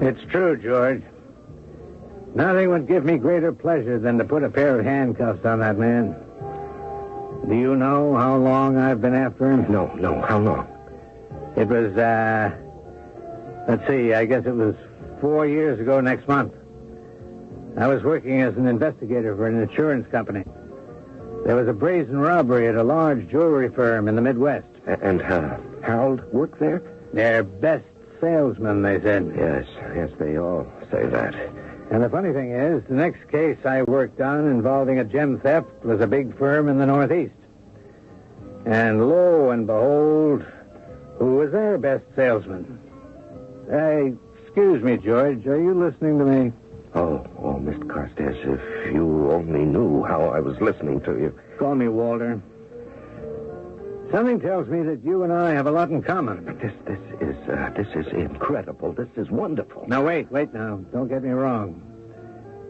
It's true, George. Nothing would give me greater pleasure than to put a pair of handcuffs on that man. Do you know how long I've been after him? No. How long? It was, let's see, I guess it was 4 years ago next month. I was working as an investigator for an insurance company. There was a brazen robbery at a large jewelry firm in the Midwest. And Harold worked there? Their best salesman, they said. Yes, they all say that. And the funny thing is, the next case I worked on involving a gem theft was a big firm in the Northeast. And lo and behold, who was their best salesman? Excuse me, George, are you listening to me? Oh, Mr. Carstairs, if you only knew how I was listening to you. Call me Walter. Something tells me that you and I have a lot in common. But this is incredible. This is wonderful. Now, wait now. Don't get me wrong.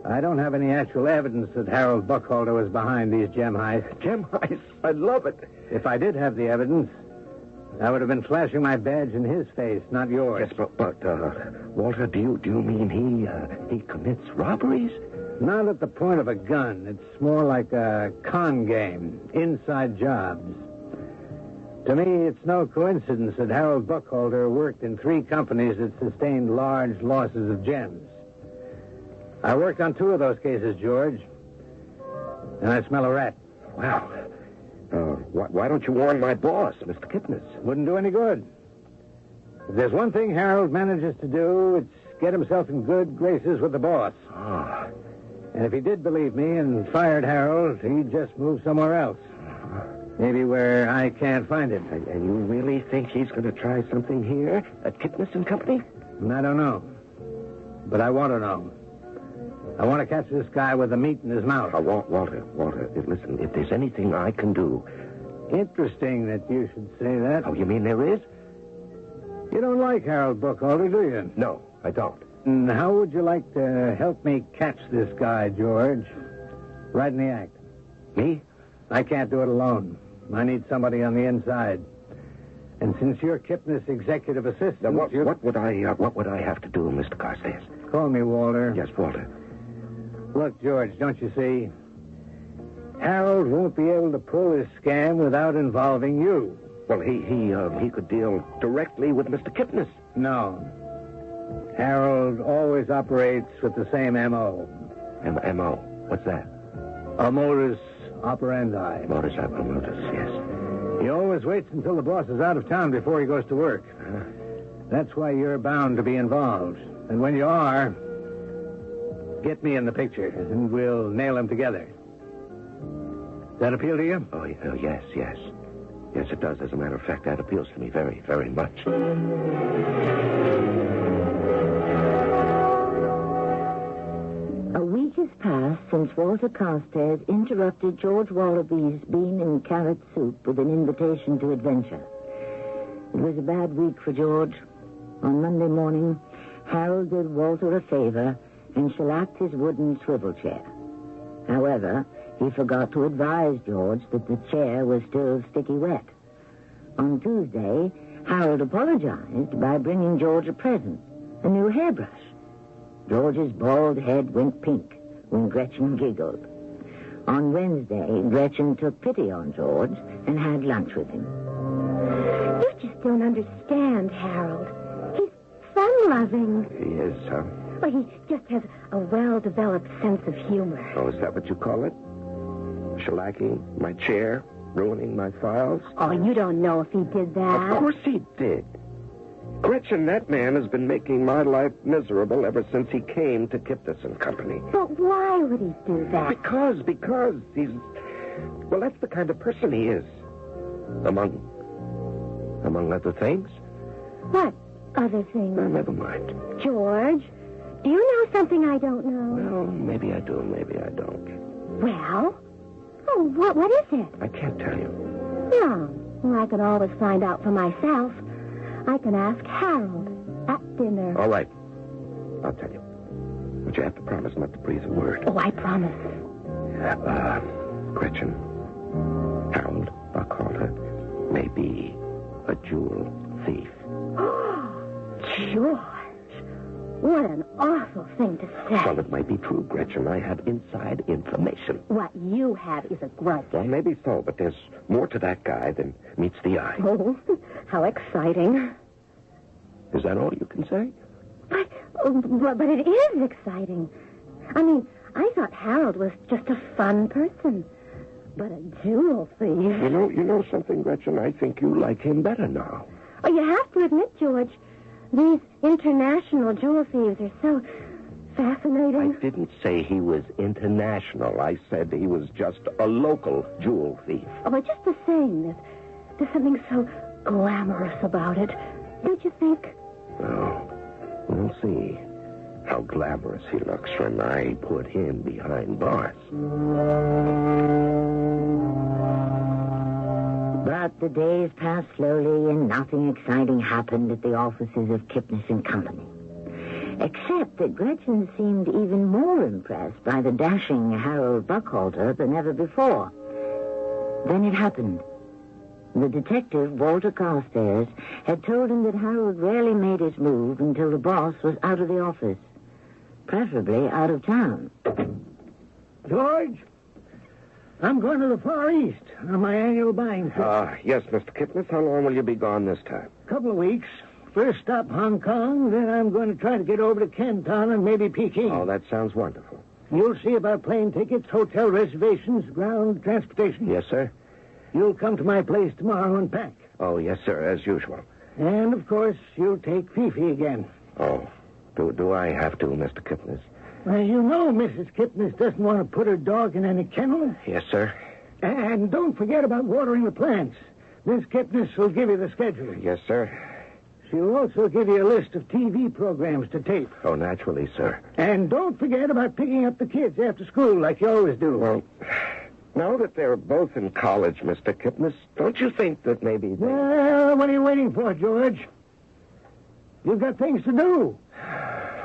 I don't have any actual evidence that Harold Buckhalter was behind these gem heists. Gem heists? I love it. If I did have the evidence, I would have been flashing my badge in his face, not yours. Yes, but Walter, do you mean he commits robberies? Not at the point of a gun. It's more like a con game, inside jobs. To me, it's no coincidence that Harold Buckhalter worked in 3 companies that sustained large losses of gems. I worked on 2 of those cases, George, and I smell a rat. Well, why don't you warn my boss, Mr. Kipnis? Wouldn't do any good. If there's one thing Harold manages to do, it's get himself in good graces with the boss. Ah. And if he did believe me and fired Harold, he'd just move somewhere else. Maybe where I can't find him. And you really think he's going to try something here at Kipnis and Company? I don't know. But I want to know. I want to catch this guy with the meat in his mouth. Walter, listen, if there's anything I can do... Interesting that you should say that. Oh, you mean there is? You don't like Harold Buckhalter, do you? No, I don't. And how would you like to help me catch this guy, George? Right in the act. Me? I can't do it alone. I need somebody on the inside. And since you're Kipnis' executive assistant... Now, what would I have to do, Mr. Carstairs? Call me Walter. Yes, Walter. Look, George, don't you see? Harold won't be able to pull his scam without involving you. Well, he could deal directly with Mr. Kipnis. No. Harold always operates with the same M.O. M.O.? What's that? A modus operandi. Modus operandi, yes. He always waits until the boss is out of town before he goes to work. That's why you're bound to be involved. And when you are, get me in the picture, and we'll nail him together. Does that appeal to you? Oh, yes. Yes, it does. As a matter of fact, that appeals to me very, very much. A week has passed since Walter Carstairs interrupted George Wallaby's bean and carrot soup with an invitation to adventure. It was a bad week for George. On Monday morning, Harold did Walter a favor and shellacked his wooden swivel chair. However, he forgot to advise George that the chair was still sticky wet. On Tuesday, Harold apologized by bringing George a present, a new hairbrush. George's bald head went pink when Gretchen giggled. On Wednesday, Gretchen took pity on George and had lunch with him. You just don't understand, Harold. He's fun-loving. He is, huh? Well, he just has a well-developed sense of humor. Oh, is that what you call it? Shellacking my chair, ruining my files? Oh, you don't know if he did that. Of course he did. Gretchen, that man has been making my life miserable ever since he came to Kipnis and Company. But why would he do that? Because he's... Well, that's the kind of person he is. Among other things. What other things? Oh, never mind. George, do you know something I don't know? Well, maybe I do, maybe I don't. Well? Oh, what is it? I can't tell you. No. Well, I can always find out for myself. I can ask Harold at dinner. All right. I'll tell you. But you have to promise not to breathe a word. Oh, I promise. Gretchen, Harold Buckhalter may be a jewel thief. George, What an awful thing to say. Well, it might be true, Gretchen. I have inside information. What you have is a grudge. Well, maybe so, but there's more to that guy than meets the eye. Oh, how exciting. Is that all you can say? But it is exciting. I mean, I thought Harold was just a fun person. But a jewel thief. You know something, Gretchen? I think you like him better now. Oh, you have to admit, George, these international jewel thieves are so fascinating. I didn't say he was international. I said he was just a local jewel thief. Oh, but just the same, there's something so glamorous about it. Don't you think? Well, we'll see how glamorous he looks when I put him behind bars. But the days passed slowly and nothing exciting happened at the offices of Kipnis and Company. Except that Gretchen seemed even more impressed by the dashing Harold Buckhalter than ever before. Then it happened. The detective, Walter Carstairs, had told him that Harold rarely made his move until the boss was out of the office, preferably out of town. George, I'm going to the Far East on my annual buying trip. Yes, Mr. Kipnis. How long will you be gone this time? Couple of weeks. First stop Hong Kong, then I'm going to try to get over to Canton and maybe Peking. Oh, that sounds wonderful. You'll see about plane tickets, hotel reservations, ground transportation. Yes, sir? You'll come to my place tomorrow and pack. Oh, yes, sir, as usual. And, of course, you'll take Fifi again. Oh, do I have to, Mr. Kipnis? Well, you know Mrs. Kipnis doesn't want to put her dog in any kennel. Yes, sir. And don't forget about watering the plants. Miss Kipnis will give you the schedule. Yes, sir. She'll also give you a list of TV programs to tape. Oh, naturally, sir. And don't forget about picking up the kids after school like you always do. Well, now that they're both in college, Mr. Kipnis, don't you think that maybe they... Well, what are you waiting for, George? You've got things to do.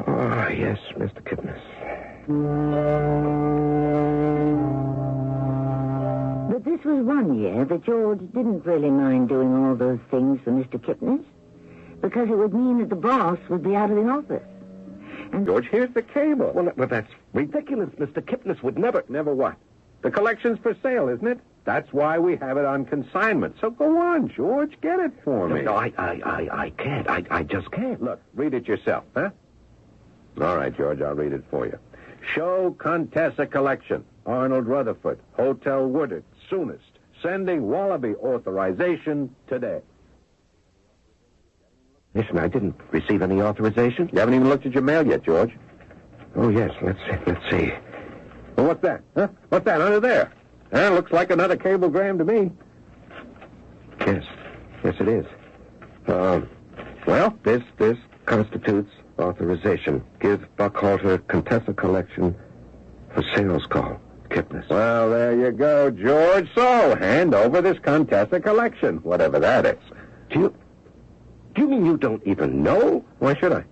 Oh, yes, Mr. Kipnis. But this was one year that George didn't really mind doing all those things for Mr. Kipnis, because it would mean that the boss would be out of the office. And George, here's the cable. Well, that's ridiculous. Mr. Kipnis would never... Never what? The collection's for sale, isn't it? That's why we have it on consignment. So go on, George. Get it for me. No, I can't. I just can't. Look, read it yourself, huh? All right, George, I'll read it for you. Show Contessa Collection. Arnold Rutherford. Hotel Woodard. Soonest. Sending Wallaby authorization today. Listen, I didn't receive any authorization. You haven't even looked at your mail yet, George. Oh, yes. Let's see. Well, what's that? Huh? What's that under there? Looks like another cablegram to me. Yes, it is. Well, this constitutes authorization. Give Buckhalter Contessa Collection for sales call. Kipnis. Well, there you go, George. So, hand over this Contessa Collection, whatever that is. Do you mean you don't even know? Why should I?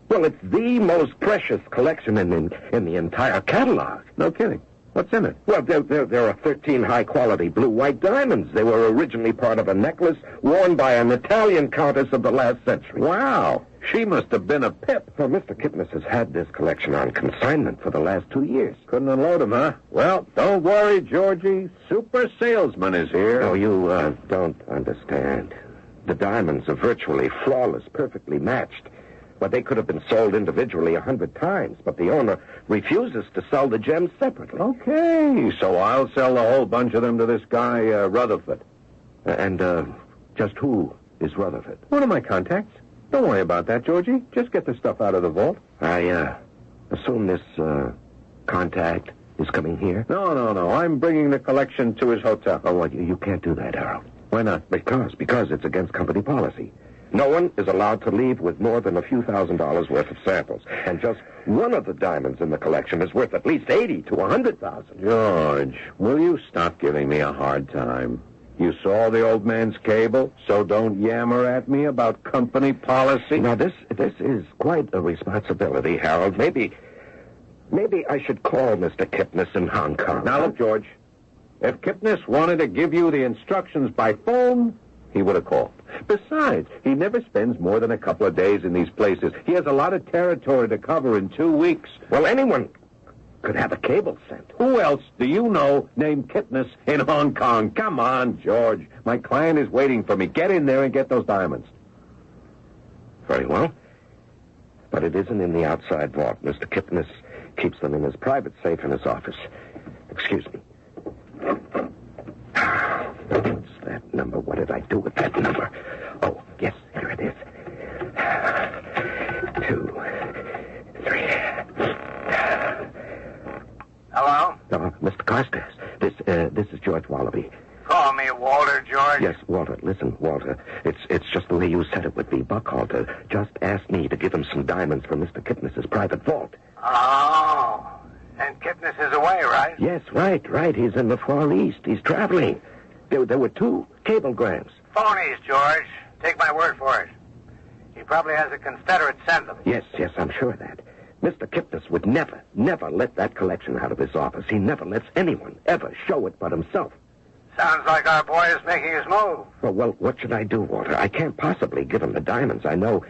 Well, it's the most precious collection in the entire catalog. No kidding. What's in it? Well, there are 13 high-quality blue-white diamonds. They were originally part of a necklace worn by an Italian countess of the last century. Wow. She must have been a pip. Well, Mr. Kipnis has had this collection on consignment for the last 2 years. Couldn't unload him, huh? Well, don't worry, Georgie. Super salesman is here. Oh, you don't understand. The diamonds are virtually flawless, perfectly matched. But they could have been sold individually 100 times, but the owner refuses to sell the gems separately. Okay, so I'll sell the whole bunch of them to this guy, Rutherford. And just who is Rutherford? One of my contacts. Don't worry about that, Georgie. Just get the stuff out of the vault. I assume this contact is coming here? No. I'm bringing the collection to his hotel. Oh, well, you can't do that, Harold. Why not? Because it's against company policy. No one is allowed to leave with more than a few $1,000s worth of samples. And just one of the diamonds in the collection is worth at least $80,000 to $100,000. George, will you stop giving me a hard time? You saw the old man's cable, so don't yammer at me about company policy. Now, this is quite a responsibility, Harold. Maybe I should call Mr. Kipnis in Hong Kong. Now, look, George. If Kipnis wanted to give you the instructions by phone, he would have called. Besides, he never spends more than a couple of days in these places. He has a lot of territory to cover in 2 weeks. Well, anyone could have a cable sent. Who else do you know named Kipnis in Hong Kong? Come on, George. My client is waiting for me. Get in there and get those diamonds. Very well. But it isn't in the outside vault. Mr. Kipnis keeps them in his private safe in his office. Excuse me. What's that number? What did I do with that number? Oh, yes, here it is. 2, 3. Hello? Mr. Carstairs, this is George Wallaby. Call me Walter, George. Yes, Walter. Listen, Walter. It's just the way you said it would be. Buckhalter just asked me to give him some diamonds from Mr. Kipnis's private vault. Oh, and Kipnis is away, right? Yes, right. He's in the Far East. He's traveling. There were 2 cablegrams. Phonies, George. Take my word for it. He probably has a Confederate send them. Yes, I'm sure of that. Mr. Kipnis would never let that collection out of his office. He never lets anyone ever show it but himself. Sounds like our boy is making his move. Well, what should I do, Walter? I can't possibly give him the diamonds. I know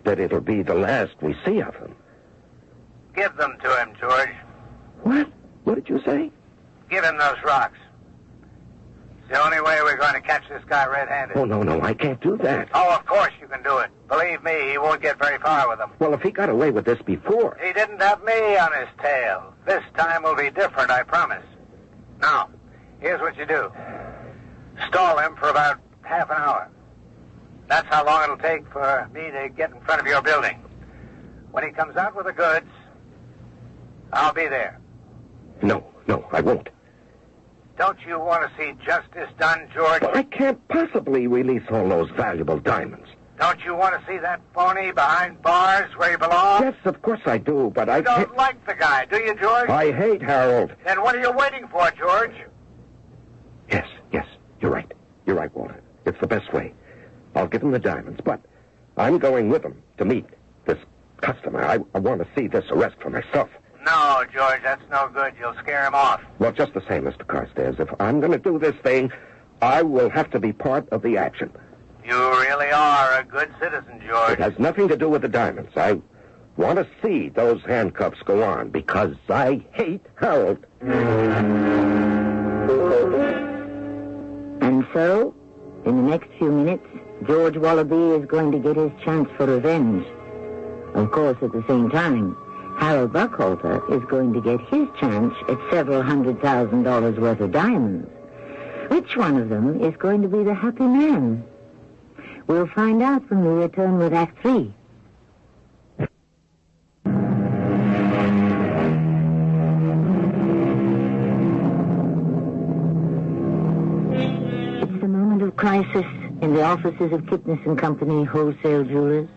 that it'll be the last we see of him. Give them to him, George. What? What did you say? Give him those rocks. It's the only way we're going to catch this guy red-handed. Oh, no, I can't do that. Oh, of course you can do it. Believe me, he won't get very far with them. Well, if he got away with this before... He didn't have me on his tail. This time will be different, I promise. Now, here's what you do. Stall him for about half an hour. That's how long it'll take for me to get in front of your building. When he comes out with the goods, I'll be there. No, I won't. Don't you want to see justice done, George? But I can't possibly release all those valuable diamonds. Don't you want to see that phony behind bars where he belongs? Yes, of course I do, but I You don't like the guy, do you, George? I hate Harold. Then what are you waiting for, George? Yes, you're right. You're right, Walter. It's the best way. I'll give him the diamonds, but I'm going with him to meet this customer. I want to see this arrest for myself. No, George, that's no good. You'll scare him off. Well, just the same, Mr. Carstairs, if I'm going to do this thing, I will have to be part of the action. You really are a good citizen, George. It has nothing to do with the diamonds. I want to see those handcuffs go on because I hate Harold. And so, in the next few minutes, George Wallaby is going to get his chance for revenge. Of course, at the same time, Harold Buckhalter is going to get his chance at several $100,000 worth of diamonds. Which one of them is going to be the happy man? We'll find out when we return with Act 3. It's the moment of crisis in the offices of Kipnis & Company Wholesale Jewelers.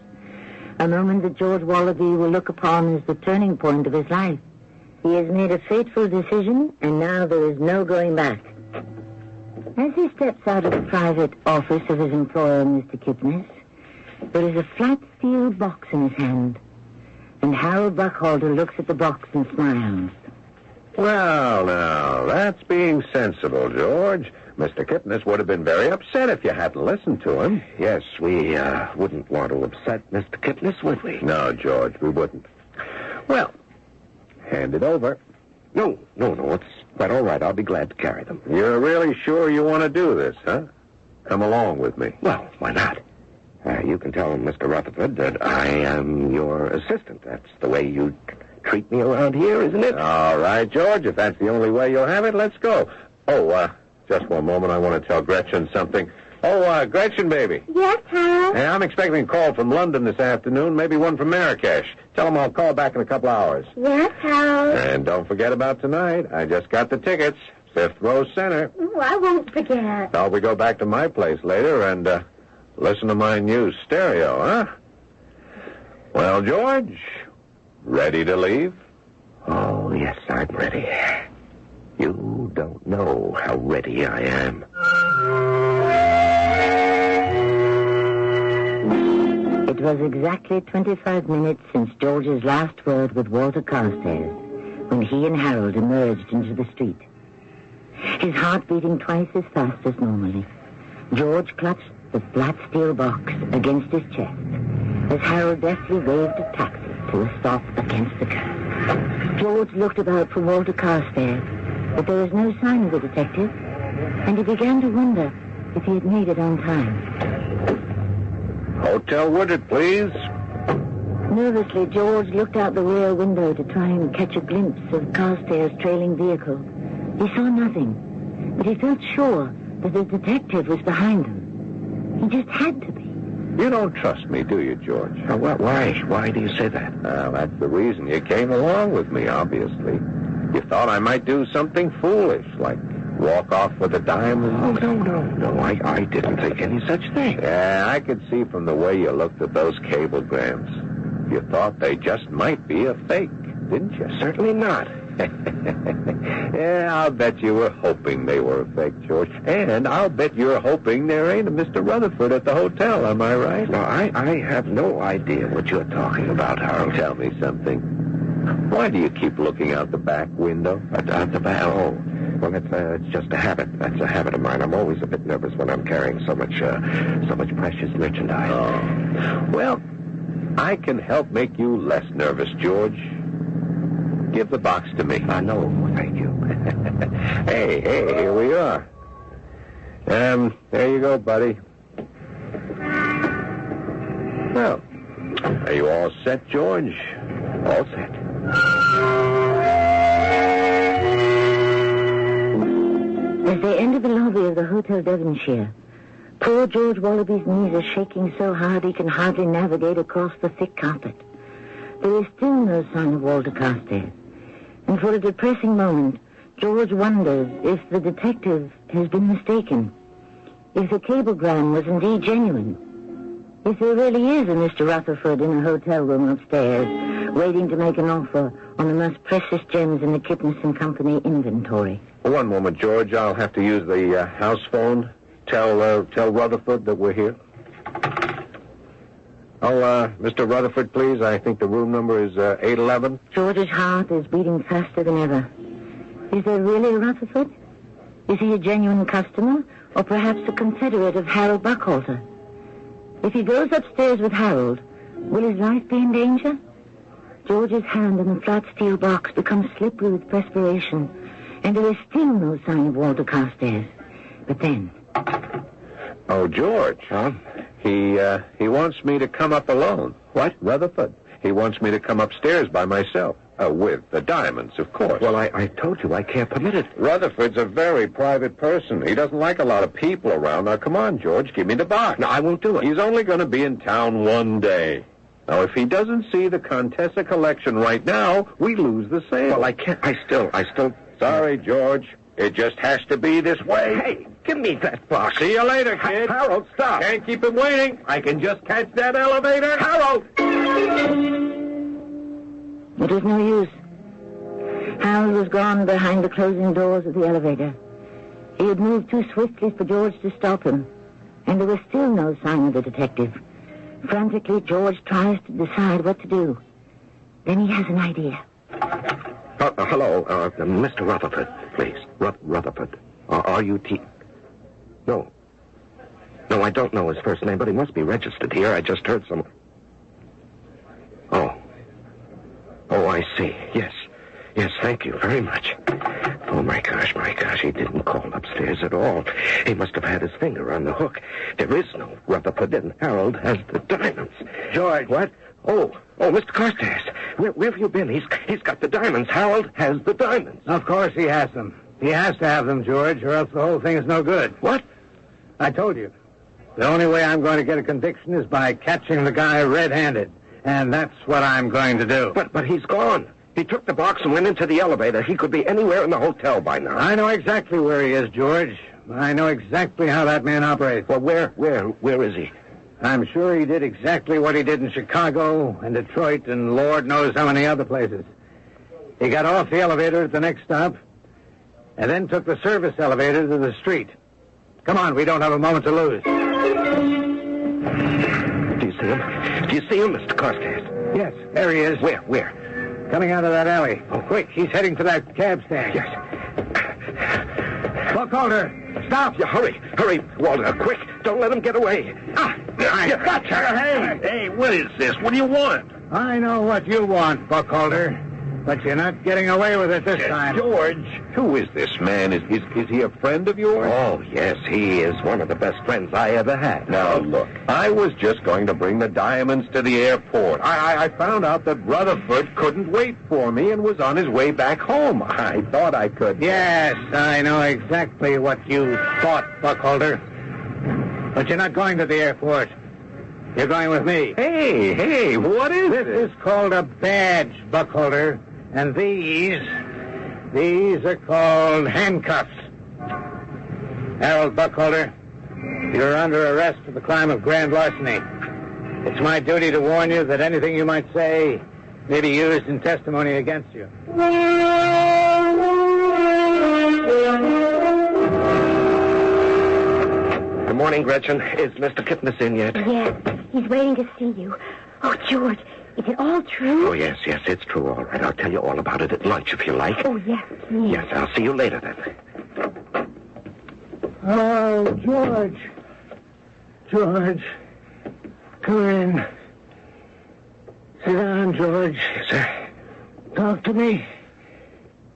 A moment that George Wallaby will look upon as the turning point of his life. He has made a fateful decision, and now there is no going back. As he steps out of the private office of his employer, Mr. Kipnis, there is a flat steel box in his hand. And Harold Buckhalter looks at the box and smiles. Well, now, that's being sensible, George. Mr. Kipnis would have been very upset if you hadn't listened to him. Yes, we wouldn't want to upset Mr. Kipnis, would we? No, George, we wouldn't. Well, hand it over. No, it's quite all right. I'll be glad to carry them. You're really sure you want to do this, huh? Come along with me. Well, why not? You can tell Mr. Rutherford that I am your assistant. That's the way you treat me around here, isn't it? All right, George, if that's the only way you'll have it, let's go. Oh, just one moment. I want to tell Gretchen something. Oh, Gretchen, baby. Yes, Harold? Hey, I'm expecting a call from London this afternoon, maybe one from Marrakesh. Tell them I'll call back in a couple hours. Yes, Harold? And don't forget about tonight. I just got the tickets. 5th row center. Oh, I won't forget. Now we go back to my place later and listen to my new stereo, huh? Well, George, ready to leave? Oh, yes, I'm ready. You don't know how ready I am. It was exactly 25 minutes since George's last word with Walter Carstairs when he and Harold emerged into the street. His heart beating twice as fast as normally. George clutched the flat steel box against his chest as Harold deftly waved a taxi to a stop against the curb. George looked about for Walter Carstairs, but there was no sign of the detective, and he began to wonder if he had made it on time. Hotel Woodard, please. Nervously, George looked out the rear window to try and catch a glimpse of Carstairs' trailing vehicle. He saw nothing, but he felt sure that the detective was behind them. He just had to be. You don't trust me, do you, George? Why? Why do you say that? Well, that's the reason you came along with me, obviously. You thought I might do something foolish, like walk off with a diamond. Oh, no, I didn't think any such thing. Yeah, I could see from the way you looked at those cablegrams. You thought they just might be a fake, didn't you? Certainly not. Yeah, I'll bet you were hoping they were a fake, George. And I'll bet you're hoping there ain't a Mr. Rutherford at the hotel, am I right? No, I have no idea what you're talking about, Harold. Tell me something. Why do you keep looking out the back window? Out the back? Oh, well, it's just a habit. That's a habit of mine. I'm always a bit nervous when I'm carrying so much precious merchandise. Oh. Well, I can help make you less nervous, George. Give the box to me. No, thank you. Hey, here we are. There you go, buddy. Well, are you all set, George? All set. As they entered the lobby of the Hotel Devonshire, poor George Wallaby's knees are shaking so hard he can hardly navigate across the thick carpet. There is still no sign of Walter Carstairs, and for a depressing moment, George wonders if the detective has been mistaken, if the cablegram was indeed genuine, if there really is a Mr. Rutherford in a hotel room upstairs, waiting to make an offer on the most precious gems in the Kipnis and Company inventory. One moment, George. I'll have to use the house phone. Tell Rutherford that we're here. Oh, Mr. Rutherford, please. I think the room number is 811. George's heart is beating faster than ever. Is there really a Rutherford? Is he a genuine customer, or perhaps a confederate of Harold Buckhalter? If he goes upstairs with Harold, will his life be in danger? George's hand in the flat steel box becomes slippery with perspiration, and there is still no sign of Walter Carstairs. But then... Oh, George. Huh? He wants me to come up alone. What? Rutherford. He wants me to come upstairs by myself. With the diamonds, of course. Well, I told you I can't permit it. Rutherford's a very private person. He doesn't like a lot of people around. Now, come on, George, give me the box. No, I won't do it. He's only going to be in town one day. Now, if he doesn't see the Contessa collection right now, we lose the sale. Well, I can't. I still... Sorry, George. It just has to be this way. Hey, give me that box. See you later, kid. Harold, stop. Can't keep him waiting. I can just catch that elevator. Harold! It was no use. Harold was gone behind the closing doors of the elevator. He had moved too swiftly for George to stop him, and there was still no sign of the detective. Frantically, George tries to decide what to do. Then he has an idea. Hello, Mr. Rutherford, please. Rutherford. Are you No. No, I don't know his first name, but he must be registered here. I just heard some... Oh, I see. Yes, thank you very much. Oh, my gosh, he didn't call upstairs at all. He must have had his finger on the hook. There is no Rutherford, and Harold has the diamonds. George. What? Oh, Mr. Carstairs. Where have you been? He's got the diamonds. Harold has the diamonds. Of course he has them. He has to have them, George, or else the whole thing is no good. What? I told you. The only way I'm going to get a conviction is by catching the guy red-handed. And that's what I'm going to do. But he's gone. He took the box and went into the elevator. He could be anywhere in the hotel by now. I know exactly where he is, George. I know exactly how that man operates. Well, where is he? I'm sure he did exactly what he did in Chicago and Detroit and Lord knows how many other places. He got off the elevator at the next stop and then took the service elevator to the street. Come on, we don't have a moment to lose. Do you see him? Do you see him, Mr. Carstairs? Yes, there he is. Where? Coming out of that alley. Oh, quick, he's heading to that cab stand. Yes. Buckhalter, stop. Yeah, hurry, Walter, quick. Don't let him get away. You gotcha. Hey, what is this? What do you want? I know what you want, Buckholder, but you're not getting away with it this time. George, who is this man? Is he a friend of yours? Oh, yes, he is one of the best friends I ever had. Now, look, I was just going to bring the diamonds to the airport. I found out that Rutherford couldn't wait for me and was on his way back home. I thought I could. Yes, I know exactly what you thought, Buckholder. But you're not going to the airport. You're going with me. Hey, what is This is called a badge, Buckholder. And these are called handcuffs. Harold Buckholder, you're under arrest for the crime of grand larceny. It's my duty to warn you that anything you might say may be used in testimony against you. Good morning, Gretchen. Is Mr. Kipnis in yet? Yes, he's waiting to see you. Oh, George, is it all true? Oh, yes, it's true, all right. I'll tell you all about it at lunch, if you like. Oh, yes, please. Yes, I'll see you later, then. Oh, George. George. Come in. Sit down, George. Yes, sir. Talk to me.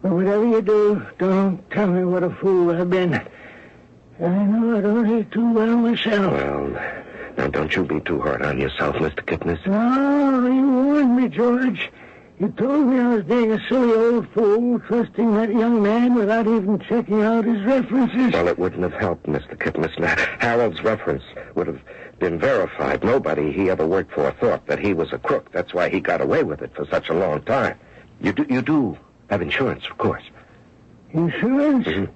But whatever you do, don't tell me what a fool I've been. I know it only too well myself. Well, now don't you be too hard on yourself, Mr. Kipnis. No, you warned me, George. You told me I was being a silly old fool, trusting that young man without even checking out his references. Well, it wouldn't have helped, Mr. Kipnis. Now, Harold's reference would have been verified. Nobody he ever worked for thought that he was a crook. That's why he got away with it for such a long time. You do have insurance, of course. Insurance? Mm-hmm.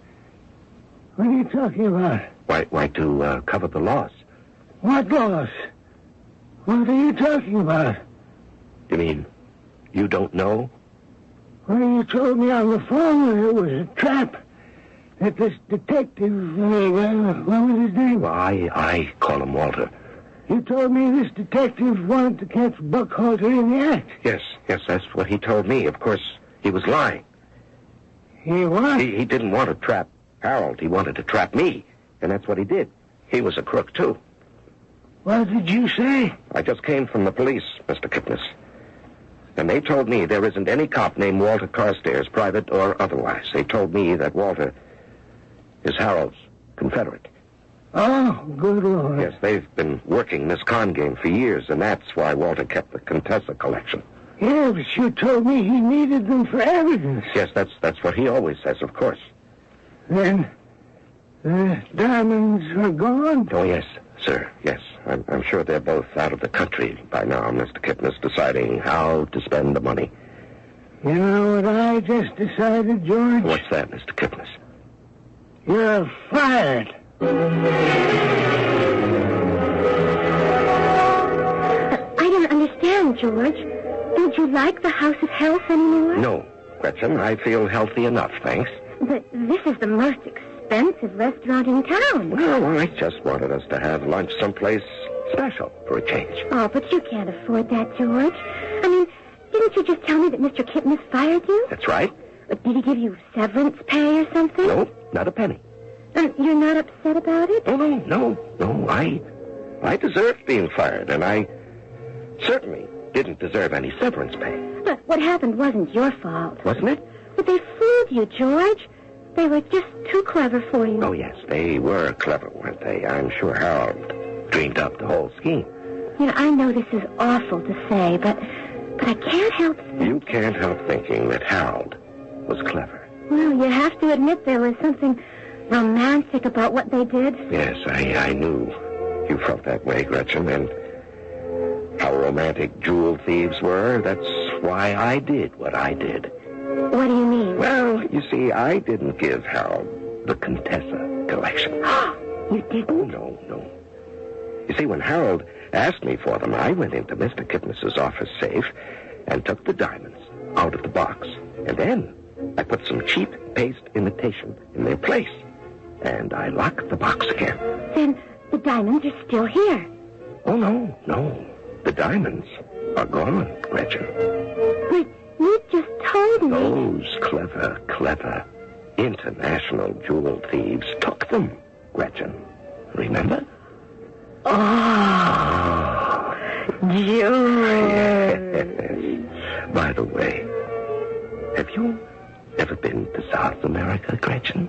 What are you talking about? Why, to cover the loss. What loss? What are you talking about? You mean you don't know? Well, you told me on the phone that it was a trap. That this detective, what was his name? Well, I call him Walter. You told me this detective wanted to catch Buckholder in the act. Yes, that's what he told me. Of course, he was lying. He what? He didn't want to trap Harold. He wanted to trap me, and that's what he did. He was a crook, too. What did you say? I just came from the police, Mr. Kipnis. And they told me there isn't any cop named Walter Carstairs, private or otherwise. They told me that Walter is Harold's Confederate. Oh, good Lord. Yes, they've been working this con game for years, and that's why Walter kept the Contessa collection. Yeah, but you told me he needed them for evidence. Yes, that's what he always says, of course. Then the diamonds are gone? Oh, yes, sir, yes. I'm sure they're both out of the country by now, Mr. Kipnis, deciding how to spend the money. You know what I just decided, George? What's that, Mr. Kipnis? You're fired. I don't understand, George. Don't you like the House of Health anymore? No, Gretchen, I feel healthy enough, thanks. But this is the most expensive restaurant in town. Well, I just wanted us to have lunch someplace special for a change. Oh, but you can't afford that, George. I mean, didn't you just tell me that Mr. Kipnis fired you? That's right. But did he give you severance pay or something? No, not a penny. And you're not upset about it? Oh, no. I deserved being fired, and I certainly didn't deserve any severance pay. But what happened wasn't your fault. Wasn't it? But they fooled you, George. They were just too clever for you. Oh, yes, they were clever, weren't they? I'm sure Harold dreamed up the whole scheme. You know, I know this is awful to say, but I can't help... You can't help thinking that Harold was clever. Well, you have to admit there was something romantic about what they did. Yes, I knew you felt that way, Gretchen, and how romantic jewel thieves were. That's why I did what I did. What do you mean? Well, you see, I didn't give Harold the Contessa collection. You didn't? No. You see, when Harold asked me for them, I went into Mr. Kipnis's office safe and took the diamonds out of the box. And then I put some cheap paste imitation in their place. And I locked the box again. Then the diamonds are still here. Oh, no. The diamonds are gone, Gretchen. But you just told me. Those clever international jewel thieves took them, Gretchen. Remember? Oh, George. By the way, have you ever been to South America, Gretchen?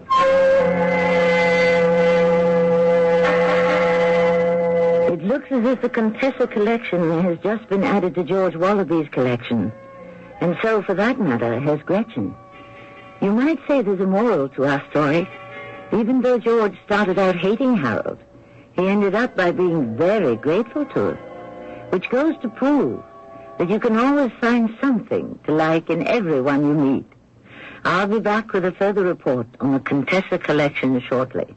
It looks as if the Contessa collection has just been added to George Wallaby's collection. And so, for that matter, has Gretchen. You might say there's a moral to our story. Even though George started out hating Harold, he ended up by being very grateful to him, which goes to prove that you can always find something to like in everyone you meet. I'll be back with a further report on the Contessa collection shortly.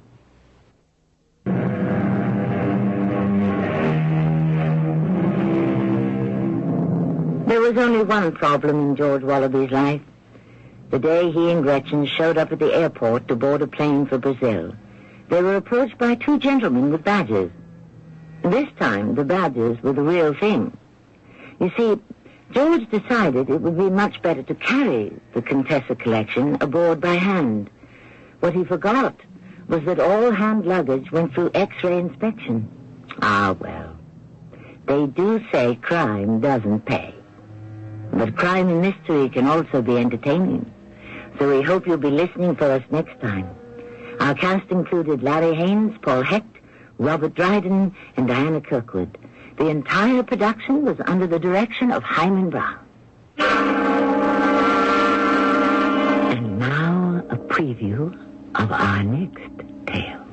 There was only one problem in George Wallaby's life. The day he and Gretchen showed up at the airport to board a plane for Brazil, they were approached by two gentlemen with badges. This time, the badges were the real thing. You see, George decided it would be much better to carry the Contessa collection aboard by hand. What he forgot was that all hand luggage went through X-ray inspection. Ah, well, they do say crime doesn't pay. But crime and mystery can also be entertaining. So we hope you'll be listening for us next time. Our cast included Larry Haynes, Paul Hecht, Robert Dryden, and Diana Kirkwood. The entire production was under the direction of Hyman Brown. And now a preview of our next tale.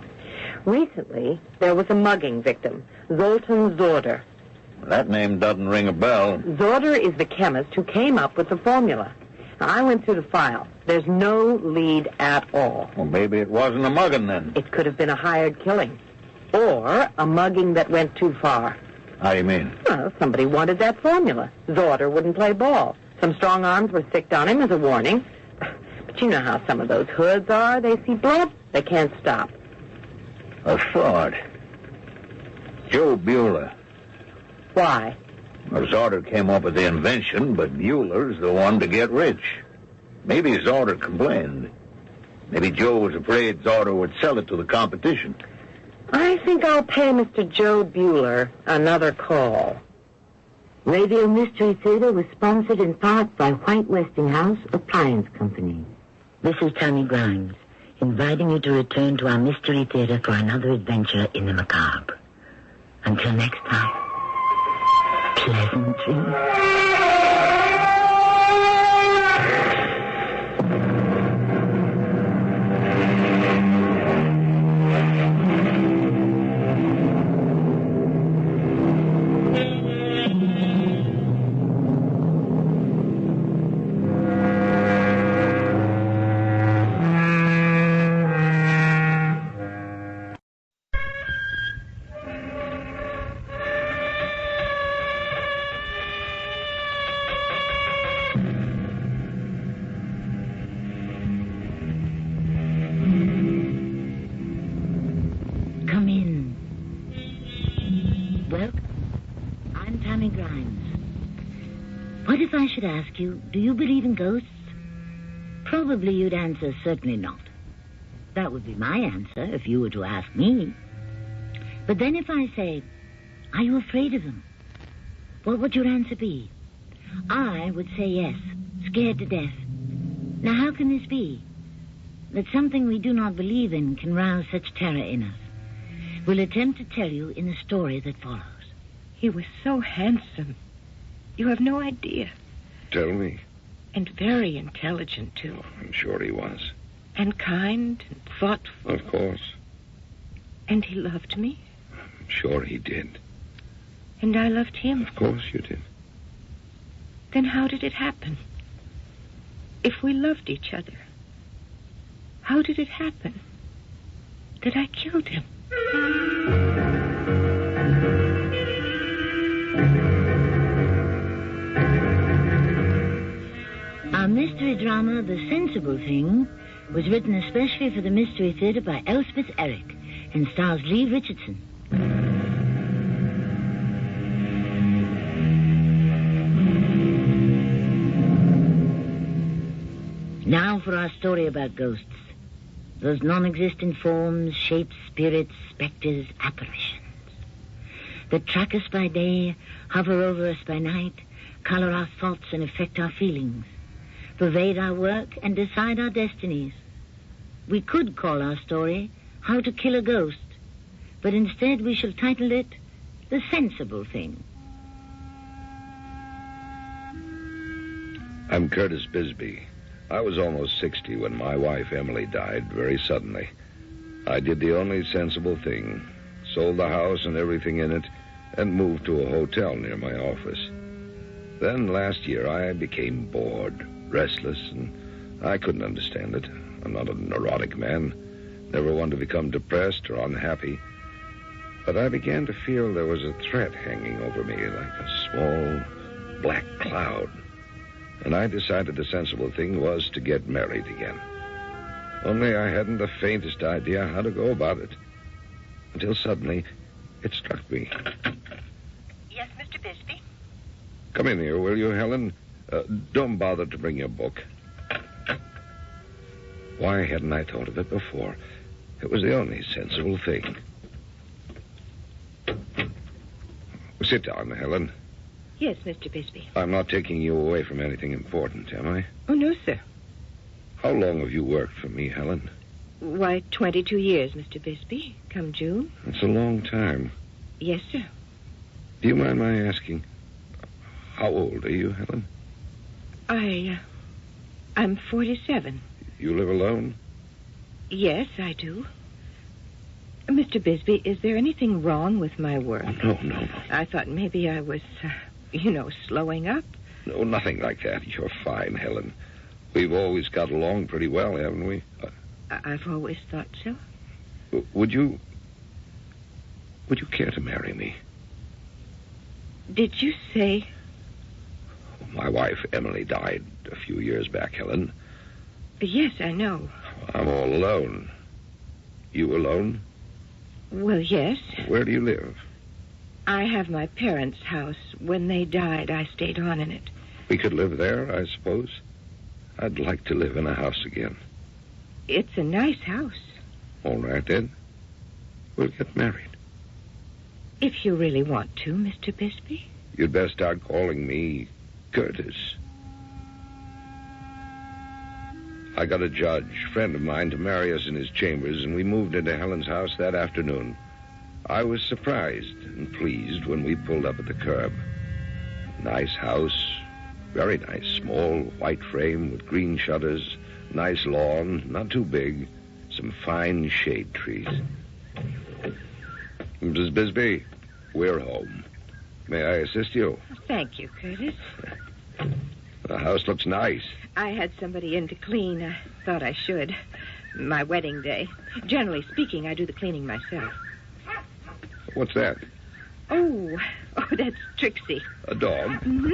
Recently, there was a mugging victim, Zoltan Zorder. That name doesn't ring a bell. Zorder is the chemist who came up with the formula. Now, I went through the file. There's no lead at all. Well, maybe it wasn't a mugging then. It could have been a hired killing. Or a mugging that went too far. How do you mean? Well, somebody wanted that formula. Zorder wouldn't play ball. Some strong arms were sicked on him as a warning. But you know how some of those hoods are. They see blood, they can't stop. A fraud. Joe Bueller. Why? Well, Zorder came up with the invention, but Bueller's the one to get rich. Maybe Zorder complained. Maybe Joe was afraid Zorder would sell it to the competition. I think I'll pay Mr. Joe Bueller another call. Radio Mystery Theater was sponsored in part by White Westinghouse Appliance Company. This is Tammy Grimes, inviting you to return to our Mystery Theater for another adventure in the macabre. Until next time, pleasant dreams. What if I should ask you, do you believe in ghosts? Probably you'd answer, certainly not. That would be my answer if you were to ask me. But then if I say, are you afraid of them? What would your answer be? I would say yes, scared to death. Now how can this be? That something we do not believe in can rouse such terror in us. We'll attempt to tell you in the story that follows. He was so handsome. You have no idea. Tell me. And very intelligent, too. Oh, I'm sure he was. And kind and thoughtful. Of course. And he loved me. I'm sure he did. And I loved him. Of course you did. Then how did it happen? If we loved each other, how did it happen that I killed him? Our mystery drama, The Sensible Thing, was written especially for the Mystery Theater by Elspeth Eric and stars Lee Richardson. Now for our story about ghosts. Those non-existent forms, shapes, spirits, specters, apparitions. that track us by day, hover over us by night, color our thoughts and affect our feelings, pervade our work and decide our destinies. We could call our story How to Kill a Ghost, but instead we shall title it The Sensible Thing. I'm Curtis Bisbee. I was almost 60 when my wife, Emily, died very suddenly. I did the only sensible thing, sold the house and everything in it, and moved to a hotel near my office. Then last year I became bored, restless, and I couldn't understand it. I'm not a neurotic man, never one to become depressed or unhappy. But I began to feel there was a threat hanging over me, like a small black cloud. And I decided the sensible thing was to get married again. Only I hadn't the faintest idea how to go about it. Until suddenly, it struck me. Yes, Mr. Bisbee? Come in here, will you, Helen? Don't bother to bring your book. Why hadn't I thought of it before? It was the only sensible thing. Sit down, Helen. Yes, Mr. Bisbee. I'm not taking you away from anything important, am I? Oh, no, sir. How long have you worked for me, Helen? Why, 22 years, Mr. Bisbee, come June. That's a long time. Yes, sir. Do you mind my asking, how old are you, Helen? I'm 47. You live alone? Yes, I do. Mr. Bisbee, is there anything wrong with my work? Oh, no. I thought maybe I was, slowing up. No, nothing like that. You're fine, Helen. We've always got along pretty well, haven't we? I've always thought so. Would you care to marry me? Did you say... My wife, Emily, died a few years back, Helen. Yes, I know. I'm all alone. You alone? Well, yes. Where do you live? I have my parents' house. When they died, I stayed on in it. We could live there, I suppose. I'd like to live in a house again. It's a nice house. All right, then. We'll get married. If you really want to, Mr. Bisbee. You'd best start calling me Curtis. I got a judge, friend of mine, to marry us in his chambers, and we moved into Helen's house that afternoon. I was surprised and pleased when we pulled up at the curb. Nice house, very nice, small, white frame with green shutters, nice lawn, not too big, some fine shade trees. Mrs. Bisbee, we're home. May I assist you? Thank you, Curtis. The house looks nice. I had somebody in to clean. I thought I should. My wedding day. Generally speaking, I do the cleaning myself. What's that? Oh, that's Trixie. A dog? Mm-hmm.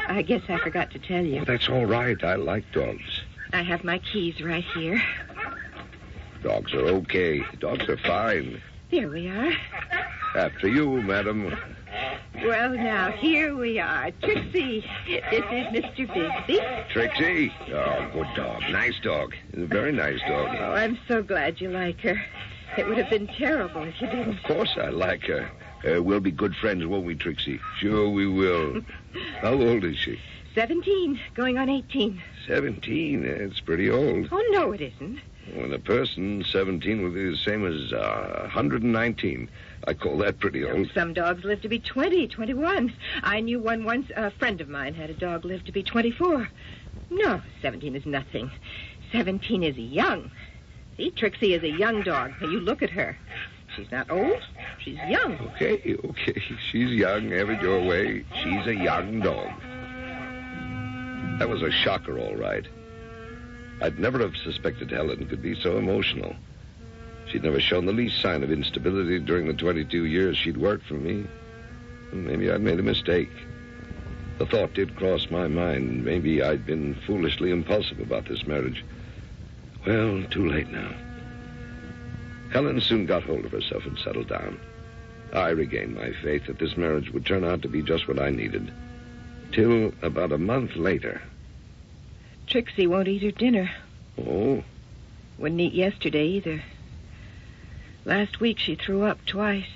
I guess I forgot to tell you. Oh, that's all right. I like dogs. I have my keys right here. Dogs are okay. Dogs are fine. There we are. After you, madam. Well, now, here we are. Trixie, this is Mr. Bisbee. Trixie? Oh, good dog. Nice dog. A very nice dog. Oh, I'm so glad you like her. It would have been terrible if you didn't. Of course I like her. We'll be good friends, won't we, Trixie? Sure we will. How old is she? 17, going on 18. 17? It's pretty old. Oh, no, it isn't. When a person 17 will be the same as 119. I call that pretty old. Some dogs live to be 20, 21. I knew one once. A friend of mine had a dog live to be 24. No, 17 is nothing. 17 is young. See, Trixie is a young dog. Now, you look at her. She's not old. She's young. Okay. She's young. Have it your way. She's a young dog. That was a shocker, all right. I'd never have suspected Helen could be so emotional. She'd never shown the least sign of instability during the 22 years she'd worked for me. Maybe I'd made a mistake. The thought did cross my mind. Maybe I'd been foolishly impulsive about this marriage. Well, too late now. Helen soon got hold of herself and settled down. I regained my faith that this marriage would turn out to be just what I needed. Till about a month later. Trixie won't eat her dinner. Oh? Wouldn't eat yesterday either. Last week she threw up twice.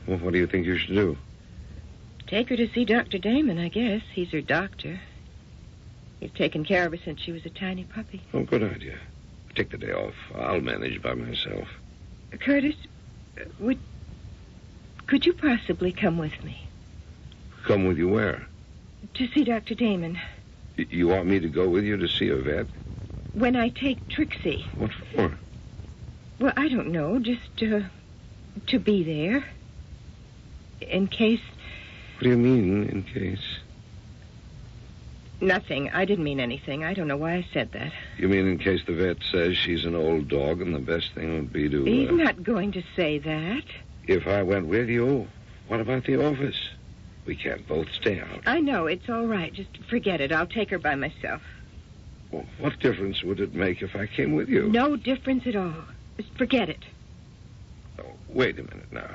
Well, what do you think you should do? Take her to see Dr. Damon, I guess. He's her doctor. He's taken care of her since she was a tiny puppy. Oh, good idea. Take the day off. I'll manage by myself. Curtis, could you possibly come with me? Come with you where? To see Dr. Damon. You want me to go with you to see a vet? When I take Trixie. What for? Well, I don't know. Just to be there. In case... What do you mean, in case? Nothing. I didn't mean anything. I don't know why I said that. You mean in case the vet says she's an old dog and the best thing would be to... He's not going to say that. If I went with you, what about the office? We can't both stay out. I know. It's all right. Just forget it. I'll take her by myself. Well, what difference would it make if I came with you? No difference at all. Just forget it. Oh, wait a minute now.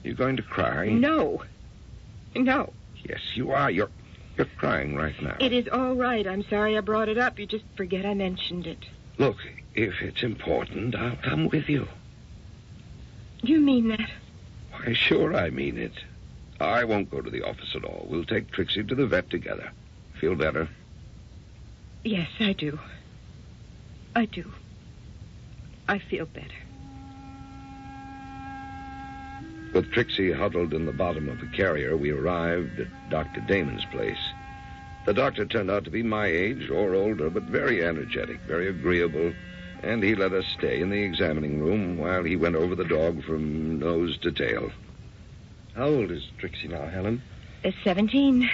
You going to cry? No. No. Yes, you are. You're crying right now. It is all right. I'm sorry I brought it up. You just forget I mentioned it. Look, if it's important, I'll come with you. You mean that? Why, sure I mean it. I won't go to the office at all. We'll take Trixie to the vet together. Feel better? Yes, I do. I do. I feel better. With Trixie huddled in the bottom of the carrier, we arrived at Dr. Damon's place. The doctor turned out to be my age or older, but very energetic, very agreeable, and he let us stay in the examining room while he went over the dog from nose to tail. How old is Trixie now, Helen? 17.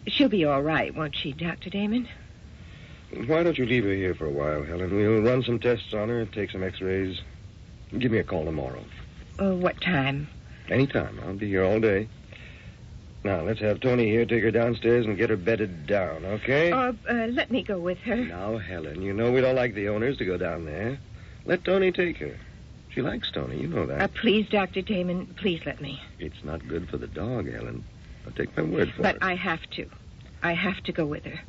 She'll be all right, won't she, Dr. Damon? Why don't you leave her here for a while, Helen? We'll run some tests on her, take some x-rays. Give me a call tomorrow. What time? Anytime. I'll be here all day. Now, let's have Tony here take her downstairs and get her bedded down, okay? Let me go with her. Now, Helen, you know we don't like the owners to go down there. Let Tony take her. She likes Tony, you know that. Please, Dr. Damon, please let me. It's not good for the dog, Helen. I'll take my word for it. But I have to. I have to go with her.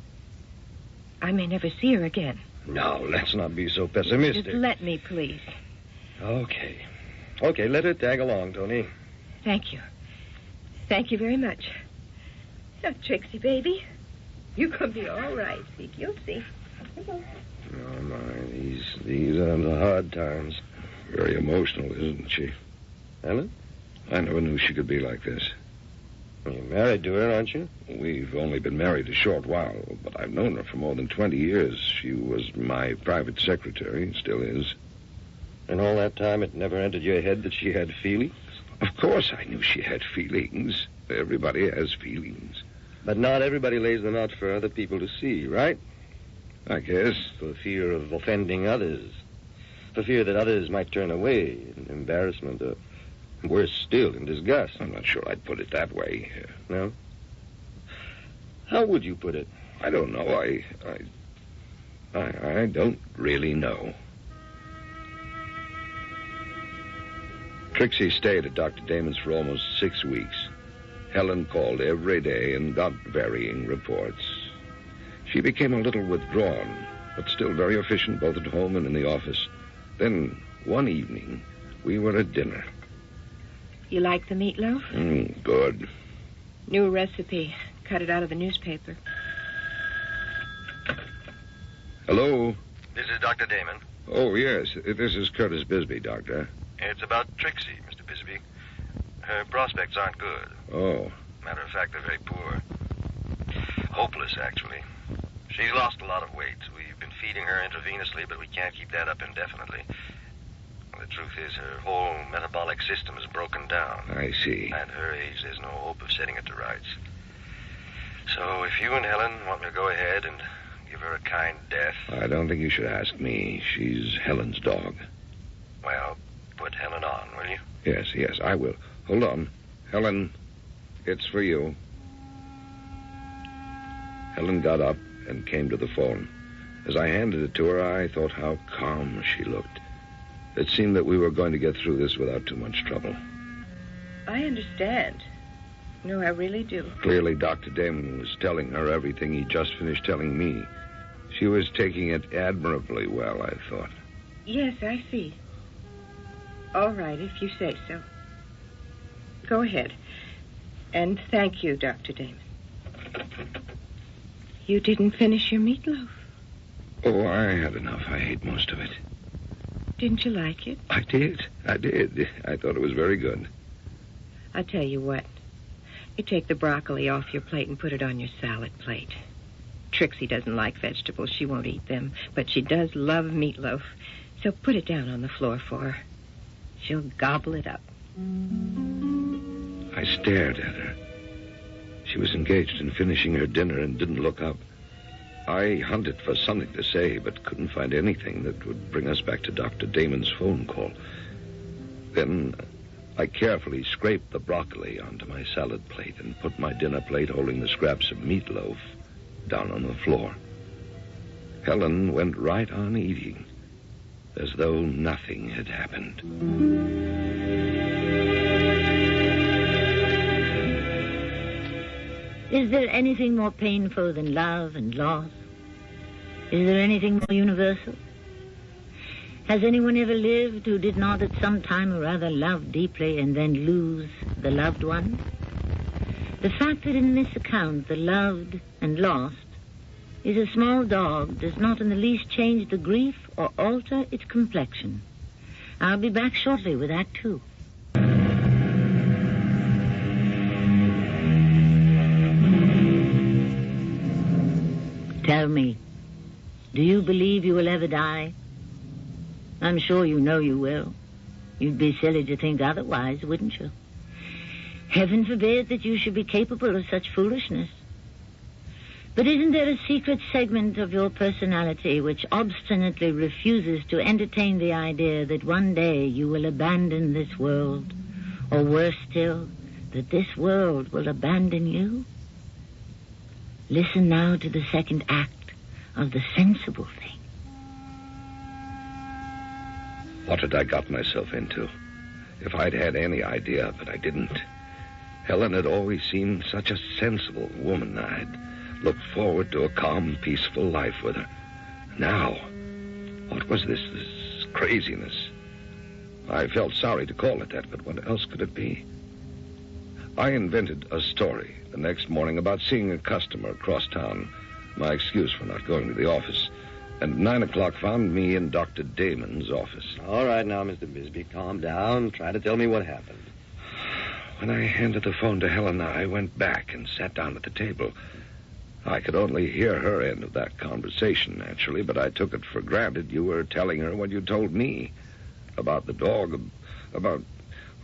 I may never see her again. No, let's not be so pessimistic. Just let me, please. Okay. Okay, let her tag along, Tony. Thank you. Thank you very much. Now, Trixie, baby, you're going to be all right. See, you'll see. Oh, my, these are the hard times. Very emotional, isn't she? Helen? I never knew she could be like this. You're married to her, aren't you? We've only been married a short while, but I've known her for more than 20 years. She was my private secretary, still is. And all that time it never entered your head that she had feelings? Of course I knew she had feelings. Everybody has feelings. But not everybody lays them out for other people to see, right? I guess. For fear of offending others. For fear that others might turn away in embarrassment or, worse still, in disgust. I'm not sure I'd put it that way. No? How would you put it? I don't know. I don't really know. Trixie stayed at Dr. Damon's for almost 6 weeks. Helen called every day and got varying reports. She became a little withdrawn, but still very efficient both at home and in the office. Then, one evening, we were at dinner. You like the meatloaf? Good. New recipe. Cut it out of the newspaper. Hello? This is Dr. Damon. Oh, yes. This is Curtis Bisbee, Doctor. It's about Trixie, Mr. Bisbee. Her prospects aren't good. Oh. Matter of fact, they're very poor. Hopeless, actually. She's lost a lot of weight. We've been feeding her intravenously, but we can't keep that up indefinitely. The truth is, her whole metabolic system is broken down. I see. At her age, there's no hope of setting it to rights. So if you and Helen want me to go ahead and give her a kind death... I don't think you should ask me. She's Helen's dog. Well, put Helen on, will you? Yes, I will. Hold on. Helen, it's for you. Helen got up and came to the phone. As I handed it to her, I thought how calm she looked. It seemed that we were going to get through this without too much trouble. I understand. No, I really do. Clearly, Dr. Damon was telling her everything he just finished telling me. She was taking it admirably well, I thought. Yes, I see. All right, if you say so. Go ahead. And thank you, Dr. Damon. You didn't finish your meatloaf. Oh, I had enough. I ate most of it. Didn't you like it? I did. I thought it was very good. I'll tell you what. You take the broccoli off your plate and put it on your salad plate. Trixie doesn't like vegetables. She won't eat them. But she does love meatloaf. So put it down on the floor for her. She'll gobble it up. I stared at her. She was engaged in finishing her dinner and didn't look up. I hunted for something to say, but couldn't find anything that would bring us back to Dr. Damon's phone call. Then I carefully scraped the broccoli onto my salad plate and put my dinner plate holding the scraps of meatloaf down on the floor. Helen went right on eating, as though nothing had happened. Is there anything more painful than love and loss? Is there anything more universal? Has anyone ever lived who did not at some time or other love deeply and then lose the loved one? The fact that in this account the loved and lost is a small dog does not in the least change the grief or alter its complexion. I'll be back shortly with Act 2. Tell me, do you believe you will ever die? I'm sure you know you will. You'd be silly to think otherwise, wouldn't you? Heaven forbid that you should be capable of such foolishness. But isn't there a secret segment of your personality which obstinately refuses to entertain the idea that one day you will abandon this world, or worse still, that this world will abandon you? Listen now to the second act of The Sensible Thing. What had I got myself into? If I'd had any idea, but I didn't. Helen had always seemed such a sensible woman. I'd looked forward to a calm, peaceful life with her. Now, what was this craziness? I felt sorry to call it that, but what else could it be? I invented a story the next morning about seeing a customer across town, my excuse for not going to the office, and 9 o'clock found me in Dr. Damon's office. All right now, Mr. Bisbee, calm down. Try to tell me what happened. When I handed the phone to Helen, I went back and sat down at the table. I could only hear her end of that conversation, naturally, but I took it for granted you were telling her what you told me about the dog, about,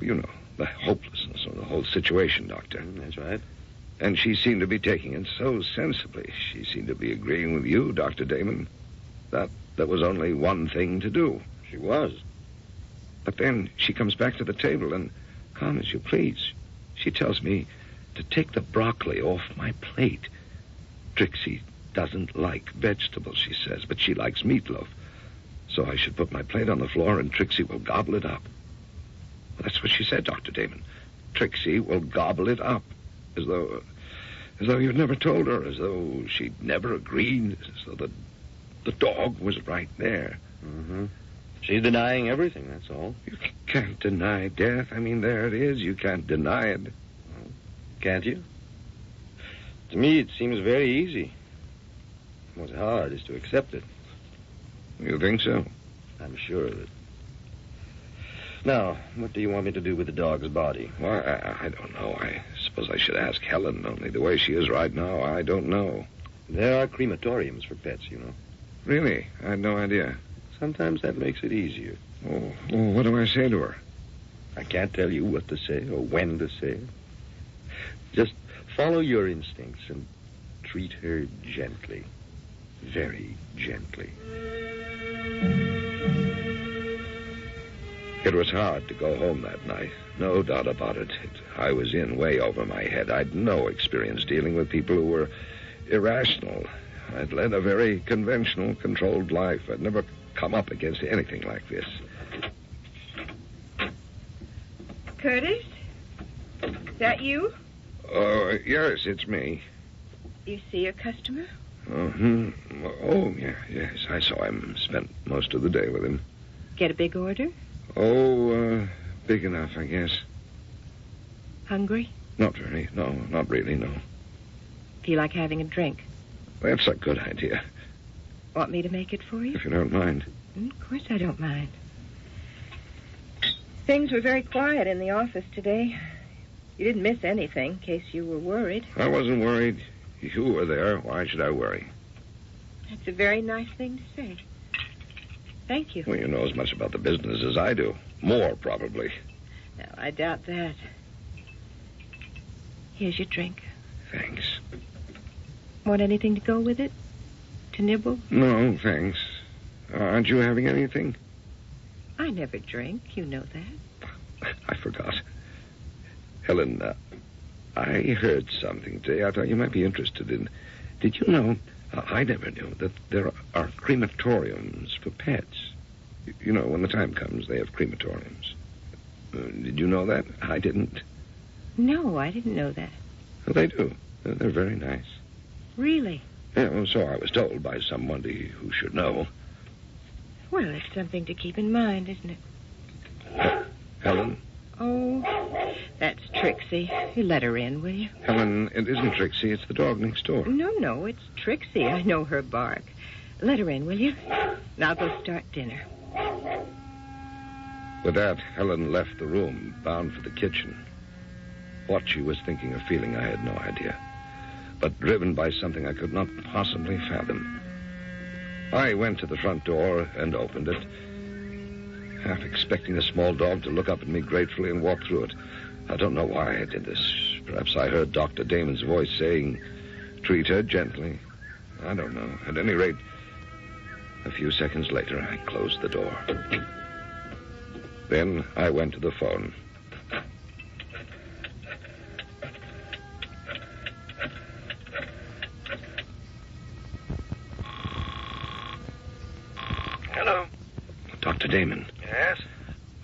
you know, the hopelessness of the whole situation, Doctor. That's right. And she seemed to be taking it so sensibly. She seemed to be agreeing with you, Dr. Damon, that there was only one thing to do. She was. But then she comes back to the table and, calm as you please, she tells me to take the broccoli off my plate. Trixie doesn't like vegetables, she says, but she likes meatloaf. So I should put my plate on the floor and Trixie will gobble it up. Well, that's what she said, Dr. Damon. Trixie will gobble it up. As though you'd never told her, as though she'd never agreed, as though the dog was right there. Mm-hmm. She's denying everything, that's all. You can't deny death. I mean, there it is. You can't deny it. Well, can't you? To me, it seems very easy. What's hard is to accept it. You think so? I'm sure of it. Now, what do you want me to do with the dog's body? Well, I don't know. I suppose I should ask Helen. Only the way she is right now, I don't know. There are crematoriums for pets, you know. Really? I had no idea. Sometimes that makes it easier. Oh, what do I say to her? I can't tell you what to say or when to say it. Just follow your instincts and treat her gently. Very gently. It was hard to go home that night. No doubt about it. I was in way over my head. I'd no experience dealing with people who were irrational. I'd led a very conventional, controlled life. I'd never come up against anything like this. Curtis? Is that you? Oh, yes, it's me. You see a customer? Uh-huh. Oh, yes, I saw him. Spent most of the day with him. Get a big order? Oh, big enough, I guess. Hungry? Not very. No, not really, no. Feel like having a drink? That's a good idea, Want me to make it for you? if you don't mind. Of course I don't mind. Things were very quiet in the office today. You didn't miss anything, in case you were worried. I wasn't worried. You were there. Why should I worry? That's a very nice thing to say. Thank you. Well, you know as much about the business as I do. More, probably. No, I doubt that. Here's your drink. Thanks. Want anything to go with it? To nibble? No, thanks. Aren't you having anything? I never drink. You know that. I forgot. Helen, I heard something today I thought you might be interested in. Did you know, I never knew, that there are crematoriums for pets. You know, when the time comes, they have crematoriums. Did you know that? I didn't. No, I didn't know that. Well, they do. They're very nice. Really? Yeah, well, so I was told by somebody who should know. Well, it's something to keep in mind, isn't it? Helen? Oh, that's Trixie. You let her in, will you? Helen, it isn't Trixie. It's the dog next door. No, it's Trixie. I know her bark. Let her in, will you? And I'll go start dinner. With that, Helen left the room, bound for the kitchen. What she was thinking or feeling, I had no idea. But driven by something I could not possibly fathom. I went to the front door and opened it, half expecting the small dog to look up at me gratefully and walk through it. I don't know why I did this. Perhaps I heard Dr. Damon's voice saying, treat her gently. I don't know. At any rate, a few seconds later, I closed the door. Then I went to the phone. Hello. Dr. Damon. Yes?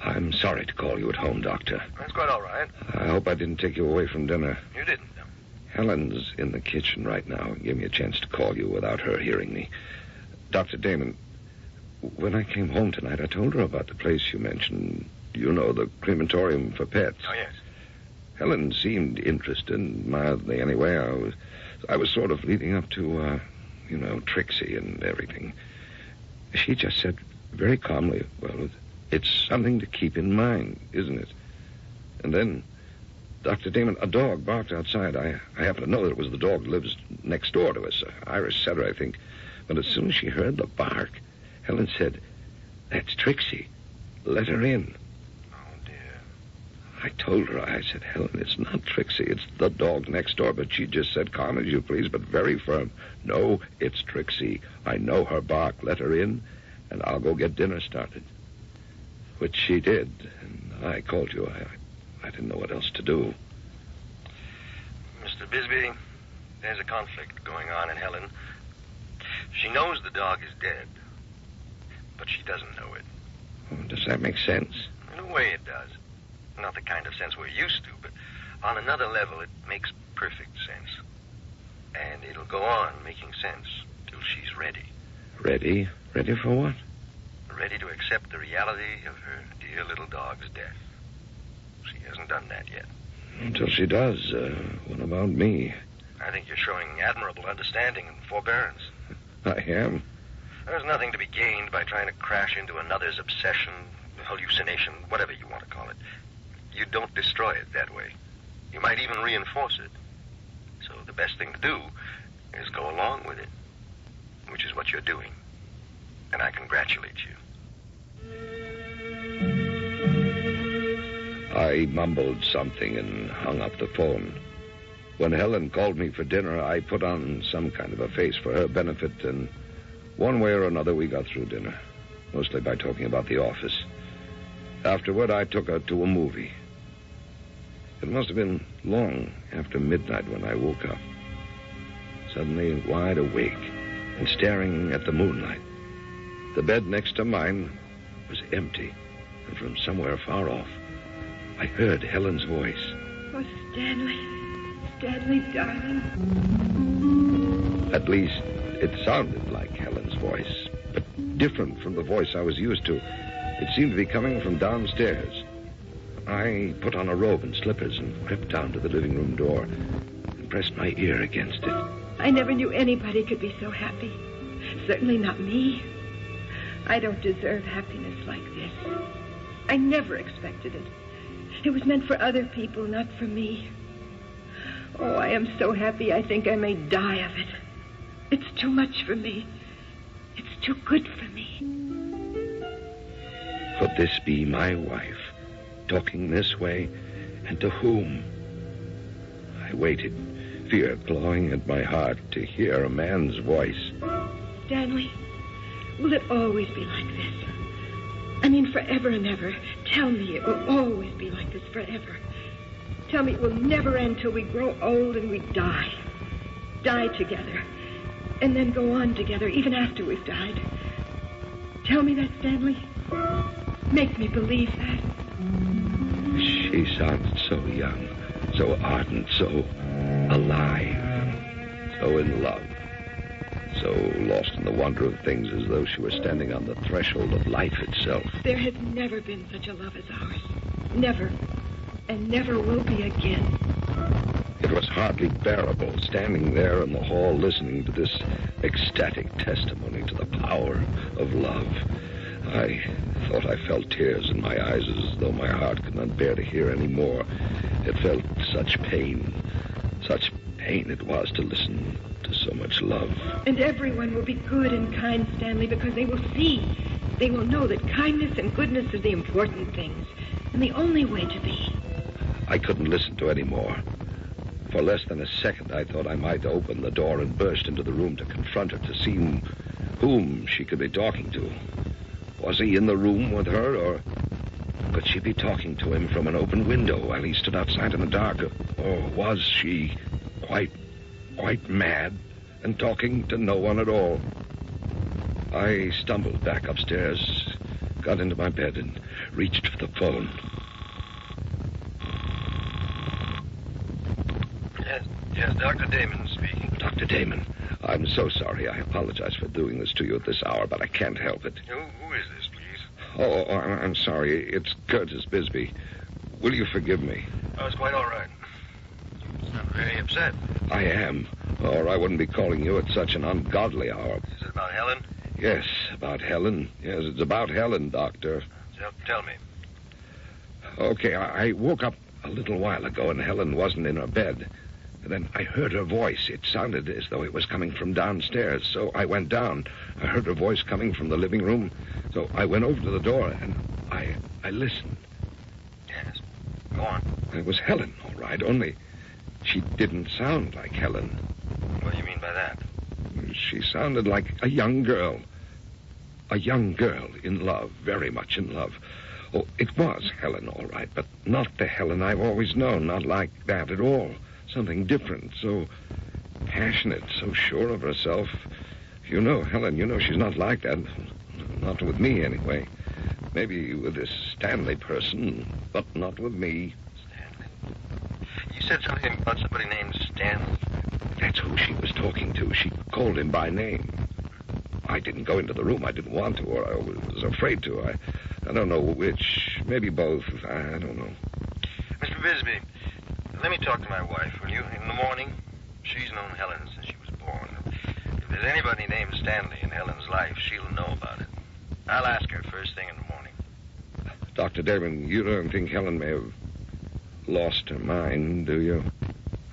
I'm sorry to call you at home, Doctor. That's quite all right. I hope I didn't take you away from dinner. You didn't. Helen's in the kitchen right now. Give me a chance to call you without her hearing me. Dr. Damon, when I came home tonight, I told her about the place you mentioned. You know, the crematorium for pets. Oh, yes. Helen seemed interested, mildly anyway. I was sort of leading up to, Trixie and everything. She just said very calmly, well, it's something to keep in mind, isn't it? And then, Dr. Damon, a dog barked outside. I happen to know that it was the dog that lives next door to us, Irish setter, I think. But as soon as she heard the bark, Helen said, that's Trixie. Let her in. Oh, dear. I told her, I said, Helen, it's not Trixie, it's the dog next door. But she just said, calm as you please, but very firm. No, it's Trixie. I know her bark. Let her in, and I'll go get dinner started. Which she did, and I called you. I didn't know what else to do. Mr. Bisbee, there's a conflict going on in Helen. She knows the dog is dead, but she doesn't know it. Does that make sense? In a way it does. Not the kind of sense we're used to, but on another level it makes perfect sense. And it'll go on making sense till she's ready. Ready? Ready for what? Ready to accept the reality of her dear little dog's death. She hasn't done that yet. Until she does. What about me? I think you're showing admirable understanding and forbearance. I am. There's nothing to be gained by trying to crash into another's obsession, hallucination, whatever you want to call it. You don't destroy it that way. You might even reinforce it. So the best thing to do is go along with it, which is what you're doing. And I congratulate you. I mumbled something and hung up the phone. When Helen called me for dinner, I put on some kind of a face for her benefit, and one way or another we got through dinner, mostly by talking about the office. Afterward, I took her to a movie. It must have been long after midnight when I woke up, suddenly wide awake and staring at the moonlight. The bed next to mine was empty, and from somewhere far off, I heard Helen's voice. Oh, Stanley, darling. At least, it sounded like Helen's voice, but different from the voice I was used to. It seemed to be coming from downstairs. I put on a robe and slippers and crept down to the living room door and pressed my ear against it. I never knew anybody could be so happy. Certainly not me. I don't deserve happiness like this. I never expected it. It was meant for other people, not for me. Oh, I am so happy I think I may die of it. It's too much for me. It's too good for me. Could this be my wife, talking this way, and to whom? I waited, fear clawing at my heart, to hear a man's voice. Stanley, will it always be like this? I mean, forever and ever. Tell me it will always be like this forever. Tell me it will never end till we grow old and we die. Die together. And then go on together, even after we've died. Tell me that, Stanley. Make me believe that. She sounded so young, so ardent, so alive, so in love, so lost in the wonder of things as though she were standing on the threshold of life itself. There has never been such a love as ours. Never. And never will be again. It was hardly bearable, standing there in the hall listening to this ecstatic testimony to the power of love. I thought I felt tears in my eyes as though my heart could not bear to hear any more. It felt such pain it was to listen to so much love. And everyone will be good and kind, Stanley, because they will see. They will know that kindness and goodness are the important things, and the only way to be. I couldn't listen to any more. For less than a second, I thought I might open the door and burst into the room to confront her, to see whom she could be talking to. Was he in the room with her, or could she be talking to him from an open window while he stood outside in the dark? Or was she quite mad and talking to no one at all? I stumbled back upstairs, got into my bed, and reached for the phone. Yes, Dr. Damon speaking. Dr. Damon, I'm so sorry. I apologize for doing this to you at this hour, but I can't help it. Who is this, please? Oh, I'm sorry. It's Curtis Bisbee. Will you forgive me? Oh, it's quite all right. You sound very upset. I am, or I wouldn't be calling you at such an ungodly hour. Is it about Helen? Yes, about Helen. Yes, it's about Helen, Doctor. Tell me. Okay, I woke up a little while ago, and Helen wasn't in her bed. And then I heard her voice. It sounded as though it was coming from downstairs. So I went down. I heard her voice coming from the living room. So I went over to the door, and I listened. Yes. Go on. It was Helen, all right, only she didn't sound like Helen. What do you mean by that? She sounded like a young girl. A young girl in love, very much in love. Oh, it was Helen, all right, but not the Helen I've always known, not like that at all. Something different, so passionate, so sure of herself. You know, Helen, you know she's not like that. Not with me, anyway. Maybe with this Stanley person, but not with me. Stanley? You said something about somebody named Stanley. That's who she was talking to. She called him by name. I didn't go into the room. I didn't want to, or I was afraid to. I don't know which. Maybe both. I don't know. Mr. Bisbee, let me talk to my wife, will you? In the morning. She's known Helen since she was born. If there's anybody named Stanley in Helen's life, she'll know about it. I'll ask her first thing in the morning. Dr. Damon, you don't think Helen may have lost her mind, do you?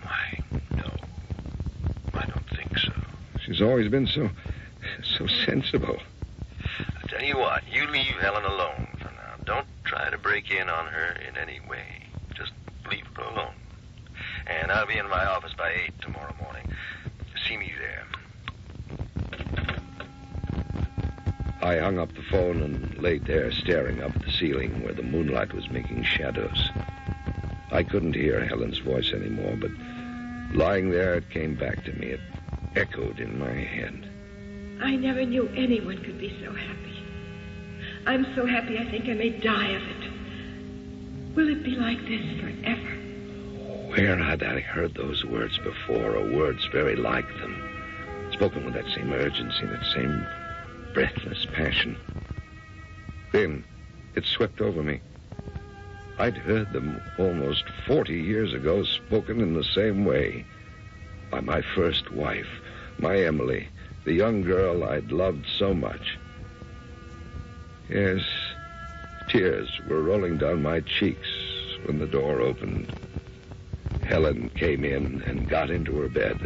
Why, no. I don't think so. She's always been so sensible. I'll tell you what, you leave Helen alone for now. Don't try to break in on her in any way. Just leave her alone. And I'll be in my office by 8 tomorrow morning. See me there. I hung up the phone and laid there staring up at the ceiling where the moonlight was making shadows. I couldn't hear Helen's voice anymore, but lying there, it came back to me. It echoed in my head. I never knew anyone could be so happy. I'm so happy I think I may die of it. Will it be like this forever? Where had I heard those words before, or words very like them, spoken with that same urgency, that same breathless passion? Then it swept over me. I'd heard them almost 40 years ago, spoken in the same way. By my first wife, my Emily, the young girl I'd loved so much. Yes, tears were rolling down my cheeks when the door opened. Helen came in and got into her bed.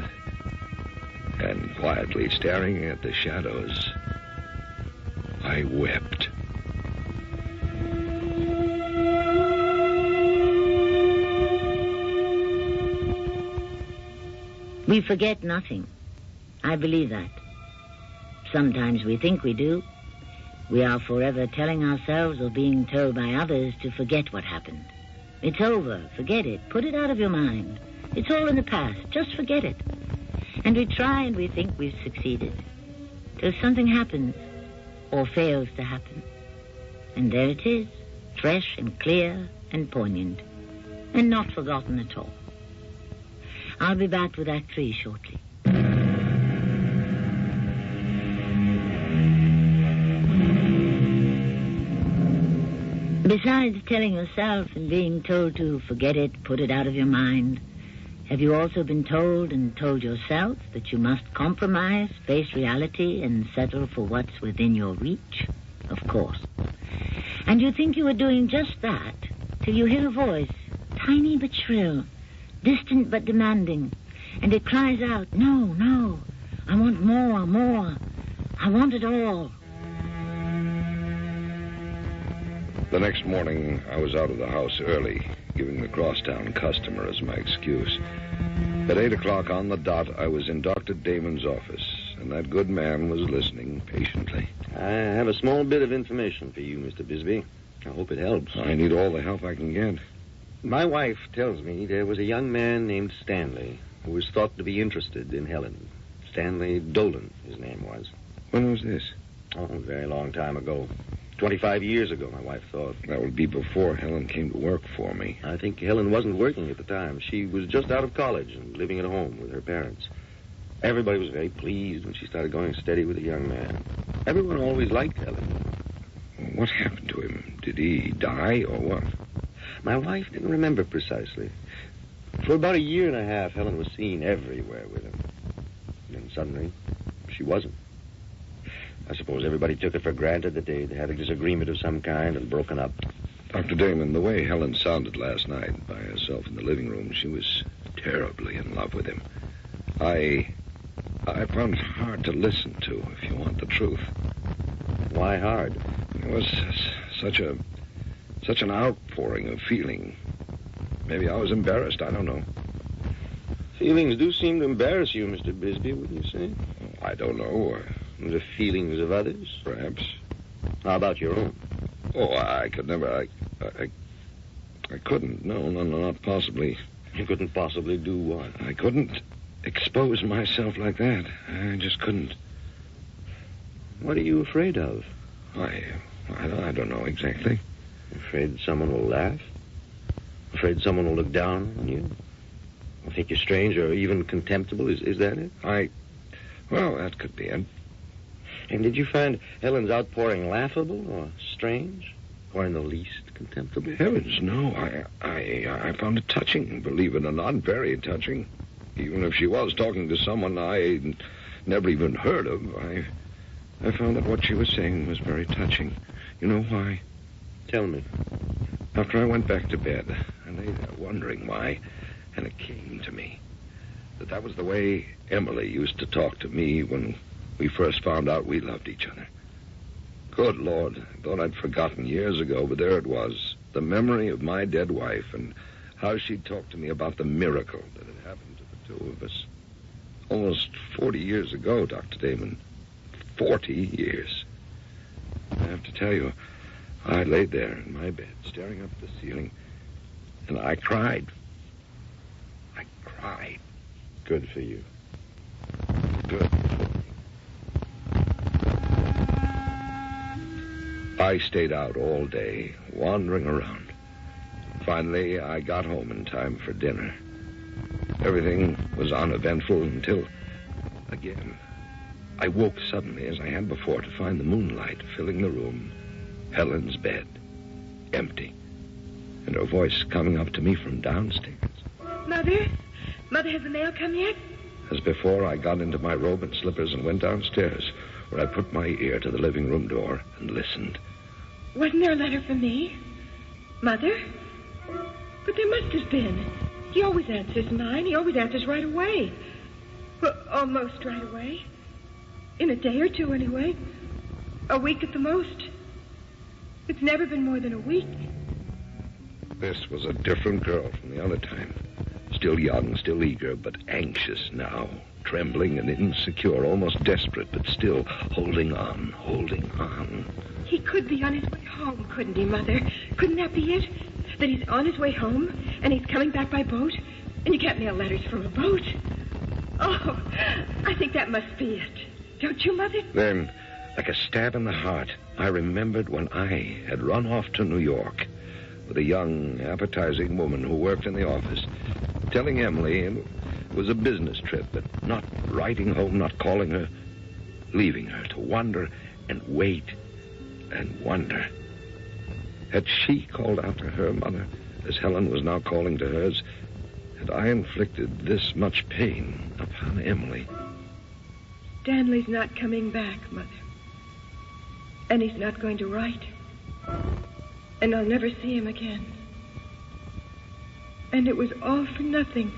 And quietly staring at the shadows, I wept. We forget nothing. I believe that. Sometimes we think we do. We are forever telling ourselves or being told by others to forget what happened. It's over. Forget it. Put it out of your mind. It's all in the past. Just forget it. And we try and we think we've succeeded. Till something happens or fails to happen. And there it is, fresh and clear and poignant. And not forgotten at all. I'll be back with Act 3 shortly. Besides telling yourself and being told to forget it, put it out of your mind, have you also been told and told yourself that you must compromise, face reality, and settle for what's within your reach? Of course. And you think you are doing just that till you hear a voice, tiny but shrill, distant but demanding, and it cries out, "No, no, I want more, more. I want it all." The next morning, I was out of the house early, giving the crosstown customer as my excuse. At 8 o'clock on the dot, I was in Dr. Damon's office, and that good man was listening patiently. I have a small bit of information for you, Mr. Bisbee. I hope it helps. I need all the help I can get. My wife tells me there was a young man named Stanley who was thought to be interested in Helen. Stanley Dolan, his name was. When was this? Oh, a very long time ago. 25 years ago, my wife thought. That would be before Helen came to work for me. I think Helen wasn't working at the time. She was just out of college and living at home with her parents. Everybody was very pleased when she started going steady with a young man. Everyone always liked Helen. What happened to him? Did he die or what? My wife didn't remember precisely. For about a year and a half, Helen was seen everywhere with him. Then suddenly, she wasn't. I suppose everybody took it for granted that they'd had a disagreement of some kind and broken up. Dr. Damon, the way Helen sounded last night by herself in the living room, she was terribly in love with him. I found it hard to listen to, if you want the truth. Why hard? It was such an outpouring of feeling. Maybe I was embarrassed, I don't know. Feelings do seem to embarrass you, Mr. Bisbee, wouldn't you say? Oh, I don't know. The feelings of others? Perhaps. How about your own? Oh, I could never. I couldn't. No, not possibly. You couldn't possibly do what? I couldn't expose myself like that. I just couldn't. What are you afraid of? I don't know exactly. Afraid someone will laugh? Afraid someone will look down on you? Or think you're strange or even contemptible? Is that it? Well, that could be it. And did you find Helen's outpouring laughable or strange? Or in the least contemptible? Heavens, no. I found it touching, believe it or not, very touching. Even if she was talking to someone I never even heard of, I found that what she was saying was very touching. You know why? Tell me. After I went back to bed, I lay there wondering why, and it came to me that was the way Emily used to talk to me when we first found out we loved each other. Good Lord, I thought I'd forgotten years ago, but there it was, the memory of my dead wife and how she'd talked to me about the miracle that had happened to the two of us. Almost 40 years ago, Dr. Damon. 40 years. I have to tell you, I laid there in my bed, staring up at the ceiling, and I cried. I cried. Good for you. Good. I stayed out all day, wandering around. Finally, I got home in time for dinner. Everything was uneventful until, again, I woke suddenly, as I had before, to find the moonlight filling the room, Helen's bed, empty. and her voice coming up to me from downstairs. Mother? Mother, has the mail come yet? As before, I got into my robe and slippers and went downstairs, where I put my ear to the living room door and listened. Wasn't there a letter for me? Mother? But there must have been. He always answers mine. He always answers right away. Well, almost right away. In a day or two, anyway. A week at the most. It's never been more than a week. This was a different girl from the other time. Still young, still eager, but anxious now. Trembling and insecure, almost desperate, but still holding on, holding on. He could be on his way home, couldn't he, Mother? Couldn't that be it? That he's on his way home, and he's coming back by boat? And you can't mail letters from a boat. Oh, I think that must be it. Don't you, Mother? Then, like a stab in the heart, I remembered when I had run off to New York with a young, appetizing woman who worked in the office, telling Emily it was a business trip, but not writing home, not calling her, leaving her to wonder and wait and wonder. Had she called out to her mother, as Helen was now calling to hers? Had I inflicted this much pain upon Emily? Stanley's not coming back, Mother. And he's not going to write. And I'll never see him again. And it was all for nothing.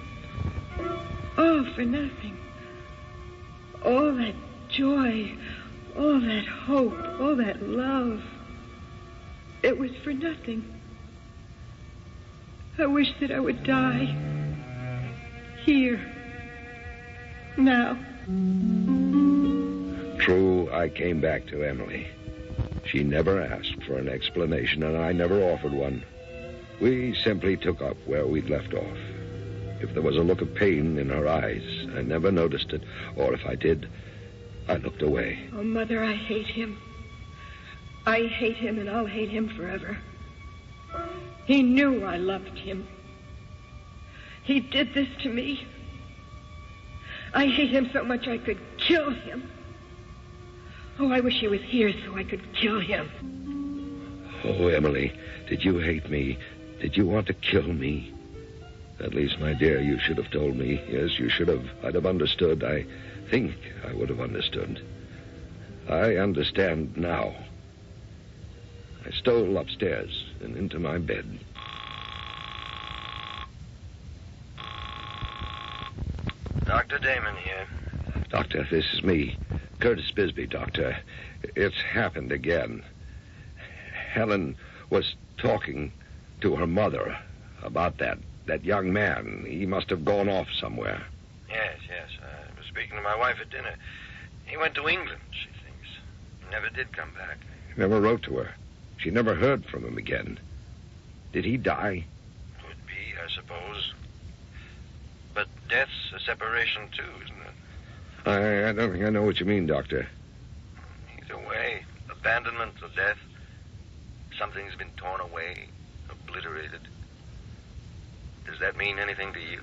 All for nothing. All that joy, all that hope, all that love. It was for nothing. I wish that I would die. Here. Now. True, I came back to Emily. She never asked for an explanation, and I never offered one. We simply took up where we'd left off. If there was a look of pain in her eyes, I never noticed it, or if I did, I looked away. Oh, Mother, I hate him. I hate him, and I'll hate him forever. He knew I loved him. He did this to me. I hate him so much I could kill him. Oh, I wish he was here so I could kill him. Oh, Emily, did you hate me? Did you want to kill me? At least, my dear, you should have told me. Yes, you should have. I'd have understood. I think I would have understood. I understand now. I stole upstairs and into my bed. Dr. Damon here. Doctor, this is me. Curtis Bisbee, Doctor. It's happened again. Helen was talking to her mother about that young man. He must have gone off somewhere. Yes. I was speaking to my wife at dinner. He went to England, she thinks. He never did come back. He never wrote to her. She never heard from him again. Did he die? Could be, I suppose. But death's a separation, too, isn't it? I don't think I know what you mean, Doctor. Either way, abandonment or death, something's been torn away, obliterated. Does that mean anything to you?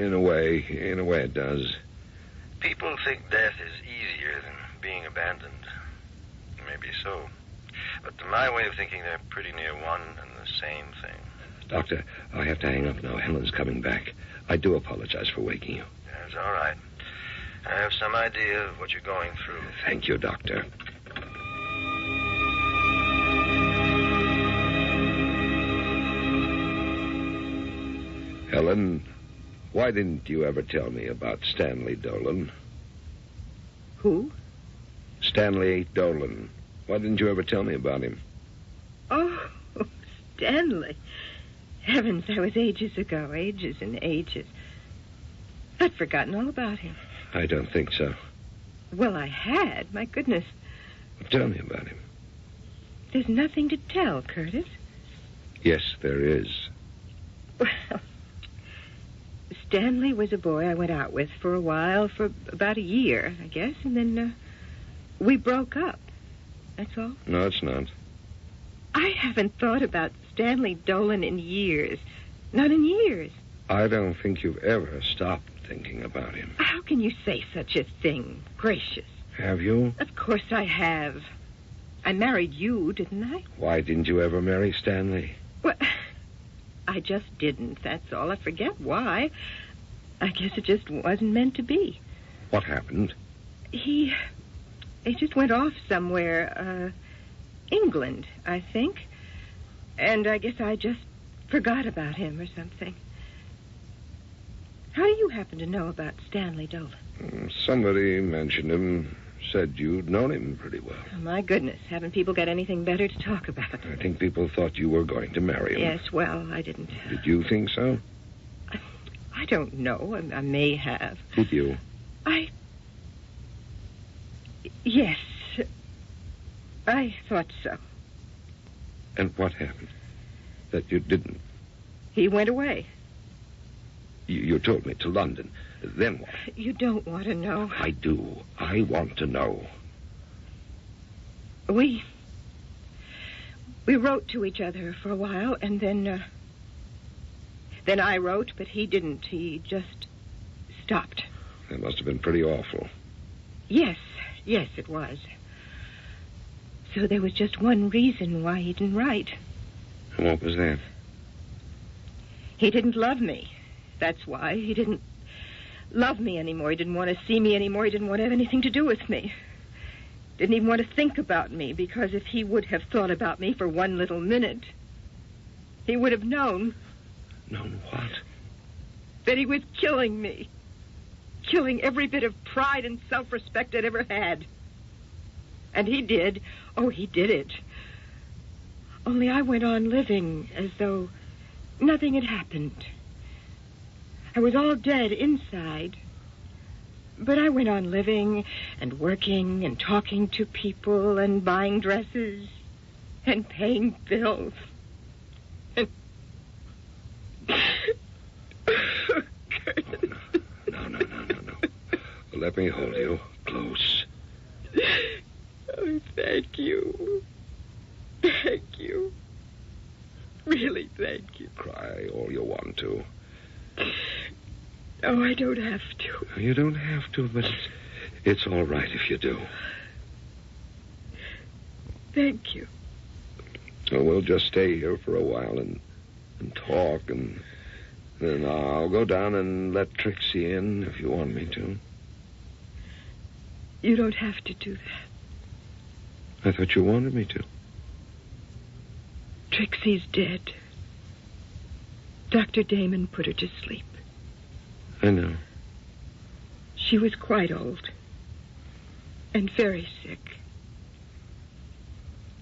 In a way it does. People think death is easier than being abandoned. Maybe so. But to my way of thinking, they're pretty near one and the same thing. Doctor, I have to hang up now. Helen's coming back. I do apologize for waking you. That's all right. I have some idea of what you're going through. Thank you, Doctor. Helen, why didn't you ever tell me about Stanley Dolan? Who? Stanley 8 Dolan. Why didn't you ever tell me about him? Oh, Stanley. Heavens, that was ages ago. Ages and ages. I'd forgotten all about him. I don't think so. Well, I had. My goodness. Tell me about him. There's nothing to tell, Curtis. Yes, there is. Well, Stanley was a boy I went out with for a while, for about a year, I guess, and then we broke up. That's all. No, it's not. I haven't thought about Stanley Dolan in years. Not in years. I don't think you've ever stopped thinking about him. How can you say such a thing? Gracious. Have you? Of course I have. I married you, didn't I? Why didn't you ever marry Stanley? Well, I just didn't, that's all. I forget why. I guess it just wasn't meant to be. What happened? He just went off somewhere, England, I think. And I guess I just forgot about him or something. How do you happen to know about Stanley Dolan? Somebody mentioned him, said you'd known him pretty well. Oh, my goodness, haven't people got anything better to talk about? I think people thought you were going to marry him. Yes, well, I didn't. Did you think so? I don't know. I may have. Did you? Yes. I thought so. And what happened? That you didn't? He went away. You told me to London. Then what? You don't want to know. I do. I want to know. We wrote to each other for a while, and then I wrote, but he didn't. He just stopped. That must have been pretty awful. Yes, it was. So there was just one reason why he didn't write. And what was that? He didn't love me. That's why. He didn't love me anymore. He didn't want to see me anymore. He didn't want to have anything to do with me. Didn't even want to think about me, because if he would have thought about me for one little minute, he would have known. Known what? That he was killing me. Killing every bit of pride and self-respect I'd ever had. And he did. Oh, he did it. Only I went on living as though nothing had happened. I was all dead inside. But I went on living and working and talking to people and buying dresses and paying bills. And... No. Let me hold you close. Oh, thank you. Thank you. Really, thank you. Cry all you want to. Oh, I don't have to. You don't have to, but it's all right if you do. Thank you. Well, we'll just stay here for a while and talk, and then I'll go down and let Trixie in if you want me to. You don't have to do that. I thought you wanted me to. Trixie's dead. Dr. Damon put her to sleep. I know. She was quite old and very sick.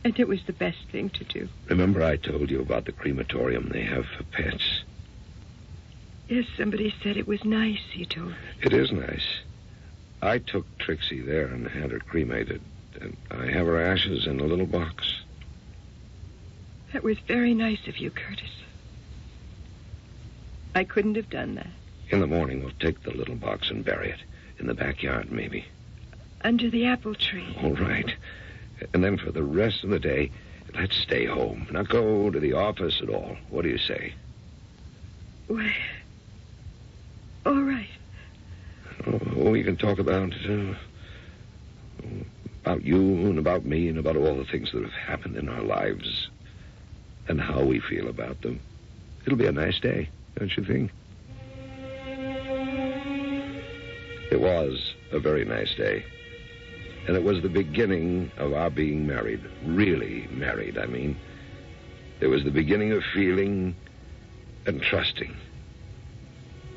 And it was the best thing to do. Remember I told you about the crematorium they have for pets? Yes, somebody said it was nice, you told me. It is nice. I took Trixie there and had her cremated. And I have her ashes in a little box. That was very nice of you, Curtis. I couldn't have done that. In the morning, we'll take the little box and bury it. In the backyard, maybe. Under the apple tree. All right. And then for the rest of the day, let's stay home. Not go to the office at all. What do you say? Why, all right. Oh, we can talk about you and about me and about all the things that have happened in our lives and how we feel about them. It'll be a nice day, don't you think? It was a very nice day. And it was the beginning of our being married. Really married, I mean. It was the beginning of feeling and trusting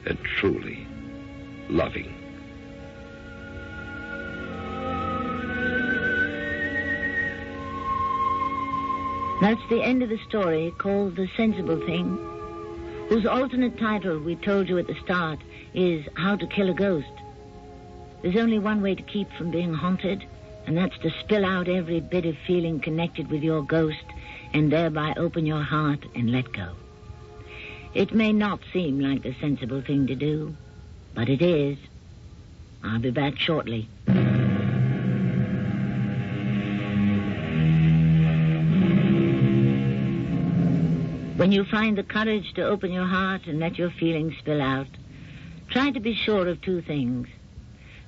and truly loving. That's the end of the story, called The Sensible Thing, whose alternate title we told you at the start is How to Kill a Ghost. There's only one way to keep from being haunted, and that's to spill out every bit of feeling connected with your ghost and thereby open your heart and let go. It may not seem like the sensible thing to do, but it is. I'll be back shortly. When you find the courage to open your heart and let your feelings spill out, try to be sure of two things.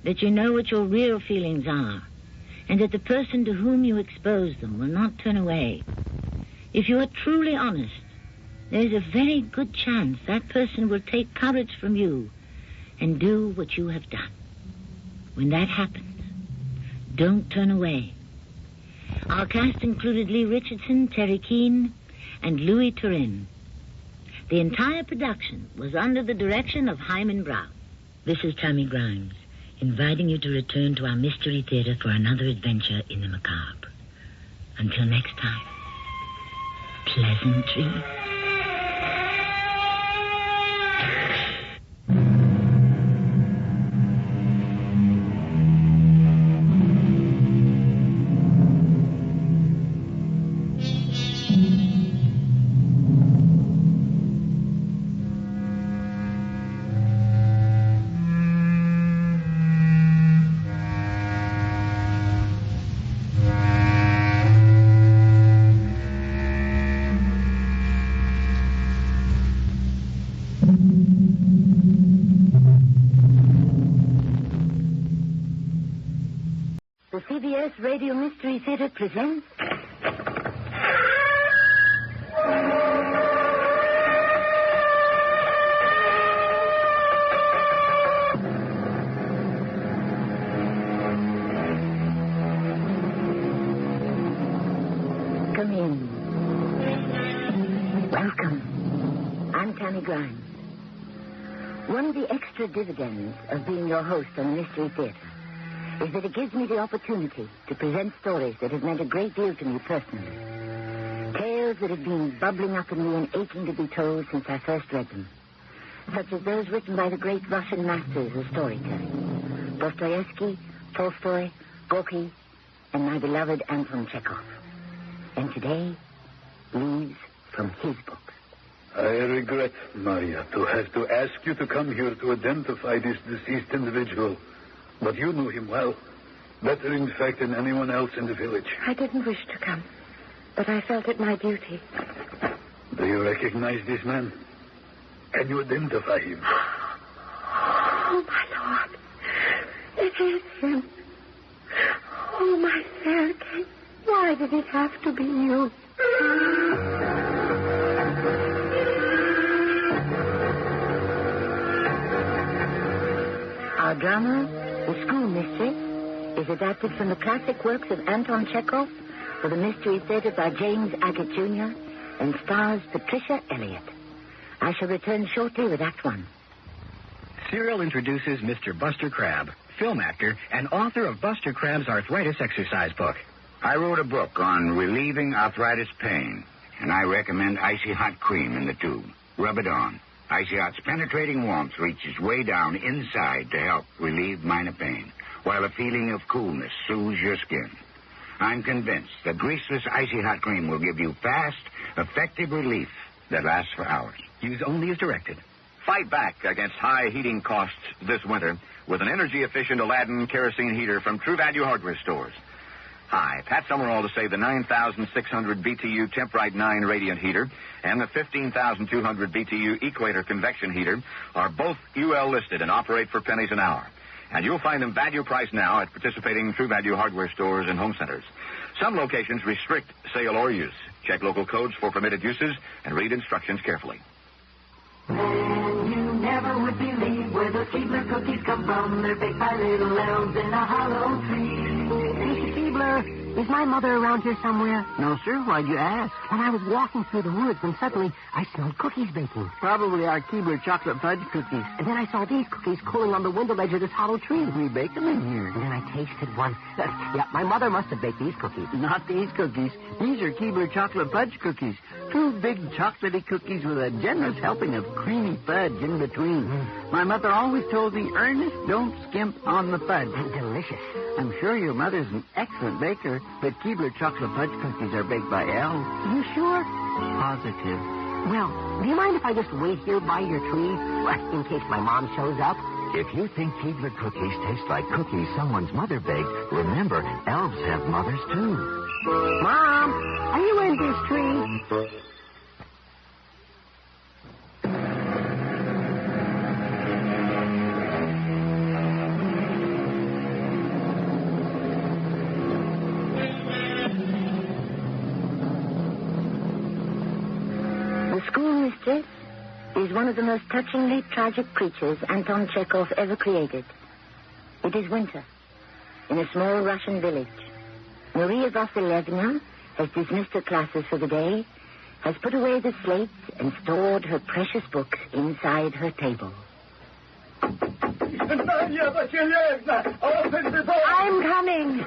That you know what your real feelings are, and that the person to whom you expose them will not turn away. If you are truly honest, there's a very good chance that person will take courage from you and do what you have done. When that happens, don't turn away. Our cast included Lee Richardson, Terry Keane, and Louis Turin. The entire production was under the direction of Hyman Brown. This is Tammy Grimes, inviting you to return to our Mystery Theater for another adventure in the macabre. Until next time, pleasant dreams. The CBS Radio Mystery Theater presents... Come in. Welcome. I'm Tammy Grimes. One of the extra dividends of being your host on the Mystery Theater is that it gives me the opportunity to present stories that have meant a great deal to me personally. Tales that have been bubbling up in me and aching to be told since I first read them. Such as those written by the great Russian masters of storytelling. Dostoevsky, Tolstoy, Gorky, and my beloved Anton Chekhov. And today, leaves from his books. I regret, Maria, to have to ask you to come here to identify this deceased individual. But you knew him well. Better, in fact, than anyone else in the village. I didn't wish to come, but I felt it my duty. Do you recognize this man? Can you identify him? Oh, my Lord. It is him. Oh, my Sergei. Why did it have to be you? Our drama, The School Mystery, is adapted from the classic works of Anton Chekhov for the Mystery Theater by James Agate Jr. and stars Patricia Elliott. I shall return shortly with Act One. Serial introduces Mr. Buster Crabbe, film actor and author of Buster Crabbe's arthritis exercise book. I wrote a book on relieving arthritis pain, and I recommend Icy Hot Cream in the tube. Rub it on. Icy Hot's penetrating warmth reaches way down inside to help relieve minor pain, while a feeling of coolness soothes your skin. I'm convinced that greaseless Icy Hot Cream will give you fast, effective relief that lasts for hours. Use only as directed. Fight back against high heating costs this winter with an energy-efficient Aladdin kerosene heater from True Value Hardware Stores. Hi, Pat Summerall to say the 9,600 BTU Temprite 9 radiant heater and the 15,200 BTU Equator convection heater are both UL listed and operate for pennies an hour. And you'll find them value priced now at participating True Value Hardware Stores and home centers. Some locations restrict sale or use. Check local codes for permitted uses and read instructions carefully. And you never would believe where those Keebler cookies come from. They're baked by little elves in a hollow tree. Mr. Keebler, is my mother around here somewhere? No, sir. Why'd you ask? Well, I was walking through the woods when suddenly I smelled cookies baking. Probably our Keebler chocolate fudge cookies. And then I saw these cookies cooling on the window ledge of this hollow tree. We bake them in here. And then I tasted one. Yeah, my mother must have baked these cookies. Not these cookies. These are Keebler chocolate fudge cookies. 2 big chocolatey cookies with a generous helping of creamy fudge in between. My mother always told me, Ernest, don't skimp on the fudge. And delicious. I'm sure your mother's an excellent baker, but Keebler chocolate fudge cookies are baked by elves. You sure? Positive. Well, do you mind if I just wait here by your tree? In case my mom shows up? If you think Keebler cookies taste like cookies someone's mother baked, remember, elves have mothers, too. Mom, are you in this tree? The School mistress is one of the most touchingly tragic creatures Anton Chekhov ever created. It is winter in a small Russian village. Maria Vasilievna has dismissed her classes for the day, has put away the slates, and stored her precious books inside her table. Maria Vasilievna, open the door. I'm coming.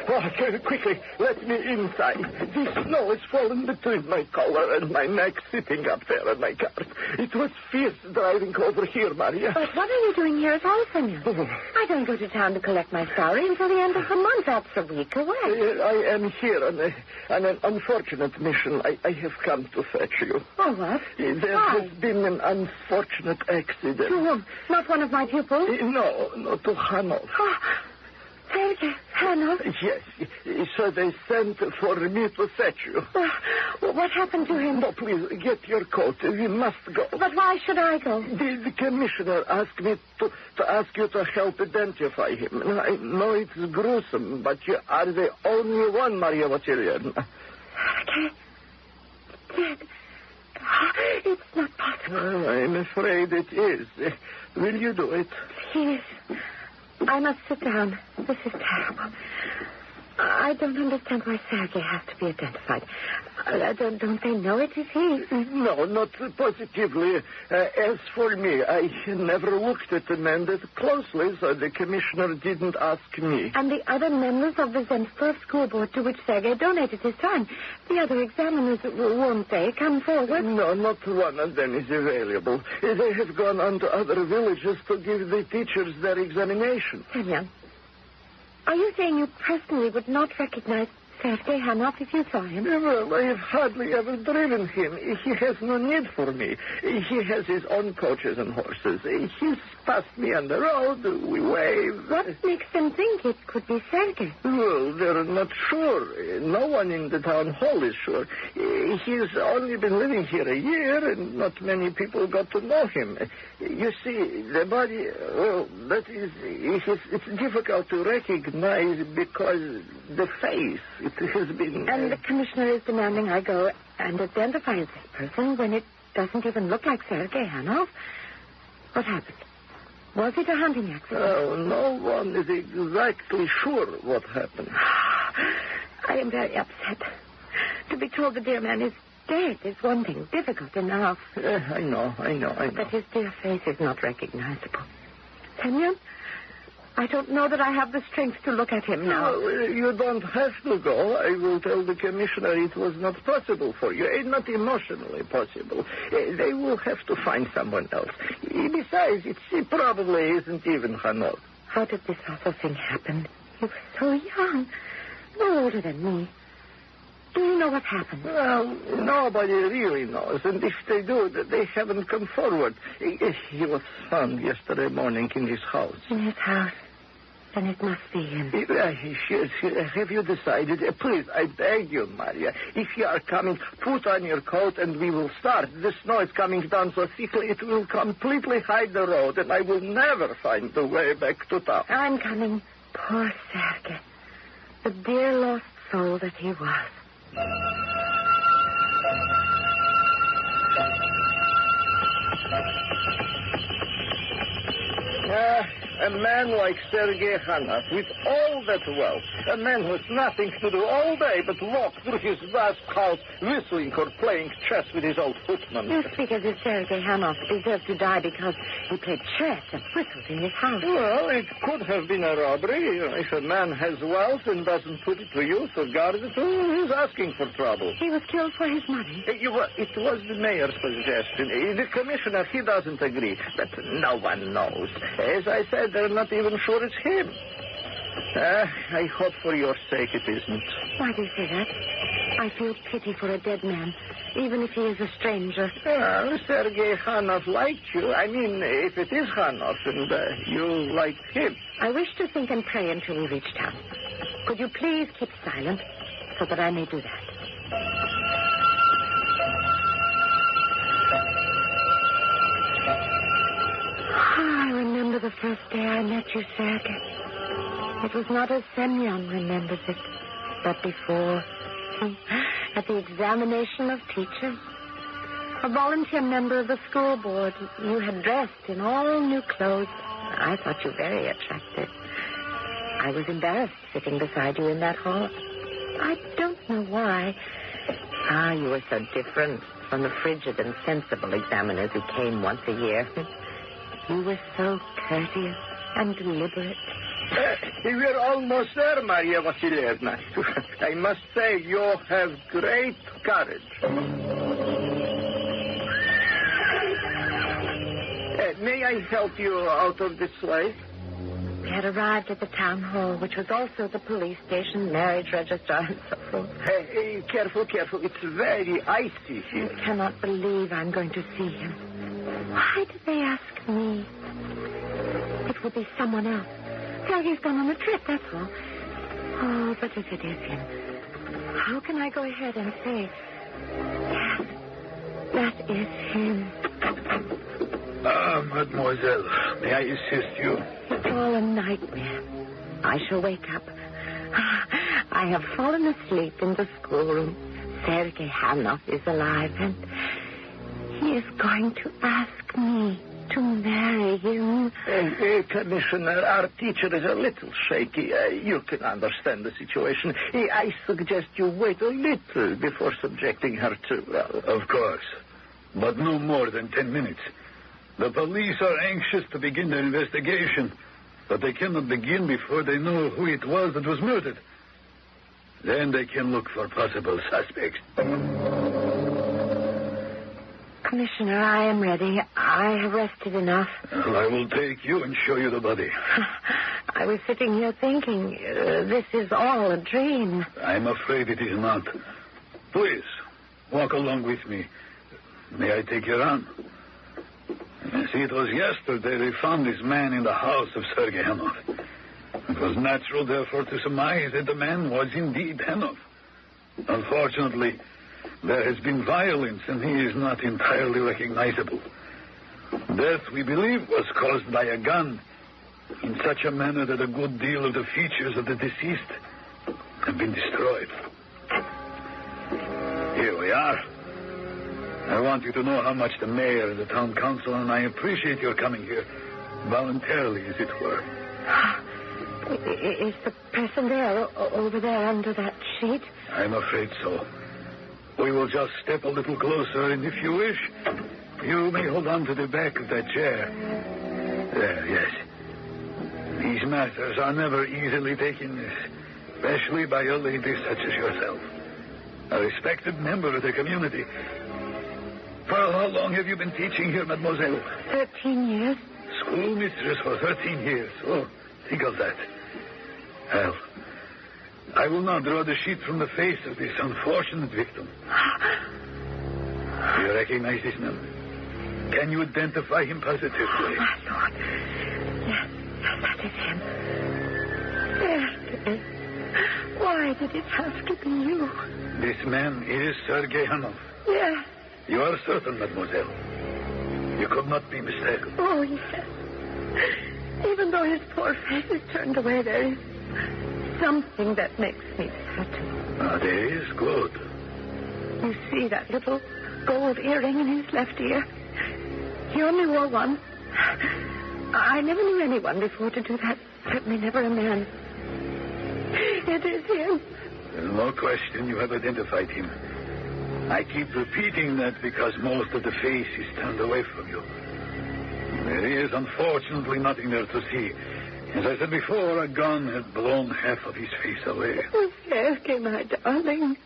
Oh, quickly, let me inside. The snow has fallen between my collar and my neck sitting up there in my cart. It was fierce driving over here, Maria. But what are you doing here at all, Senor? I don't go to town to collect my salary until the end of the month. That's a week away. I am here on an unfortunate mission. I have come to fetch you. Oh, what? There has been an unfortunate accident. To whom? Not one of my pupils? No, to Hanov. Oh, Sergei Hanov? Yes. So they sent for me to fetch you. What happened to him? No, please, get your coat. We must go. But why should I go? The commissioner asked me to ask you to help identify him. I know it's gruesome, but you are the only one, Maria Vasilyevna. Sergei? Dead? It's not possible. I'm afraid it is. Will you do it? Please. I must sit down. This is terrible. I don't understand why Sergei has to be identified. Don't they know it is he? No, not positively. As for me, I never looked at the man that closely, so the commissioner didn't ask me. And the other members of the Zemstvov school board to which Sergei donated his time, the other examiners, won't they come forward? No, not one of them is available. They have gone on to other villages to give the teachers their examination. Semyon, are you saying you personally would not recognize Sergei Hanov if you saw him? Well, I have hardly ever driven him. He has no need for me. He has his own coaches and horses. He's passed me on the road. We wave. What makes them think it could be Sergei? Well, they're not sure. No one in the town hall is sure. He's only been living here a year, and not many people got to know him. You see, the body, well, that is, it's difficult to recognize because the face, it has been... And the commissioner is demanding I go and identify this person when it doesn't even look like Sergei Hanov. What happened? Was it a hunting accident? Oh, no one is exactly sure what happened. I am very upset. To be told the dear man is dead is one thing, difficult enough. I know. But his dear face is not recognizable. Semyon, I don't know that I have the strength to look at him now. No, you don't have to go. I will tell the commissioner it was not possible for you. Not emotionally possible. They will have to find someone else. Besides, it probably isn't even Hanov. How did this awful thing happen? He was so young. No older than me. Do you know what happened? Well, nobody really knows. And if they do, they haven't come forward. He was found yesterday morning in his house. In his house? Then it must be him. Have you decided? Please, I beg you, Maria. If you are coming, put on your coat and we will start. The snow is coming down so thickly it will completely hide the road, and I will never find the way back to town. I'm coming. Poor Sergei. The dear lost soul that he was. A man like Sergei Hanov, with all that wealth, a man who has nothing to do all day but walk through his vast house, whistling or playing chess with his old footman. You speak as if Sergei Hanov deserved to die because he played chess and whistled in his house. Well, it could have been a robbery. If a man has wealth and doesn't put it to use or guard it, he's asking for trouble. He was killed for his money. It was the mayor's suggestion. The commissioner, he doesn't agree. But no one knows. As I said, they're not even sure it's him. I hope for your sake it isn't. Why do you say that? I feel pity for a dead man, even if he is a stranger. Sergei Hanov liked you. I mean, if it is Hanov and you liked him. I wish to think and pray until we reach town. Could you please keep silent so that I may do that? I remember the first day I met you, Sergei. It was not as Semyon remembers it, but before, at the examination of teachers. A volunteer member of the school board. You had dressed in all new clothes. I thought you very attractive. I was embarrassed sitting beside you in that hall. I don't know why. You were so different from the frigid and sensible examiners who came once a year. You were so courteous and deliberate. We're almost there, Maria Vasilievna. I must say, you have great courage. May I help you out of this way? We had arrived at the town hall, which was also the police station, marriage registrar, and so forth. Hey, careful. It's very icy here. I cannot believe I'm going to see him. Why did they ask me? It will be someone else. Sergei's gone on a trip, that's all. Oh, but if it is him, how can I go ahead and say, yes, that is him? Mademoiselle, may I assist you? It's all a nightmare. I shall wake up. I have fallen asleep in the schoolroom. Sergei Hanov is alive, and he is going to ask me to marry him. Commissioner, our teacher is a little shaky. You can understand the situation. I suggest you wait a little before subjecting her to... Of course, but no more than 10 minutes. The police are anxious to begin their investigation, but they cannot begin before they know who it was that was murdered. Then they can look for possible suspects. Commissioner, I am ready. I have rested enough. Well, I will take you and show you the body. I was sitting here thinking, this is all a dream. I'm afraid it is not. Please, walk along with me. May I take your arm? See, it was yesterday they found this man in the house of Sergei Hanov. It was natural, therefore, to surmise that the man was indeed Hanov. Unfortunately, there has been violence, and he is not entirely recognizable. Death, we believe, was caused by a gun in such a manner that a good deal of the features of the deceased have been destroyed. Here we are. I want you to know how much the mayor and the town council and I appreciate your coming here, voluntarily, as it were. Is the person there, over there, under that sheet? I'm afraid so. We will just step a little closer, and if you wish, you may hold on to the back of that chair. There, yes. These matters are never easily taken, especially by a lady such as yourself, a respected member of the community. For how long have you been teaching here, mademoiselle? 13 years. Schoolmistress for 13 years. Oh, think of that. Well, I will now draw the sheet from the face of this unfortunate victim. Do you recognize this man? Can you identify him positively? Oh, my Lord. Yes, that is him. Yes, it is. Why did it have to be you? This man is Sergei Hanov. Yes. You are certain, mademoiselle. You could not be mistaken. Oh, yes. Even though his poor face is turned away, there is something that makes me certain. There is good. You see that little gold earring in his left ear? He only wore one. I never knew anyone before to do that. Certainly never a man. It is him. There's no question you have identified him. I keep repeating that because most of the face is turned away from you. There is, unfortunately, nothing there to see. As I said before, a gun had blown half of his face away. Oh, Sergei, my darling.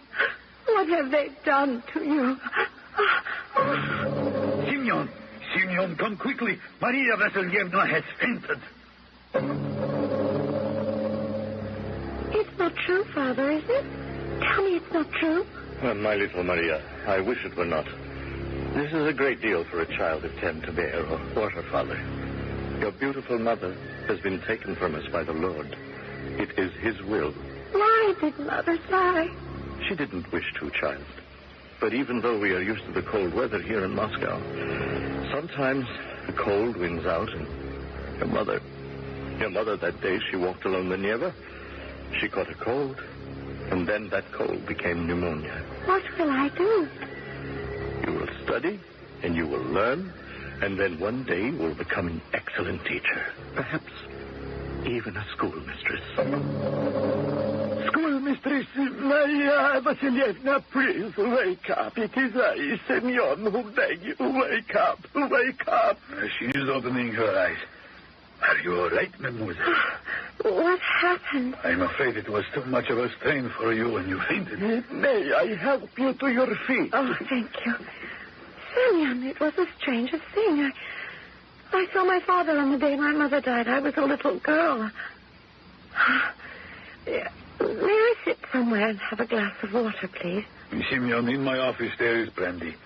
What have they done to you? Simeon, come quickly. Maria Vasilievna has fainted. It's not true, Father, is it? Tell me it's not true. My little Maria, I wish it were not. This is a great deal for a child of 10 to bear, or her father. Your beautiful mother has been taken from us by the Lord. It is his will. Why did Mother die? She didn't wish to, child. But even though we are used to the cold weather here in Moscow, sometimes the cold wins out, and your mother that day she walked along the Neva, she caught a cold, and then that cold became pneumonia. What will I do? You will study, and you will learn, and then one day you will become an excellent teacher. Perhaps even a schoolmistress. Schoolmistress Maria Vasilievna, please wake up. It is I, Semyon, who beg you. Wake up, wake up. She is opening her eyes. Are you all right, mademoiselle? What happened? I'm afraid it was too much of a strain for you when you fainted. May I help you to your feet? Oh, thank you. Semyon, it was the strangest thing. I saw my father on the day my mother died. I was a little girl. May I sit somewhere and have a glass of water, please? Simeon, in my office there is brandy.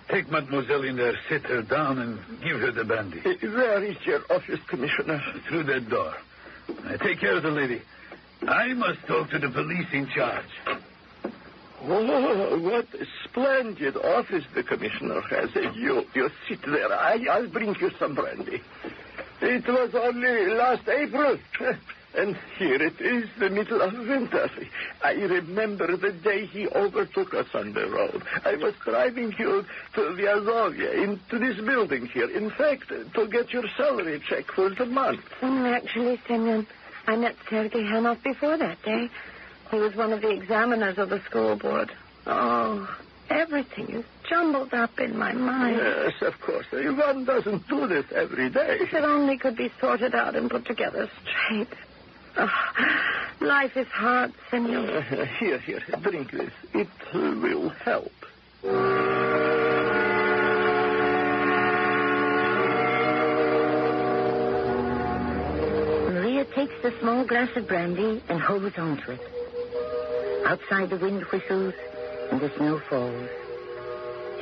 Take mademoiselle in there, sit her down, and give her the brandy. Where is your office, Commissioner? Through that door. Take care of the lady. I must talk to the police in charge. Oh, what a splendid office the Commissioner has. You sit there. I'll bring you some brandy. It was only last April. And here it is, the middle of winter. I remember the day he overtook us on the road. I was driving you to the Azovia, into this building here. In fact, to get your salary check for the month. Actually, Semyon, I met Sergei Hanov before that day. He was one of the examiners of the school board. Oh, everything is jumbled up in my mind. Yes, of course. One doesn't do this every day. If it only could be sorted out and put together straight. Oh, life is hard, Senor. Here, drink this. It will help. Maria takes the small glass of brandy and holds on to it. Outside, the wind whistles and the snow falls.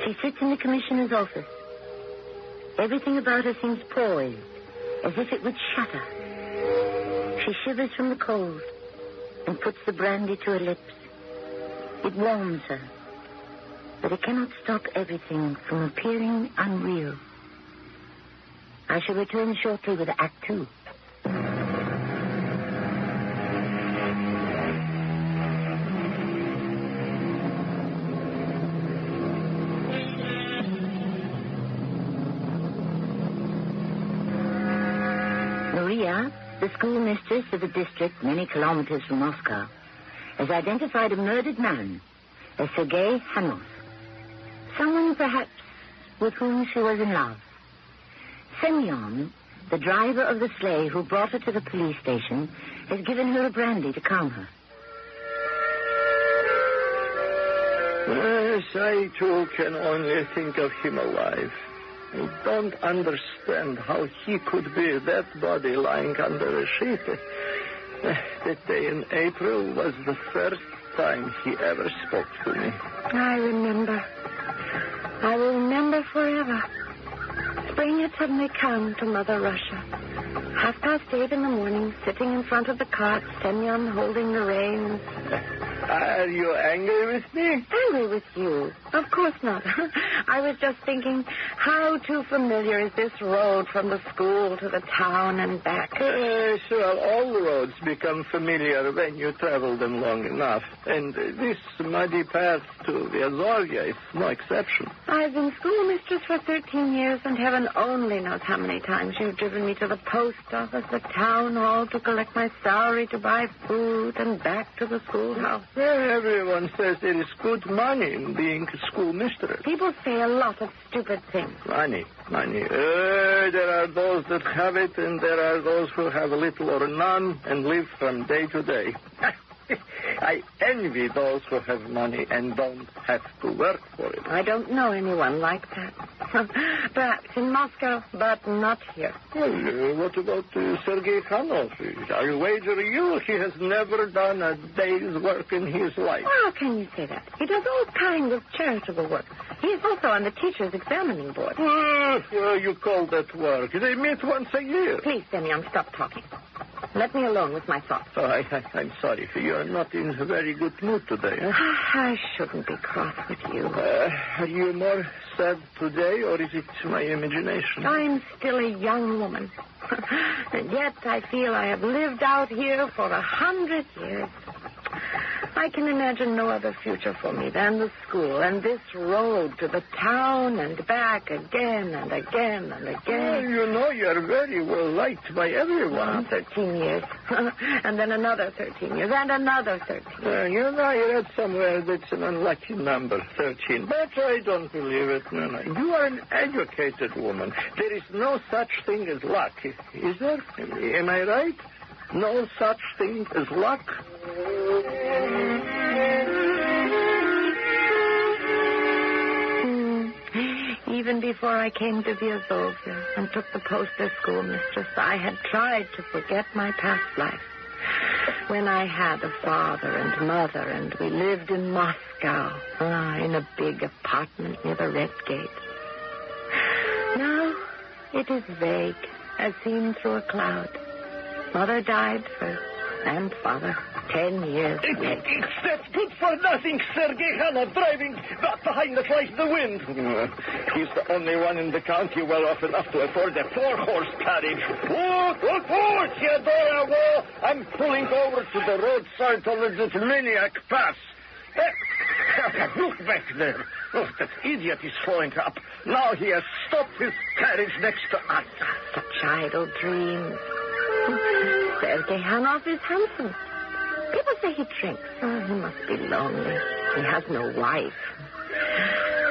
She sits in the commissioner's office. Everything about her seems poised, as if it would shatter. She shivers from the cold and puts the brandy to her lips. It warms her, but it cannot stop everything from appearing unreal. I shall return shortly with Act 2. Maria, the schoolmistress of a district many kilometers from Moscow, has identified a murdered man as Sergei Hanov. Someone, perhaps, with whom she was in love. Semyon, the driver of the sleigh who brought her to the police station, has given her a brandy to calm her. Yes, I, too, can only think of him alive. I don't understand how he could be that body lying under a sheet. That day in April was the first time he ever spoke to me. I remember. I will remember forever. Spring had suddenly come to Mother Russia. 8:30 in the morning, sitting in front of the cart, Semyon holding the reins. Are you angry with me? Angry with you? Of course not. I was just thinking, how too familiar is this road from the school to the town and back? Well, all roads become familiar when you travel them long enough. And this muddy path to the Azovia is no exception. I've been schoolmistress for 13 years, and heaven only knows how many times you've driven me to the post office, the town hall, to collect my salary, to buy food, and back to the schoolhouse. Everyone says there is good money in being a schoolmistress. People say a lot of stupid things. Money. There are those that have it, and there are those who have little or none and live from day to day. I envy those who have money and don't have to work for it. I don't know anyone like that. Perhaps in Moscow, but not here. Well, what about Sergei Hanov? I'll wager you he has never done a day's work in his life. How can you say that? He does all kinds of charitable work. He is also on the teacher's examining board. You call that work? They meet once a year. Please, Semyon, stop talking. Let me alone with my thoughts. Oh, I'm sorry. You're not in a very good mood today. Huh? I shouldn't be cross with you. Are you more sad today, or is it my imagination? I'm still a young woman. And yet I feel I have lived out here for 100 years. I can imagine no other future for me than the school and this road to the town and back again and again and again. You know, you're very well liked by everyone. 13 years. And then another 13 years. And another 13. You know, I read somewhere that's an unlucky number, 13. But I don't believe it. No. You are an educated woman. There is no such thing as luck. Is there? Am I right? No such thing as luck? Even before I came to Viazovia and took the post as schoolmistress, I had tried to forget my past life. When I had a father and mother, and we lived in Moscow, in a big apartment near the Red Gate. Now, it is vague, as seen through a cloud. Mother died first, and father 10 years later. It's that good-for-nothing Sergei Hanov driving back behind the flies of the wind. He's the only one in the county well off enough to afford a 4-horse carriage. Whoa, Theodora, whoa! I'm pulling over to the roadside on this Maniac Pass. Look back there. Oh, that idiot is slowing up. Now he has stopped his carriage next to us. Such idle dreams. Sergei Hanov is handsome. People say he drinks. Oh, he must be lonely. He has no wife.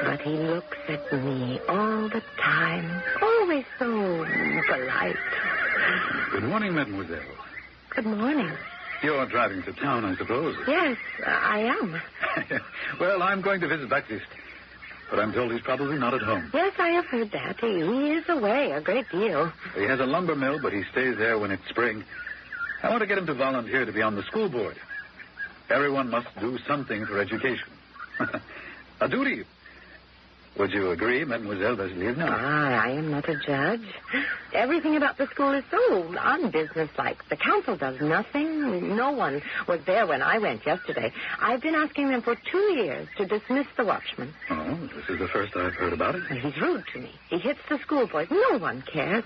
But he looks at me all the time. Always so polite. Good morning, mademoiselle. Good morning. You're driving to town, I suppose. Yes, I am. Well, I'm going to visit Baptiste. But I'm told he's probably not at home. Yes, I have heard that. He is away a great deal. He has a lumber mill, but he stays there when it's spring. I want to get him to volunteer to be on the school board. Everyone must do something for education. A duty. Would you agree, Mademoiselle Vasilievna? I am not a judge. Everything about the school is so unbusinesslike. The council does nothing. No one was there when I went yesterday. I've been asking them for 2 years to dismiss the watchman. Oh, this is the first I've heard about it. He's rude to me. He hits the schoolboys. No one cares.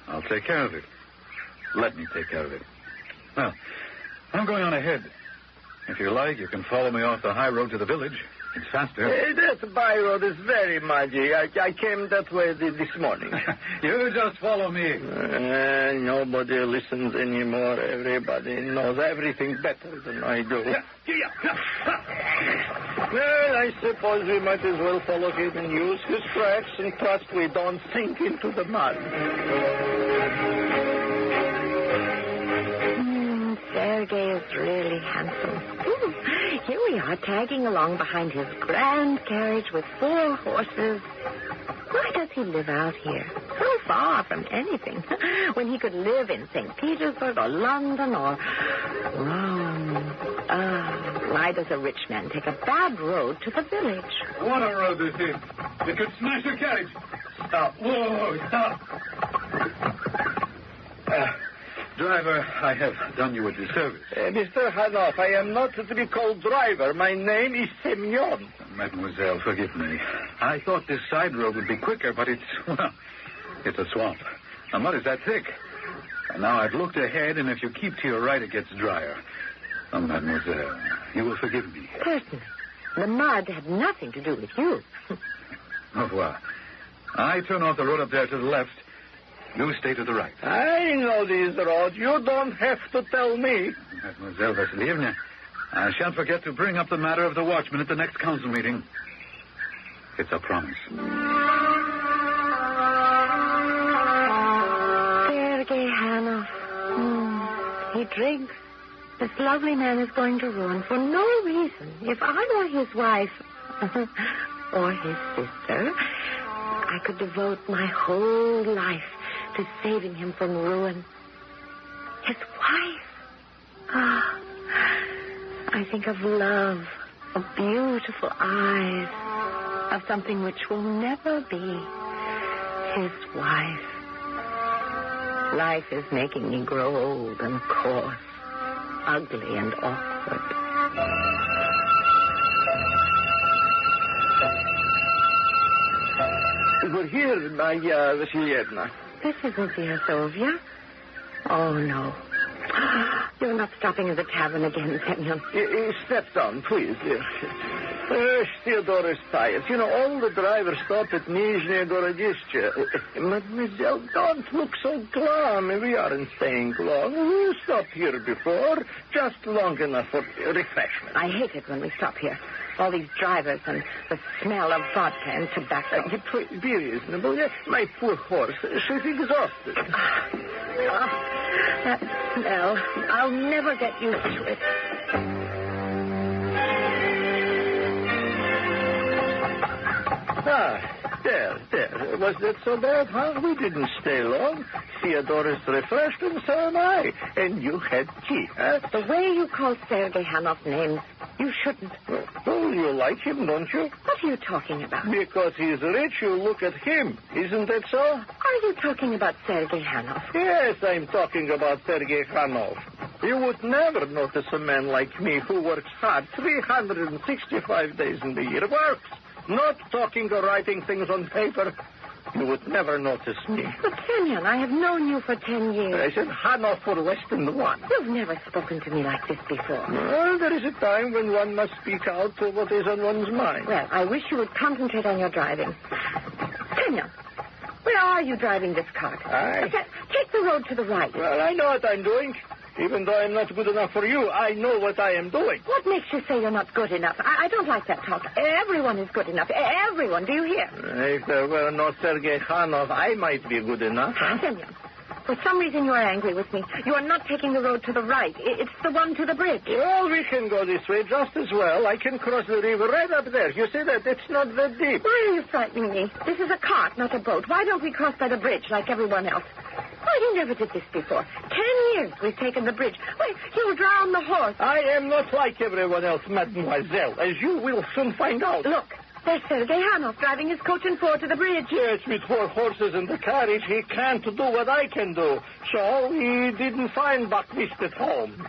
I'll take care of it. Let me take care of it. Well, I'm going on ahead. If you like, you can follow me off the high road to the village. It's faster. That by-road is very muddy. I came that way this morning. You just follow me. Nobody listens anymore. Everybody knows everything better than I do. Well, I suppose we might as well follow him and use his tracks and trust we don't sink into the mud. Sergei is really handsome. Ooh, here we are, tagging along behind his grand carriage with 4 horses. Why does he live out here, so far from anything, when he could live in St. Petersburg or London or Rome? Why does a rich man take a bad road to the village? What a road this is. It could smash your carriage. Stop. Whoa, stop. Driver, I have done you a disservice. Mr. Hanov, I am not to be called driver. My name is Semyon. Mademoiselle, forgive me. I thought this side road would be quicker, but it's a swamp. The mud is that thick. And now I've looked ahead, and if you keep to your right, it gets drier. Oh, mademoiselle, you will forgive me. Certainly. The mud had nothing to do with you. Au revoir. I turn off the road up there to the left. You stay to the right. I know these roads. You don't have to tell me. Mademoiselle Vasilievna, I shan't forget to bring up the matter of the watchman at the next council meeting. It's a promise. Sergei Hanov. He drinks. This lovely man is going to ruin for no reason. If I were his wife or his sister, I could devote my whole life to saving him from ruin. His wife. I think of love, of beautiful eyes, of something which will never be his wife. Life is making me grow old and coarse, ugly and awkward. We're here, my Vasilievna. This isn't Viazovia. Oh, no. You're not stopping at the tavern again, Semyon. Step down, please, dear. Theodore is tired. You know, all the drivers stop at Nizhny Gorodishche. Mademoiselle, don't look so glum. We aren't staying long. We stopped here before, just long enough for refreshment. I hate it when we stop here. All these drivers and the smell of vodka and tobacco. Please, be reasonable. My poor horse, she's exhausted. That smell. I'll never get used to it. There. Was that so bad, huh? We didn't stay long. Theodore is refreshed, and so am I. And you had tea, huh? The way you call Sergei Hanov names, you shouldn't. Oh, you like him, don't you? What are you talking about? Because he's rich, you look at him. Isn't that so? Are you talking about Sergei Hanov? Yes, I'm talking about Sergei Hanov. You would never notice a man like me who works hard 365 days in the year. Works. Not talking or writing things on paper. You would never notice me. But, Semyon, I have known you for 10 years. I said Hanov for less than one. You've never spoken to me like this before. Well, there is a time when one must speak out to what is on one's mind. Well, I wish you would concentrate on your driving. Semyon, where are you driving this cart? Take the road to the right. Well, I know what I'm doing. Even though I'm not good enough for you, I know what I am doing. What makes you say you're not good enough? I don't like that talk. Everyone is good enough. Everyone. Do you hear? If there were no Sergei Hanov, I might be good enough. Huh? Semyon, for some reason you are angry with me. You are not taking the road to the right. It's the one to the bridge. Well, we can go this way just as well. I can cross the river right up there. You see that? It's not that deep. Why are you frightening me? This is a cart, not a boat. Why don't we cross by the bridge like everyone else? Oh, you never did this before. 10 years we've taken the bridge. Wait, you'll drown the horse. I am not like everyone else, mademoiselle, as you will soon find out. Look, there's Sergei Hanov driving his coach and four to the bridge. Yes, with 4 horses in the carriage, he can't do what I can do. So he didn't find Buckwheat at home.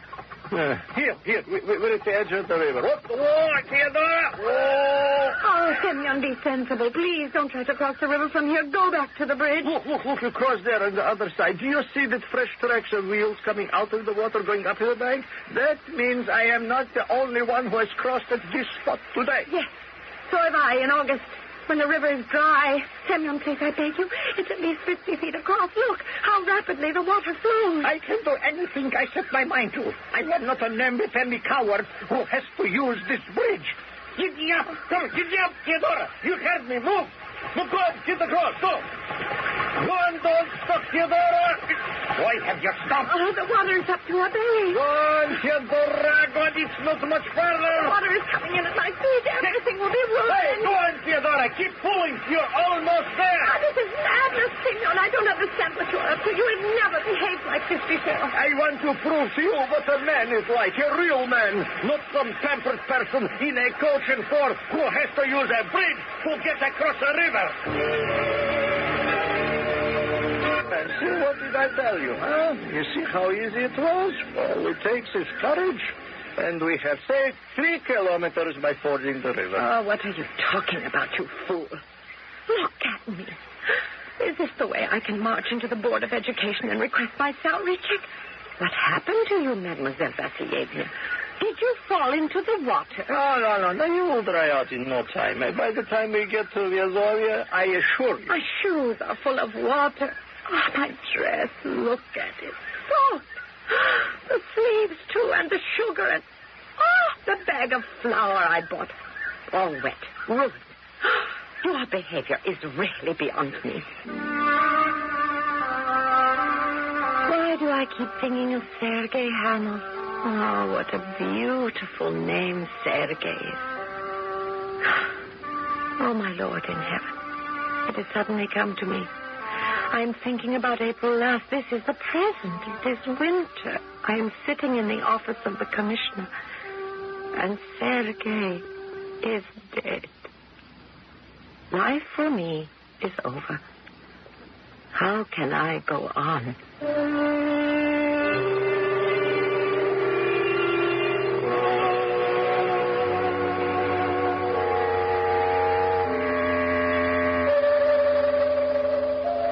Here, we're at the edge of the river. Whoa, Theodora! Whoa! Oh, Semyon, be sensible. Please don't try to cross the river from here. Go back to the bridge. Look, across there on the other side. Do you see that fresh tracks of wheels coming out of the water going up to the bank? That means I am not the only one who has crossed at this spot today. Yes, so have I in August. When the river is dry. Semyon, please, I beg you. It's at least 50 feet across. Look how rapidly the water flows. I can do anything I set my mind to. I am not a namby-pamby coward who has to use this bridge. Giddy up. Come, giddy up, Theodora. You heard me. Move. Move, go on. Get across. Go. Go on, don't stop, Theodora. Why have you stopped? Oh, the water is up to our belly. Go on, Theodora. Go on. It's not much further. The water is coming in at my feet. Everything will be ruined. Hey, go on, Theodora. Keep pulling. You're almost there. Oh, this is madness, Semyon. I don't understand what you're up to. You have never behaved like this before. I want to prove to you what a man is like. A real man. Not some pampered person in a coach and four who has to use a bridge to get across a river. And see, what did I tell you, huh? You see how easy it was? All it takes is courage. And we have saved 3 kilometers by fording the river. Oh, what are you talking about, you fool? Look at me. Is this the way I can march into the Board of Education and request my salary check? What happened to you, Mademoiselle Vassilievna? Did you fall into the water? Oh, no. You will dry out in no time. By the time we get to Vyazovia, I assure you. My shoes are full of water. Oh, my dress, look at it. Soaked. The sleeves, too, and the sugar, and the bag of flour I bought. All wet, ruined. Your behavior is really beyond me. Why do I keep thinking of Sergei Hanov? Oh, what a beautiful name Sergei is. Oh, my Lord in heaven. It has suddenly come to me. I'm thinking about April last. This is the present. It is winter. I am sitting in the office of the commissioner. And Sergei is dead. Life for me is over. How can I go on?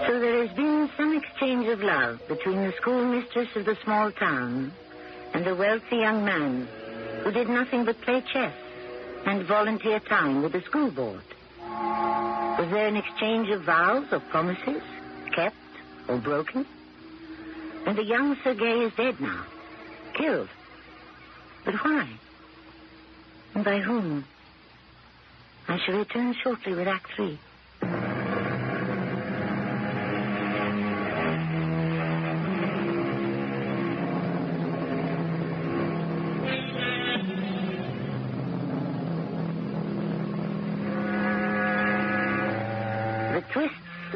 So there has been some exchange of love love between the schoolmistress of the small town and a wealthy young man who did nothing but play chess and volunteer time with the school board? Was there an exchange of vows or promises, kept or broken? And the young Sergei is dead now, killed. But why? And by whom? I shall return shortly with Act 3. The twists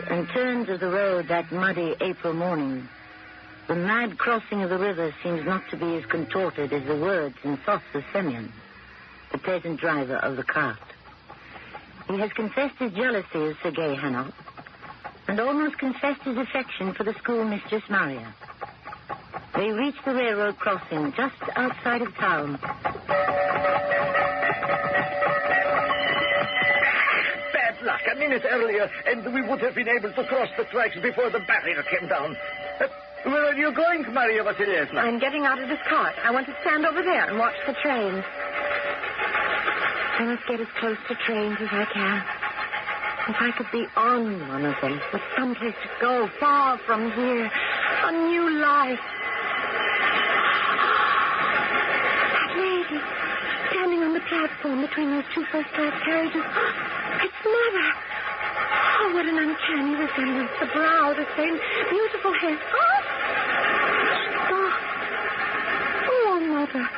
and turns of the road that muddy April morning, the mad crossing of the river seems not to be as contorted as the words and thoughts of Semyon, the peasant driver of the cart. He has confessed his jealousy of Sergei Hanov and almost confessed his affection for the schoolmistress Maria. They reach the railroad crossing just outside of town. Bad luck. A minute earlier, and we would have been able to cross the tracks before the barrier came down. Where are you going, Maria Vasilievna? I'm getting out of this cart. I want to stand over there and watch the trains. I must get as close to trains as I can. If I could be on one of them, with someplace to go, far from here, a new life. That lady, standing on the platform between those two first-class carriages. It's Mother. Oh, what an uncanny resemblance. The brow, the same beautiful head. Oh, Mother.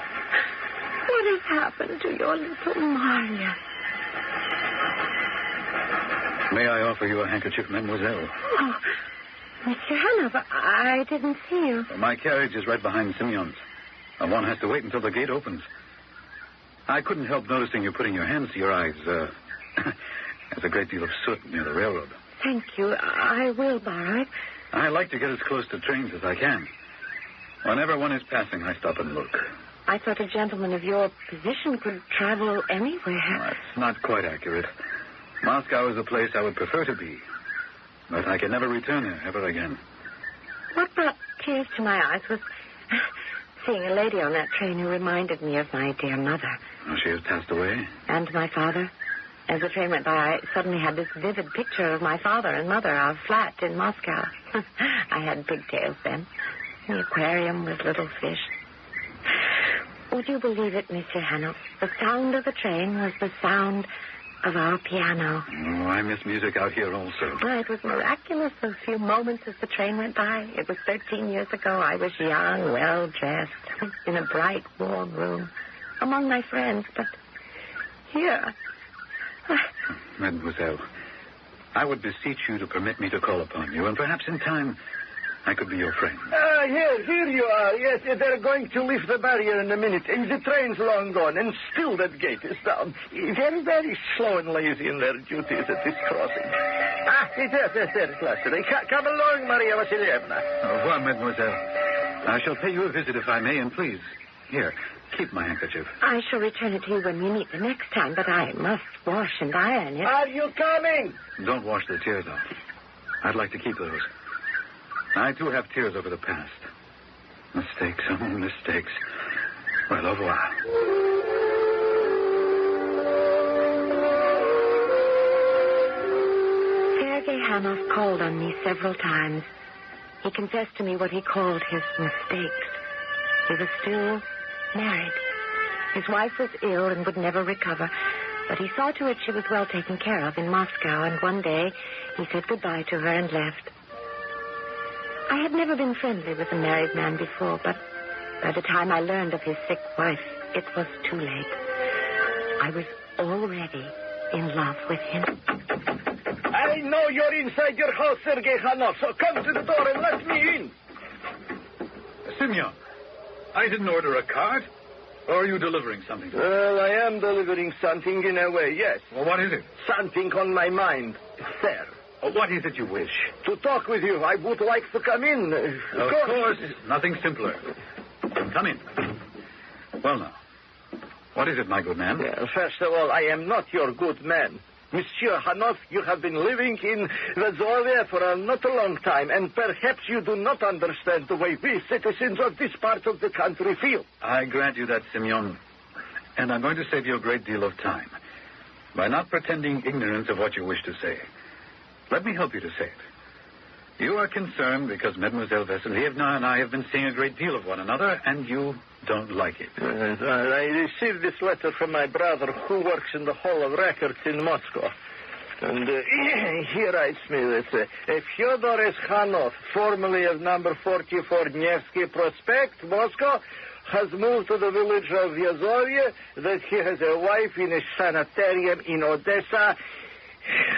What has happened to your little Maria? May I offer you a handkerchief, mademoiselle? Oh, Mr. Hanov, I didn't see you. My carriage is right behind Semyon's. One has to wait until the gate opens. I couldn't help noticing you putting your hands to your eyes. There's a great deal of soot near the railroad. Thank you. I will borrow it. I like to get as close to trains as I can. Whenever one is passing, I stop and look. I thought a gentleman of your position could travel anywhere. That's not quite accurate. Moscow is a place I would prefer to be. But I can never return there ever again. What brought tears to my eyes was seeing a lady on that train who reminded me of my dear mother. Oh, she has passed away? And my father. As the train went by, I suddenly had this vivid picture of my father and mother, our flat in Moscow. I had pigtails then. The aquarium with little fish. Would you believe it, Mr. Hanov? The sound of the train was the sound of our piano. Oh, I miss music out here also. Well, it was miraculous, those few moments as the train went by. It was 13 years ago. I was young, well-dressed, in a bright, warm room, among my friends. But here... Mademoiselle, I would beseech you to permit me to call upon you, and perhaps in time I could be your friend. Here you are. Yes, they're going to lift the barrier in a minute, and the train's long gone, and still that gate is down. They're very slow and lazy in their duties at this crossing. Yes, there at last. Come along, Maria Vasilievna. Au revoir, mademoiselle. I shall pay you a visit if I may, and please, here, keep my handkerchief. I shall return it to you when we meet the next time, but I must wash and iron it. Are you coming? Don't wash the tears off. I'd like to keep those. I, too, have tears over the past. Mistakes, oh, mistakes. Well, au revoir. Sergei Hanov called on me several times. He confessed to me what he called his mistakes. He was still married. His wife was ill and would never recover, but he saw to it she was well taken care of in Moscow, and one day he said goodbye to her and left. I had never been friendly with a married man before, but by the time I learned of his sick wife, it was too late. I was already in love with him. I know you're inside your house, Sergei Hanov, so come to the door and let me in. Semyon, I didn't order a cart. Or are you delivering something? Well, I am delivering something in a way, yes. Well, what is it? Something on my mind, sir. What is it you wish? To talk with you. I would like to come in. Of course. Nothing simpler. Come in. Well, now, what is it, my good man? Well, first of all, I am not your good man. Monsieur Hanoff, you have been living in Varsovia for not a long time, and perhaps you do not understand the way we citizens of this part of the country feel. I grant you that, Simeon. And I'm going to save you a great deal of time by not pretending ignorance of what you wish to say. Let me help you to say it. You are concerned because Mademoiselle Vassilievna and I have been seeing a great deal of one another, and you don't like it. I received this letter from my brother, who works in the Hall of Records in Moscow. And he writes me that Fyodor S. Khanov, formerly of number 44 Nevsky Prospect, Moscow, has moved to the village of Vyazovye, that he has a wife in a sanitarium in Odessa.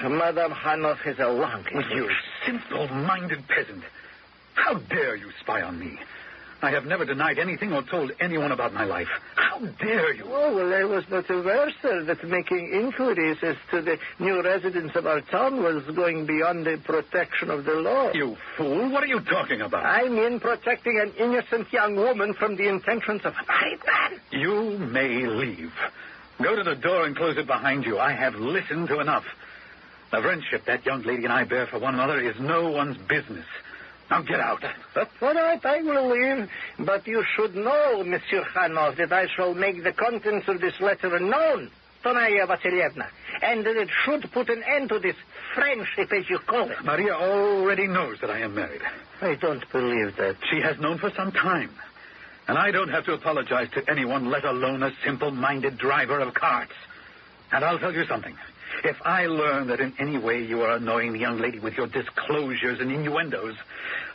Madame Khanov has a lung. You simple-minded peasant. How dare you spy on me? I have never denied anything or told anyone about my life. How dare you? Oh, well, I was not aware, sir, that making inquiries as to the new residents of our town was going beyond the protection of the law. You fool, what are you talking about? I mean protecting an innocent young woman from the intentions of a married man. You may leave. Go to the door and close it behind you. I have listened to enough. The friendship that young lady and I bear for one another is no one's business. Now get out. That's all right, I will leave. But you should know, Monsieur Khanov, that I shall make the contents of this letter known to Maria Vassilievna, and that it should put an end to this friendship, as you call it. Maria already knows that I am married. I don't believe that. She has known for some time. And I don't have to apologize to anyone, let alone a simple-minded driver of carts. And I'll tell you something. If I learn that in any way you are annoying the young lady with your disclosures and innuendos,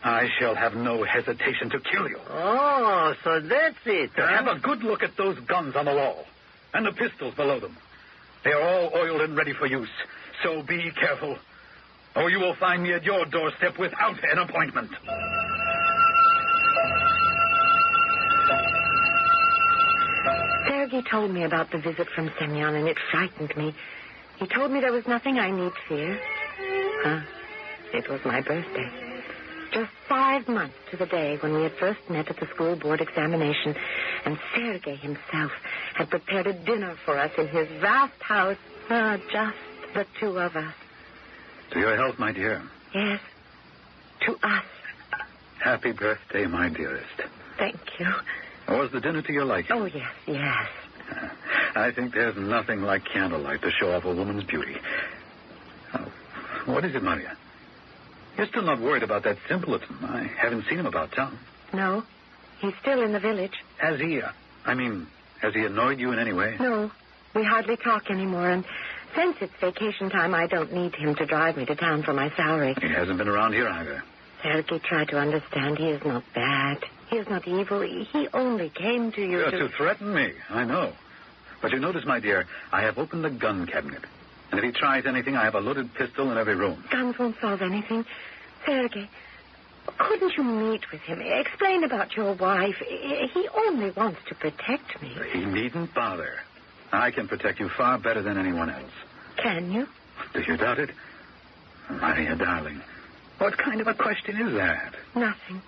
I shall have no hesitation to kill you. Oh, so that's it, huh? Have a good look at those guns on the wall and the pistols below them. They are all oiled and ready for use, so be careful, or you will find me at your doorstep without an appointment. Sergei told me about the visit from Semyon, and it frightened me. He told me there was nothing I need fear. It was my birthday. Just 5 months to the day when we had first met at the school board examination, and Sergei himself had prepared a dinner for us in his vast house, just the two of us. To your health, my dear. Yes, to us. Happy birthday, my dearest. Thank you. Was the dinner to your liking? Oh, yes, yes. I think there's nothing like candlelight to show off a woman's beauty. What is it, Maria? You're still not worried about that simpleton. I haven't seen him about town. No, he's still in the village. Has he annoyed you in any way? No, we hardly talk anymore, and since it's vacation time, I don't need him to drive me to town for my salary. He hasn't been around here either. Sergei tried to understand. He is not bad. He is not evil. He only came to you to threaten me, I know. But you notice, my dear, I have opened the gun cabinet. And if he tries anything, I have a loaded pistol in every room. Guns won't solve anything. Sergei, couldn't you meet with him? Explain about your wife. He only wants to protect me. He needn't bother. I can protect you far better than anyone else. Can you? Do you doubt it? Maria, darling, what kind of a question is that? Nothing.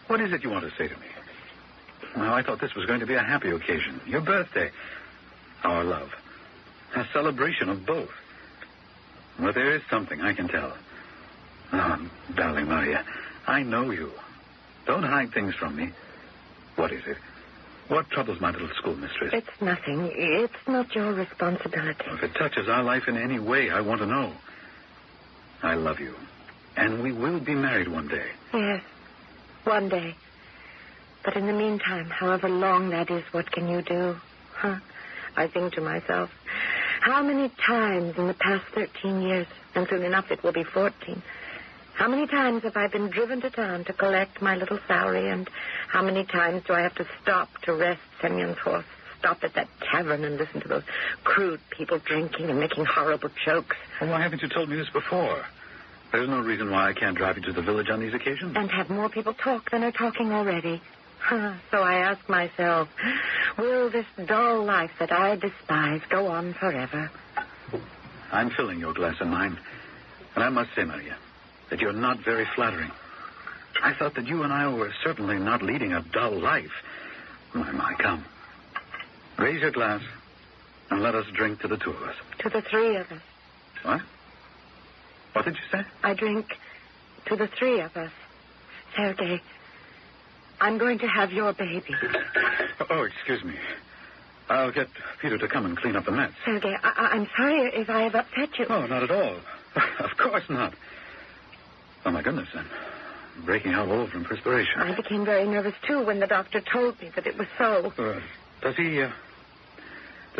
What is it you want to say to me? Well, I thought this was going to be a happy occasion. Your birthday. Our love. A celebration of both. But there is something I can tell. Oh, darling Maria, I know you. Don't hide things from me. What is it? What troubles my little schoolmistress? It's nothing. It's not your responsibility. If it touches our life in any way, I want to know. I love you. And we will be married one day. Yes, one day. But in the meantime, however long that is, what can you do? I think to myself, how many times in the past 13 years, and soon enough it will be 14, how many times have I been driven to town to collect my little salary, and how many times do I have to stop to rest Semyon's horse, stop at that tavern and listen to those crude people drinking and making horrible jokes? Well, why haven't you told me this before? There's no reason why I can't drive you to the village on these occasions. And have more people talk than are talking already. So I ask myself, will this dull life that I despise go on forever? I'm filling your glass of mine. And I must say, Maria, that you're not very flattering. I thought that you and I were certainly not leading a dull life. My, come. Raise your glass and let us drink to the two of us. To the three of us. What? What did you say? I drink to the three of us. Sergei, I'm going to have your baby. Oh, excuse me. I'll get Peter to come and clean up the mess. Sergei, I'm sorry if I have upset you. Oh, not at all. Of course not. Oh, my goodness, I'm breaking out all from perspiration. I became very nervous, too, when the doctor told me that it was so. Does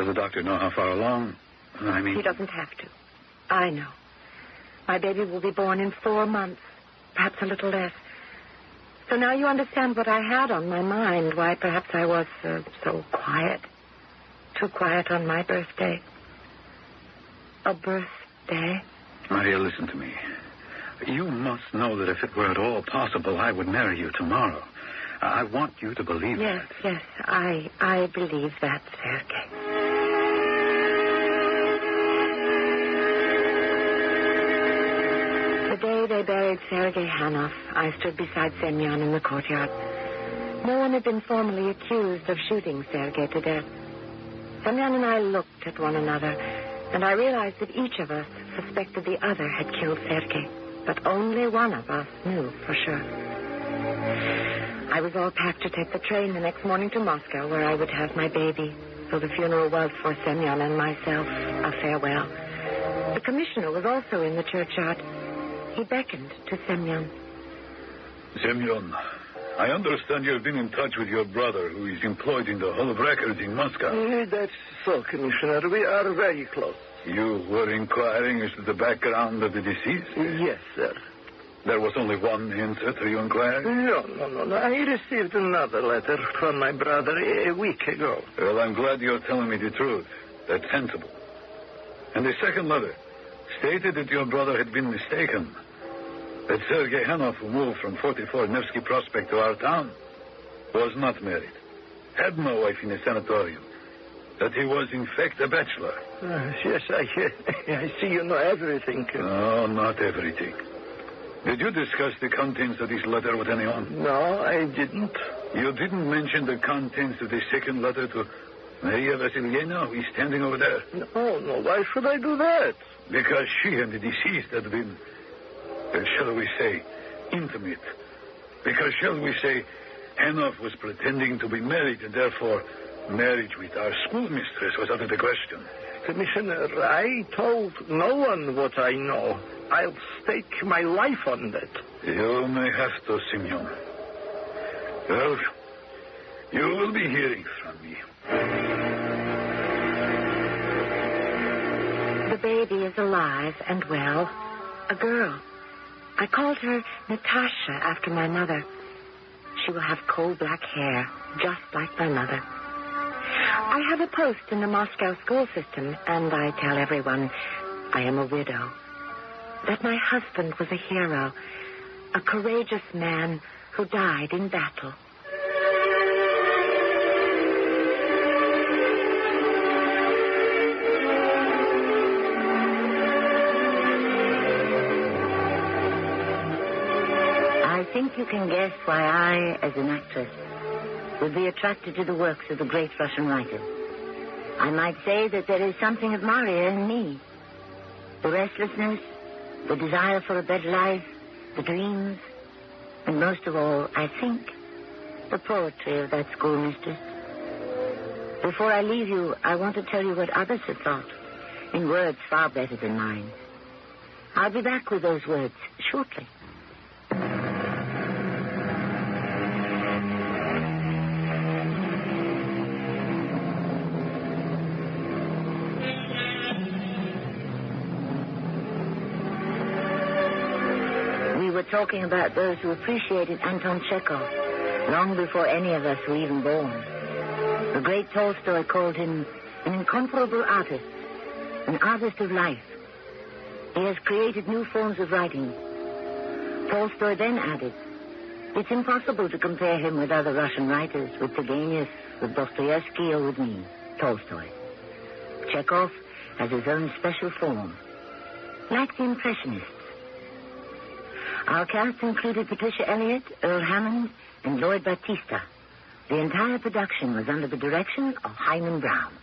the doctor know how far along? I mean... He doesn't have to. I know. My baby will be born in 4 months, perhaps a little less. So now you understand what I had on my mind, why perhaps I was so quiet. Too quiet on my birthday. A birthday? Maria, listen to me. You must know that if it were at all possible, I would marry you tomorrow. I want you to believe that. Yes, I believe that, Sergei. The day they buried Sergei Hanov, I stood beside Semyon in the courtyard. No one had been formally accused of shooting Sergei to death. Semyon and I looked at one another, and I realized that each of us suspected the other had killed Sergei, but only one of us knew for sure. I was all packed to take the train the next morning to Moscow, where I would have my baby, so the funeral was for Semyon and myself a farewell. The commissioner was also in the churchyard. He beckoned to Semyon. Semyon, I understand you've been in touch with your brother, who is employed in the Hall of Records in Moscow. That's so, Commissioner. We are very close. You were inquiring as to the background of the deceased? Yes, sir. There was only one answer to your inquiry? No. I received another letter from my brother a week ago. Well, I'm glad you're telling me the truth. That's sensible. And the second letter stated that your brother had been mistaken. That Sergei Hanov, who moved from 44 Nevsky Prospect to our town, was not married, had no wife in a sanatorium, that he was, in fact, a bachelor. Yes, I see you know everything. No, not everything. Did you discuss the contents of this letter with anyone? No, I didn't. You didn't mention the contents of the second letter to Maria Vasilyevna, who is standing over there? No. Why should I do that? Because she and the deceased had been, shall we say, intimate. Because, shall we say, Hanov was pretending to be married, and therefore marriage with our schoolmistress was out of the question. Commissioner, I told no one what I know. I'll stake my life on that. You may have to, Semyon. Well, you will be hearing from me. The baby is alive and well. A girl. I called her Natasha after my mother. She will have coal black hair, just like my mother. I have a post in the Moscow school system, and I tell everyone I am a widow. That my husband was a hero, a courageous man who died in battle. I think you can guess why I, as an actress, would be attracted to the works of the great Russian writers. I might say that there is something of Maria in me. The restlessness, the desire for a better life, the dreams, and most of all, I think, the poetry of that schoolmistress. Before I leave you, I want to tell you what others have thought, in words far better than mine. I'll be back with those words shortly. We were talking about those who appreciated Anton Chekhov long before any of us were even born. The great Tolstoy called him an incomparable artist, an artist of life. He has created new forms of writing. Tolstoy then added, it's impossible to compare him with other Russian writers, with Turgenev, with Dostoevsky, or with me, Tolstoy. Chekhov has his own special form, like the Impressionists. Our cast included Patricia Elliott, Earl Hammond, and Lloyd Battista. The entire production was under the direction of Hyman Brown.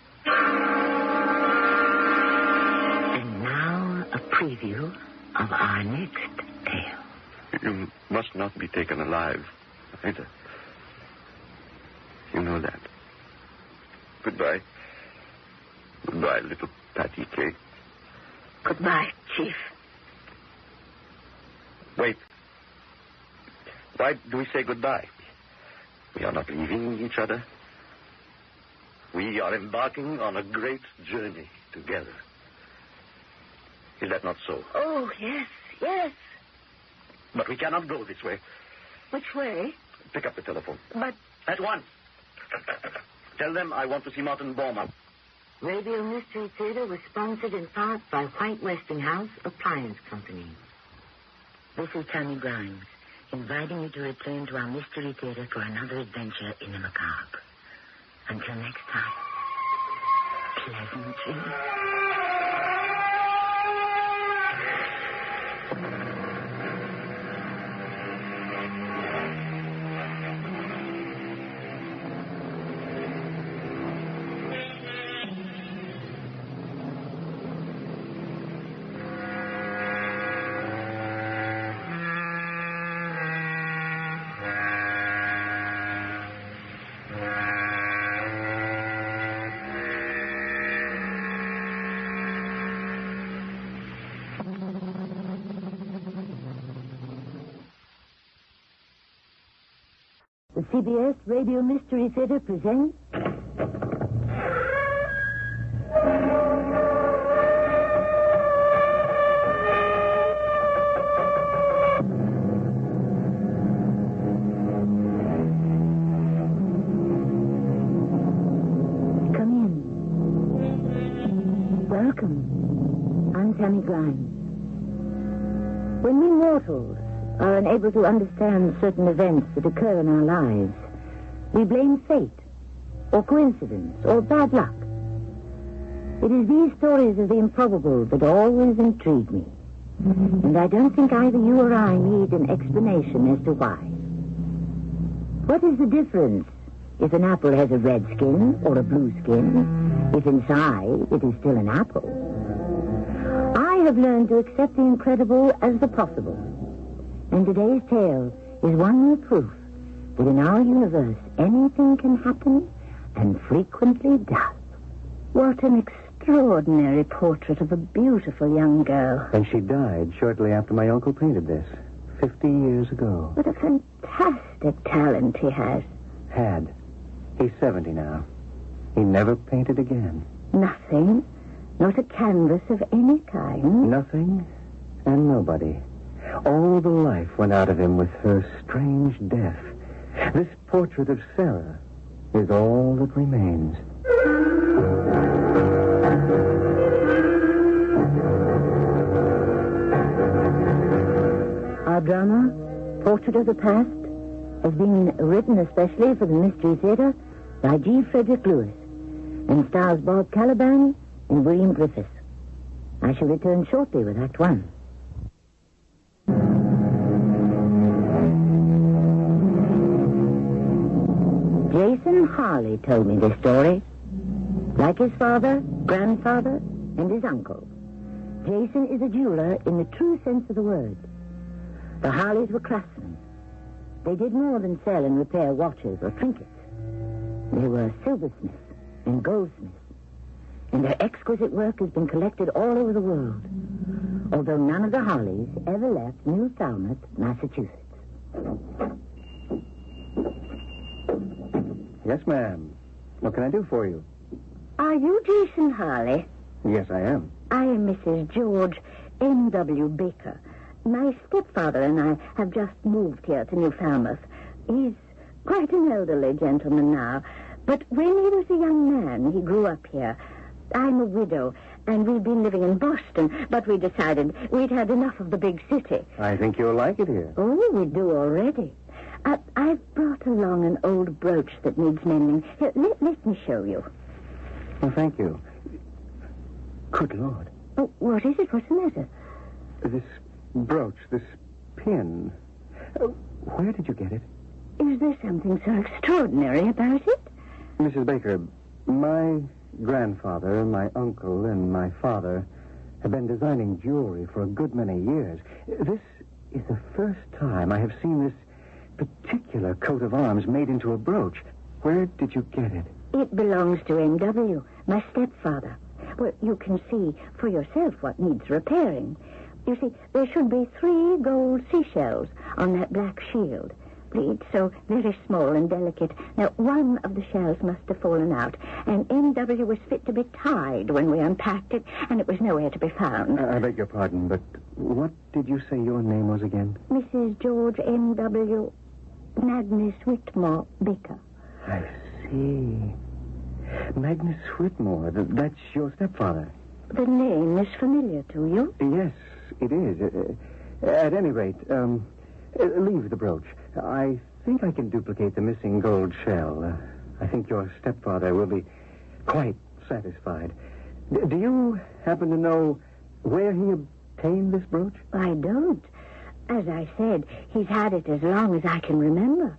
And now, preview of our next tale. You must not be taken alive, either. You know that. Goodbye. Goodbye, little Patty Cake. Goodbye, Chief. Wait. Why do we say goodbye? We are not leaving each other. We are embarking on a great journey together. Is that not so? Oh, yes, yes. But we cannot go this way. Which way? Pick up the telephone. But... At once. Tell them I want to see Martin Bormann. Radio Mystery Theater was sponsored in part by White Westinghouse Appliance Company. This is Tammy Grimes, inviting you to return to our Mystery Theater for another adventure in the macabre. Until next time, pleasant dreams. The CBS Radio Mystery Theater presents... Come in. Welcome. I'm Tammy Grimes. When we mortals are unable to understand certain events that occur in our lives, we blame fate, or coincidence, or bad luck. It is these stories of the improbable that always intrigue me. And I don't think either you or I need an explanation as to why. What is the difference if an apple has a red skin or a blue skin, if inside it is still an apple? I have learned to accept the incredible as the possible. And today's tale is one more proof that in our universe anything can happen and frequently does. What an extraordinary portrait of a beautiful young girl. And she died shortly after my uncle painted this, 50 years ago. What a fantastic talent he has. Had. He's 70 now. He never painted again. Nothing. Not a canvas of any kind. Nothing and nobody. All the life went out of him with her strange death. This portrait of Sarah is all that remains. Our drama, Portrait of the Past, has been written especially for the Mystery Theater by G. Frederick Lewis and stars Bob Caliban and William Griffiths. I shall return shortly with Act One. Jason Harley told me this story. Like his father, grandfather, and his uncle, Jason is a jeweler in the true sense of the word. The Harleys were craftsmen. They did more than sell and repair watches or trinkets. They were silversmiths and goldsmiths. And their exquisite work has been collected all over the world, although none of the Harleys ever left New Falmouth, Massachusetts. Yes, ma'am. What can I do for you? Are you Jason Harley? Yes, I am. I am Mrs. George M.W. Baker. My stepfather and I have just moved here to New Falmouth. He's quite an elderly gentleman now, but when he was a young man, he grew up here. I'm a widow, and we've been living in Boston, but we decided we'd had enough of the big city. I think you'll like it here. Oh, we do already. I've brought along an old brooch that needs mending. Here, let me show you. Oh, thank you. Good Lord. Oh, what is it? What's the matter? This brooch, this pin. Where did you get it? Is there something so extraordinary about it? Mrs. Baker, my grandfather, my uncle, and my father I've been designing jewelry for a good many years. This is the first time I have seen this particular coat of arms made into a brooch. Where did you get it? It belongs to M.W., my stepfather. Well, you can see for yourself what needs repairing. You see, there should be 3 gold seashells on that black shield. It's so very small and delicate. Now, one of the shells must have fallen out, and M.W. was fit to be tied when we unpacked it, and it was nowhere to be found. I beg your pardon, but what did you say your name was again? Mrs. George M.W. Magnus Whitmore Baker. I see. Magnus Whitmore, that's your stepfather. The name is familiar to you? Yes, it is. At any rate, leave the brooch. I think I can duplicate the missing gold shell. I think your stepfather will be quite satisfied. Do you happen to know where he obtained this brooch? I don't. As I said, he's had it as long as I can remember.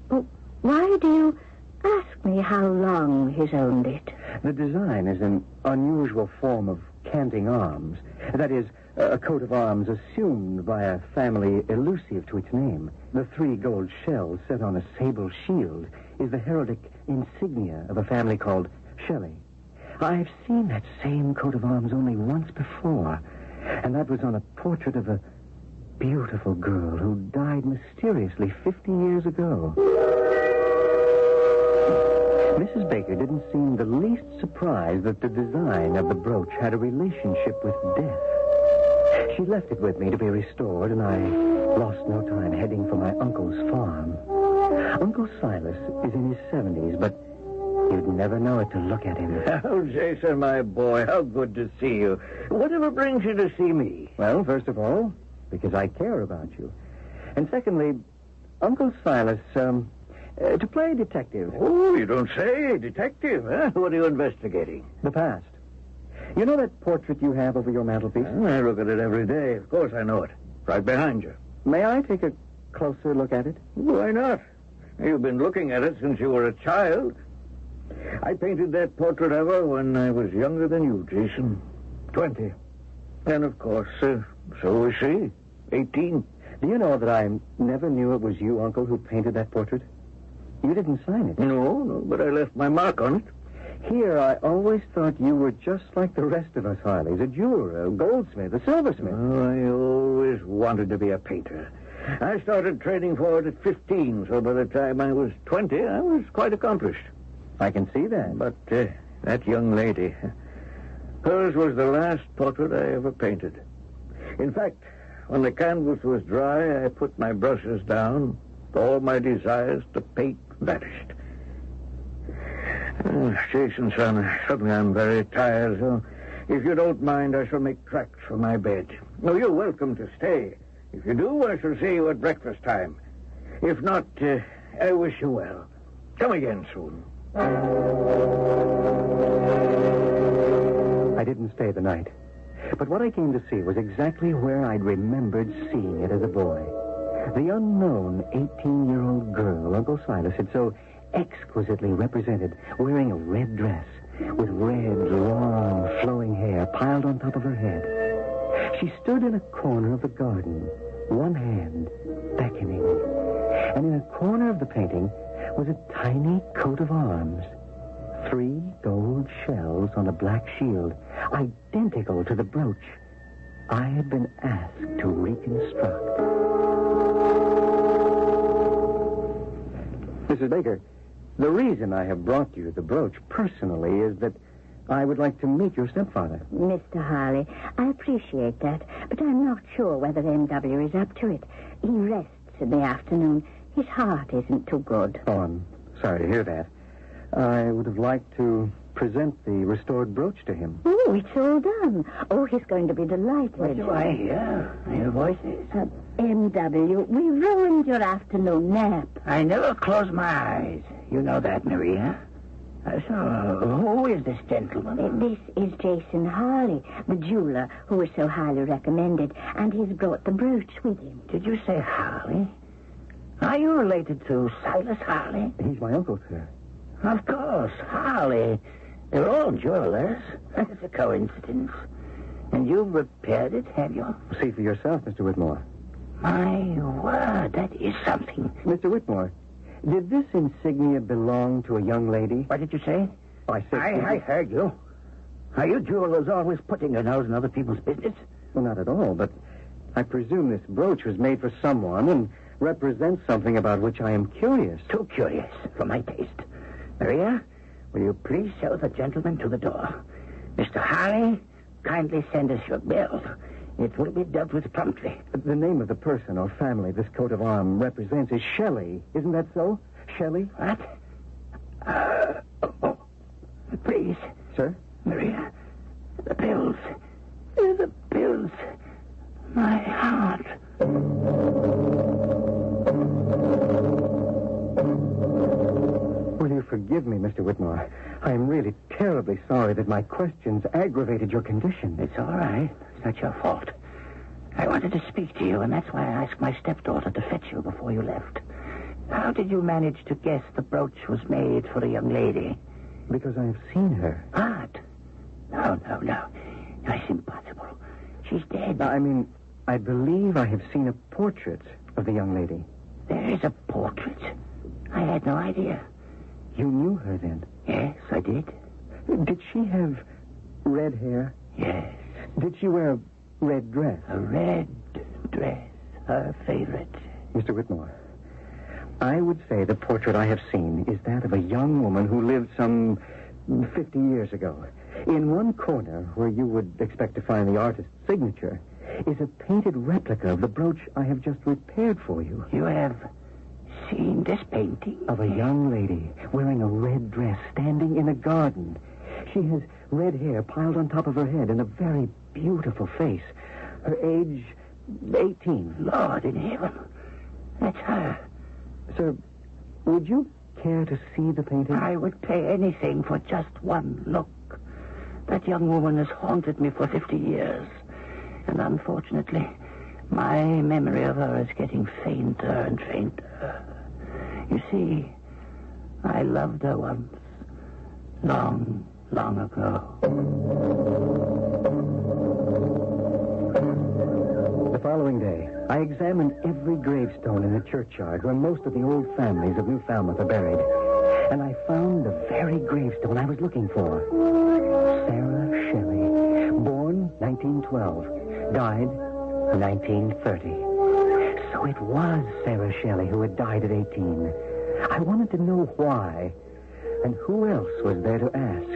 Well, why do you ask me how long he's owned it? The design is an unusual form of canting arms. That is, a coat of arms assumed by a family elusive to its name. The 3 gold shells set on a sable shield is the heraldic insignia of a family called Shelley. I've seen that same coat of arms only once before, and that was on a portrait of a beautiful girl who died mysteriously 50 years ago. Mrs. Baker didn't seem the least surprised that the design of the brooch had a relationship with death. She left it with me to be restored, and I lost no time heading for my uncle's farm. Uncle Silas is in his 70s, but you'd never know it to look at him. Oh, Jason, my boy, how good to see you. Whatever brings you to see me? Well, first of all, because I care about you. And secondly, Uncle Silas, to play detective. Oh, you don't say. Detective, huh? What are you investigating? The past. You know that portrait you have over your mantelpiece? I look at it every day. Of course I know it. Right behind you. May I take a closer look at it? Why not? You've been looking at it since you were a child. I painted that portrait of her when I was younger than you, Jason. 20. And, of course, so was she. 18. Do you know that I never knew it was you, Uncle, who painted that portrait? You didn't sign it. No, but I left my mark on it. Here, I always thought you were just like the rest of us Harleys, a jeweler, a goldsmith, a silversmith. Oh, I always wanted to be a painter. I started training for it at 15, so by the time I was 20, I was quite accomplished. I can see that. But that young lady, hers was the last portrait I ever painted. In fact, when the canvas was dry, I put my brushes down. All my desires to paint vanished. Jason, son, suddenly I'm very tired, so if you don't mind, I shall make tracks for my bed. No, you're welcome to stay. If you do, I shall see you at breakfast time. If not, I wish you well. Come again soon. I didn't stay the night. But what I came to see was exactly where I'd remembered seeing it as a boy. The unknown 18-year-old girl Uncle Silas had so exquisitely represented, wearing a red dress with red, long, flowing hair piled on top of her head. She stood in a corner of the garden, one hand beckoning. And in a corner of the painting was a tiny coat of arms. 3 gold shells on a black shield, identical to the brooch I had been asked to reconstruct. Mrs. Baker, the reason I have brought you the brooch personally is that I would like to meet your stepfather. Mr. Harley, I appreciate that, but I'm not sure whether M.W. is up to it. He rests in the afternoon. His heart isn't too good. Oh, I'm sorry to hear that. I would have liked to present the restored brooch to him. Oh, it's all done. Oh, he's going to be delighted. What do I hear? Your voices? M.W., we ruined your afternoon nap. I never close my eyes. You know that, Maria. So, who is this gentleman? This is Jason Harley, the jeweler who was so highly recommended, and he's brought the brooch with him. Did you say Harley? Are you related to Silas Harley? He's my uncle, sir. Of course, Harley. They're all jewelers. It's a coincidence. And you've repaired it, have you? See for yourself, Mr. Whitmore. My word, that is something. Mr. Whitmore, did this insignia belong to a young lady? What did you say? Oh, I said... I heard you. Are you jewelers always putting your nose in other people's business? Well, not at all, but I presume this brooch was made for someone and represents something about which I am curious. Too curious for my taste. Maria, will you please show the gentleman to the door? Mr. Harley, kindly send us your bill. It will be dealt with promptly. The name of the person or family this coat of arms represents is Shelley. Isn't that so? Shelley? What? Please. Sir? Maria, the bills. The bills. My heart. Will you forgive me, Mr. Whitmore? I am really terribly sorry that my questions aggravated your condition. It's all right. It's not your fault. I wanted to speak to you, and that's why I asked my stepdaughter to fetch you before you left. How did you manage to guess the brooch was made for a young lady? Because I have seen her. What? No. That's impossible. She's dead. I believe I have seen a portrait of the young lady. There is a portrait? I had no idea. You knew her then? Yes, I did. Did she have red hair? Yes. Did she wear a red dress? A red dress. Her favorite. Mr. Whitmore, I would say the portrait I have seen is that of a young woman who lived some 50 years ago. In one corner, where you would expect to find the artist's signature, is a painted replica of the brooch I have just repaired for you. You have seen this painting? Of a young lady wearing a red dress standing in a garden. She has red hair piled on top of her head and a very beautiful face. Her age, 18. Lord in heaven. That's her. Sir, would you care to see the painting? I would pay anything for just one look. That young woman has haunted me for 50 years. And unfortunately, my memory of her is getting fainter and fainter. You see, I loved her once. Long, long ago. The following day, I examined every gravestone in the churchyard where most of the old families of New Falmouth are buried. And I found the very gravestone I was looking for. Sarah Shelley, born 1912, died 1930. So it was Sarah Shelley who had died at 18. I wanted to know why, and who else was there to ask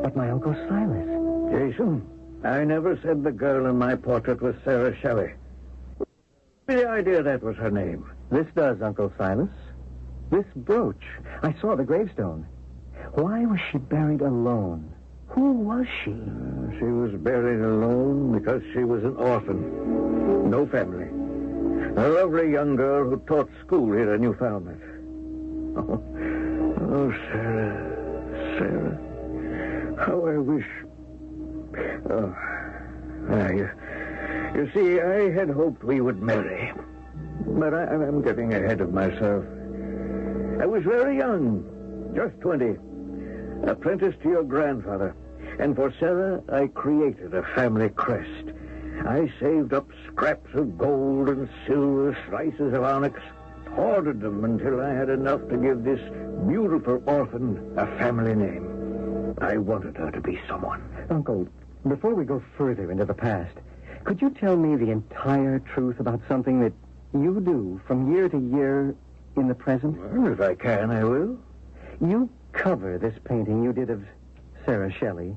but my Uncle Silas. Jason, I never said the girl in my portrait was Sarah Shelley. The idea that was her name. This does, Uncle Silas. This brooch. I saw the gravestone. Why was she buried alone? Who was she? She was buried alone because she was an orphan. No family. A lovely young girl who taught school here in New Falmouth. Oh, Sarah. How I wish... Oh. You see, I had hoped we would marry. But I'm getting ahead of myself. I was very young, just 20. Apprenticed to your grandfather. And for Sarah, I created a family crest. I saved up scraps of gold and silver, slices of onyx, hoarded them until I had enough to give this beautiful orphan a family name. I wanted her to be someone. Uncle, before we go further into the past, could you tell me the entire truth about something that you do from year to year in the present? Well, if I can, I will. You cover this painting you did of Sarah Shelley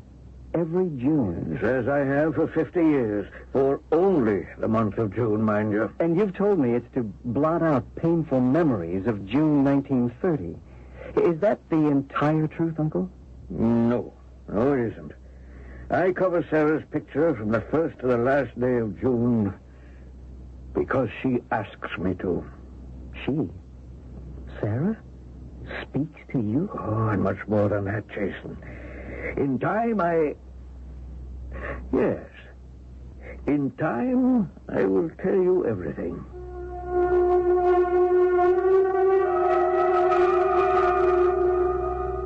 every June. As I have for 50 years, for only the month of June, mind you. And you've told me it's to blot out painful memories of June 1930. Is that the entire truth, Uncle? No, it isn't. I cover Sarah's picture from the first to the last day of June because she asks me to. She? Sarah? Speaks to you? Oh, and much more than that, Jason. In time, Yes. In time, I will tell you everything.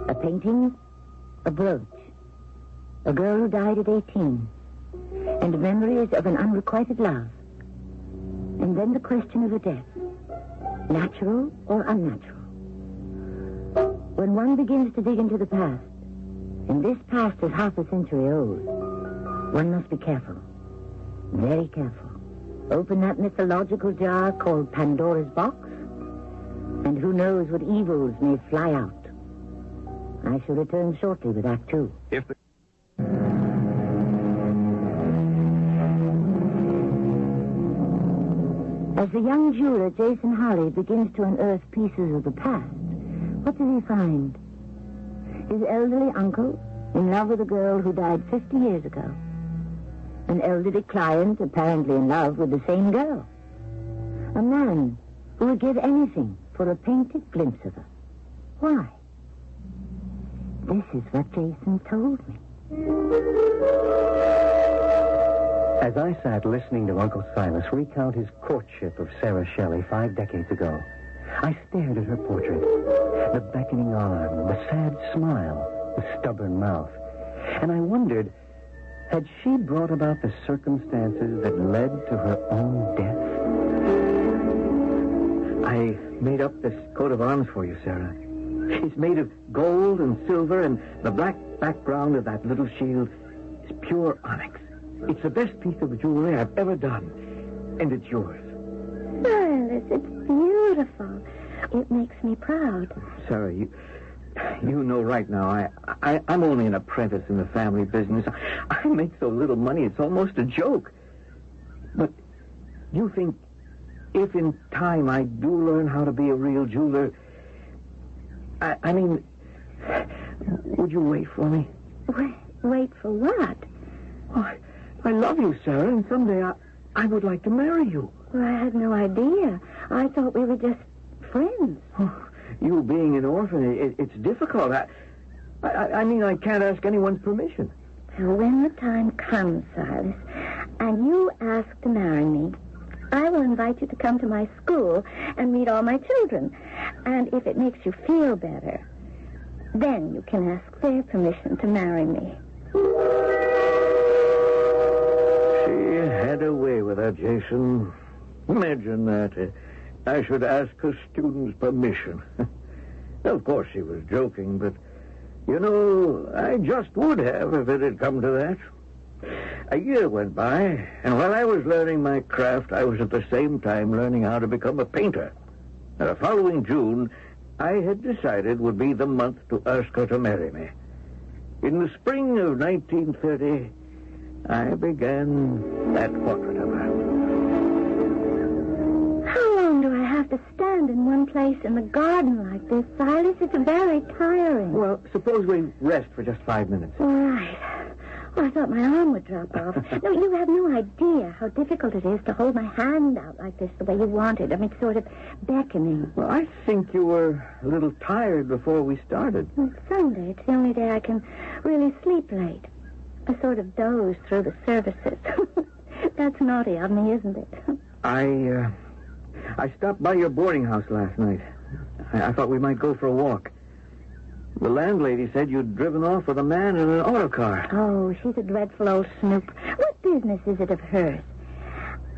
A painting, a brooch, a girl who died at 18. and memories of an unrequited love. And then the question of a death, natural or unnatural. When one begins to dig into the past, and this past is half a century old, one must be careful, very careful. Open that mythological jar called Pandora's box, and who knows what evils may fly out. I shall return shortly with Act Two. As the young jeweler, Jason Harley, begins to unearth pieces of the past, what does he find? His elderly uncle, in love with a girl who died 50 years ago. An elderly client, apparently in love with the same girl. A man who would give anything for a painted glimpse of her. Why? This is what Jason told me. As I sat listening to Uncle Silas recount his courtship of Sarah Shelley 5 decades ago, I stared at her portrait. The beckoning arm, the sad smile, the stubborn mouth. And I wondered, had she brought about the circumstances that led to her own death? I made up this coat of arms for you, Sarah. It's made of gold and silver, and the black background of that little shield is pure onyx. It's the best piece of jewelry I've ever done, and it's yours. Silas, it's beautiful. It makes me proud. Sarah, you know right now, I'm only an apprentice in the family business. I make so little money, it's almost a joke. But you think if in time I do learn how to be a real jeweler, I mean, would you wait for me? Wait for what? Oh, I love you, Sarah, and someday I would like to marry you. Well, I had no idea. I thought we were just friends. Oh, you being an orphan, it's difficult. I mean, I can't ask anyone's permission. Well, when the time comes, Silas, and you ask to marry me, I will invite you to come to my school and meet all my children. And if it makes you feel better, then you can ask their permission to marry me. She had a way with her, Jason. Imagine that. I should ask a student's permission. Of course, she was joking, but, you know, I just would have if it had come to that. A year went by, and while I was learning my craft, I was at the same time learning how to become a painter. And the following June, I had decided would be the month to ask her to marry me. In the spring of 1930, I began that portrait of her. How long do I have to stand in one place in the garden like this, Silas? It's very tiring. Well, suppose we rest for just 5 minutes. All right. Oh, I thought my arm would drop off. No, you have no idea how difficult it is to hold my hand out like this the way you want it. I mean, sort of beckoning. Well, I think you were a little tired before we started. Well, it's Sunday. It's the only day I can really sleep late. I sort of doze through the services. That's naughty of me, isn't it? I stopped by your boarding house last night. I thought we might go for a walk. The landlady said you'd driven off with a man in an autocar. Oh, she's a dreadful old snoop. What business is it of hers?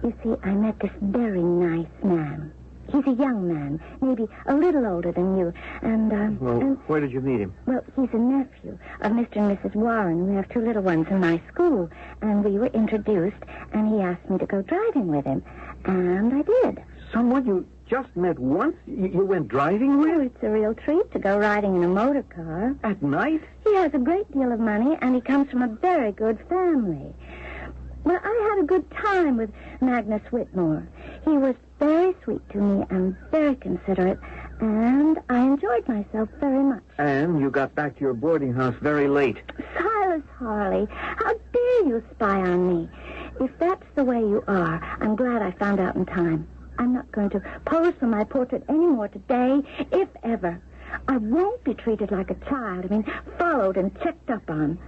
You see, I met this very nice man. He's a young man, maybe a little older than you, and, where did you meet him? Well, he's a nephew of Mr. and Mrs. Warren. We have 2 little ones in my school, and we were introduced, and he asked me to go driving with him, and I did. Someone you just met once? You went driving with? Oh, it's a real treat to go riding in a motor car. At night? He has a great deal of money, and he comes from a very good family. Well, I had a good time with Magnus Whitmore. He was very sweet to me and very considerate, and I enjoyed myself very much. And you got back to your boarding house very late. Silas Harley, how dare you spy on me? If that's the way you are, I'm glad I found out in time. I'm not going to pose for my portrait anymore today, if ever. I won't be treated like a child. I mean, followed and checked up on.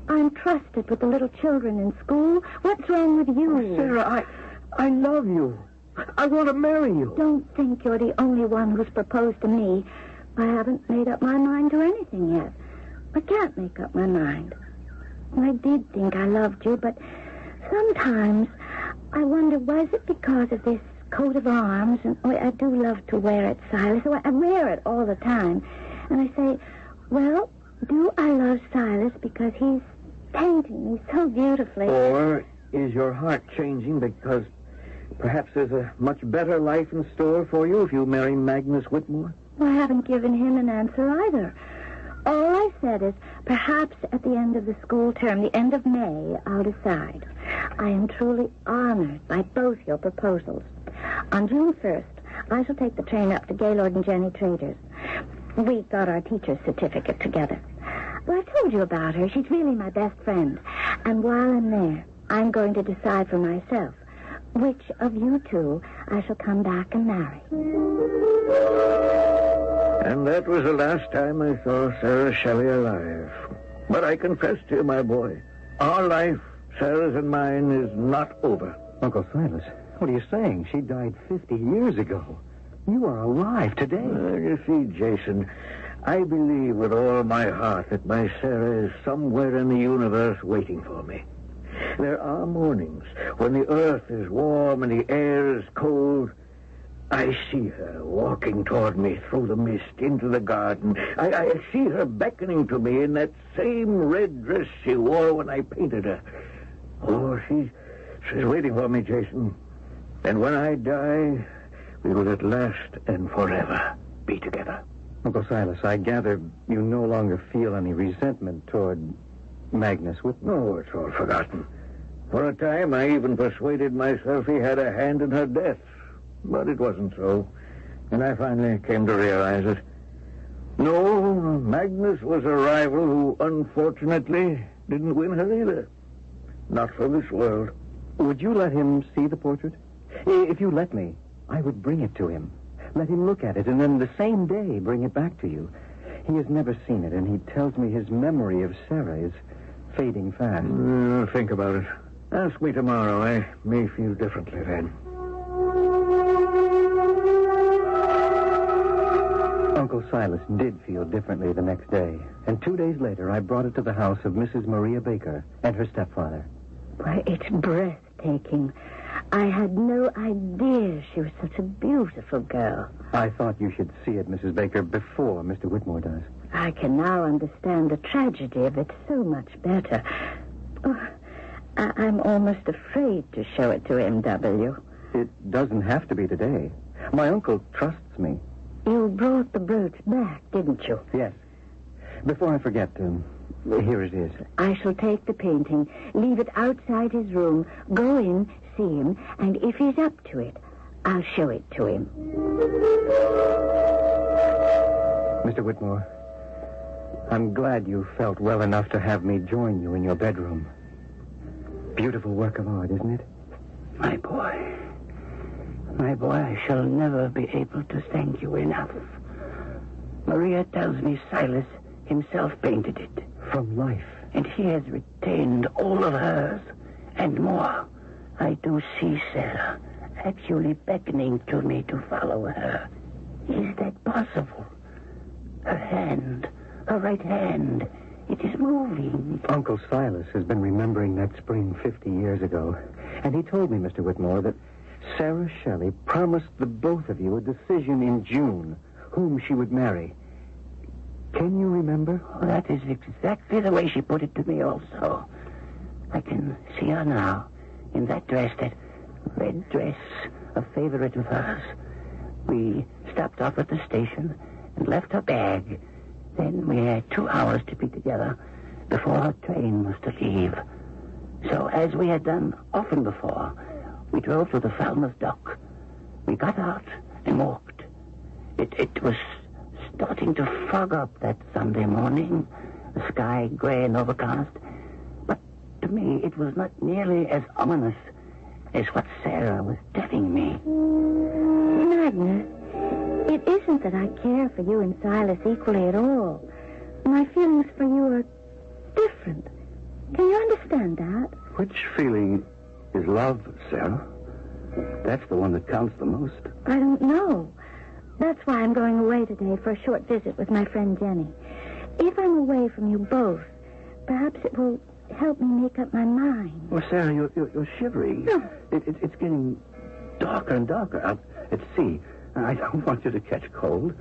I'm trusted with the little children in school. What's wrong with you? Oh, Sarah, I love you. I want to marry you. Don't think you're the only one who's proposed to me. I haven't made up my mind to anything yet. I can't make up my mind. I did think I loved you, but Sometimes I wonder, was it because of this coat of arms? And I do love to wear it, Silas. So I wear it all the time. And I say, well, do I love Silas because he's painting me so beautifully? Or is your heart changing because perhaps there's a much better life in store for you if you marry Magnus Whitmore? Well, I haven't given him an answer either. All I said is, perhaps at the end of the school term, the end of May, I'll decide. I am truly honored by both your proposals. On June 1st, I shall take the train up to Gaylord and Jenny Traders. We got our teacher's certificate together. Well, I've told you about her. She's really my best friend. And while I'm there, I'm going to decide for myself which of you two I shall come back and marry. And that was the last time I saw Sarah Shelley alive. But I confess to you, my boy, our life, Sarah's and mine, is not over. Uncle Silas, what are you saying? She died 50 years ago. You are alive today. You see, Jason, I believe with all my heart that my Sarah is somewhere in the universe waiting for me. There are mornings when the earth is warm and the air is cold. I see her walking toward me through the mist into the garden. I see her beckoning to me in that same red dress she wore when I painted her. Oh, she's waiting for me, Jason. And when I die, we will at last and forever be together. Uncle Silas, I gather you no longer feel any resentment toward Magnus Whitmore. No, it's all forgotten. For a time, I even persuaded myself he had a hand in her death. But it wasn't so. And I finally came to realize it. No, Magnus was a rival who, unfortunately, didn't win her either. Not for this world. Would you let him see the portrait? If you let me, I would bring it to him. Let him look at it, and then the same day bring it back to you. He has never seen it, and he tells me his memory of Sarah is fading fast. Think about it. Ask me tomorrow. I may feel differently then. Uncle Silas did feel differently the next day, and 2 days later I brought it to the house of Mrs. Maria Baker and her stepfather. Why, it's breathtaking. I had no idea she was such a beautiful girl. I thought you should see it, Mrs. Baker, before Mr. Whitmore does. I can now understand the tragedy of it so much better. Oh, I'm almost afraid to show it to M.W. It doesn't have to be today. My uncle trusts me. You brought the brooch back, didn't you? Yes. Before I forget, here it is. I shall take the painting, leave it outside his room, go in, see him, and if he's up to it, I'll show it to him. Mr. Whitmore, I'm glad you felt well enough to have me join you in your bedroom. Beautiful work of art, isn't it? My boy, I shall never be able to thank you enough. Maria tells me Silas himself painted it. From life. And he has retained all of hers and more. I do see Sarah actually beckoning to me to follow her. Is that possible? Her right hand, it is moving. Uncle Silas has been remembering that spring 50 years ago. And he told me, Mr. Whitmore, that Sarah Shelley promised the both of you a decision in June, whom she would marry. Can you remember? Oh, that is exactly the way she put it to me also. I can see her now, in that dress, that red dress, a favorite of hers. We stopped off at the station and left her bag. Then we had 2 hours to be together before our train was to leave. So, as we had done often before, we drove to the Falmouth dock. We got out and walked. It was starting to fog up that Sunday morning, the sky gray and overcast. But to me, it was not nearly as ominous as what Sarah was telling me. Magnus, it isn't that I care for you and Silas equally at all. My feelings for you are different. Can you understand that? Which feeling is love, Sarah? That's the one that counts the most. I don't know. That's why I'm going away today for a short visit with my friend Jenny. If I'm away from you both, perhaps it will help me make up my mind. Oh, Sarah, you're shivering. No. It's getting darker and darker out at sea. I don't want you to catch cold.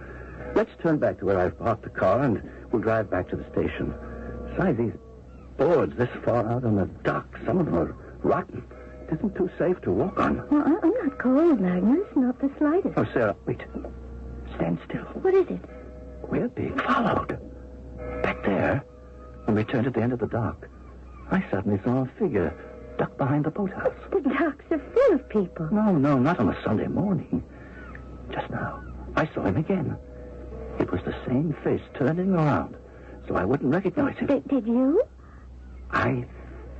Let's turn back to where I've parked the car, and we'll drive back to the station. Besides, these boards this far out on the dock, some of them are rotten. It isn't too safe to walk on. Well, I'm not cold, Magnus. Not the slightest. Oh, Sarah, wait. Stand still. What is it? We're being followed. Back there, when we turned at the end of the dock, I suddenly saw a figure ducked behind the boathouse. The docks are full of people. No, not on a Sunday morning. Just now, I saw him again. It was the same face turning around, so I wouldn't recognize him. Did you? I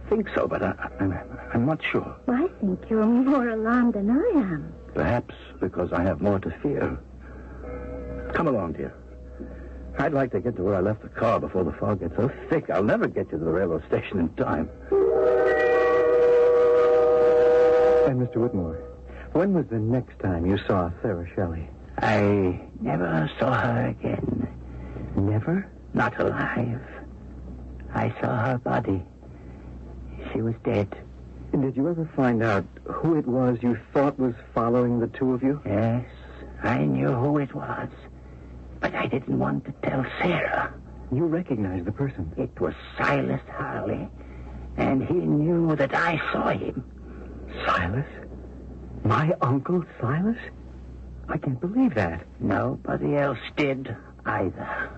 think so, but I'm not sure. Well, I think you're more alarmed than I am. Perhaps because I have more to fear. Come along, dear. I'd like to get to where I left the car before the fog gets so thick I'll never get you to the railroad station in time. And Mr. Whitmore, when was the next time you saw Sarah Shelley? I never saw her again. Never? Not alive. I saw her body. She was dead. And did you ever find out who it was you thought was following the two of you? Yes, I knew who it was. But I didn't want to tell Sarah. You recognized the person? It was Silas Harley. And he knew that I saw him. Silas? My Uncle Silas? I can't believe that. Nobody else did either.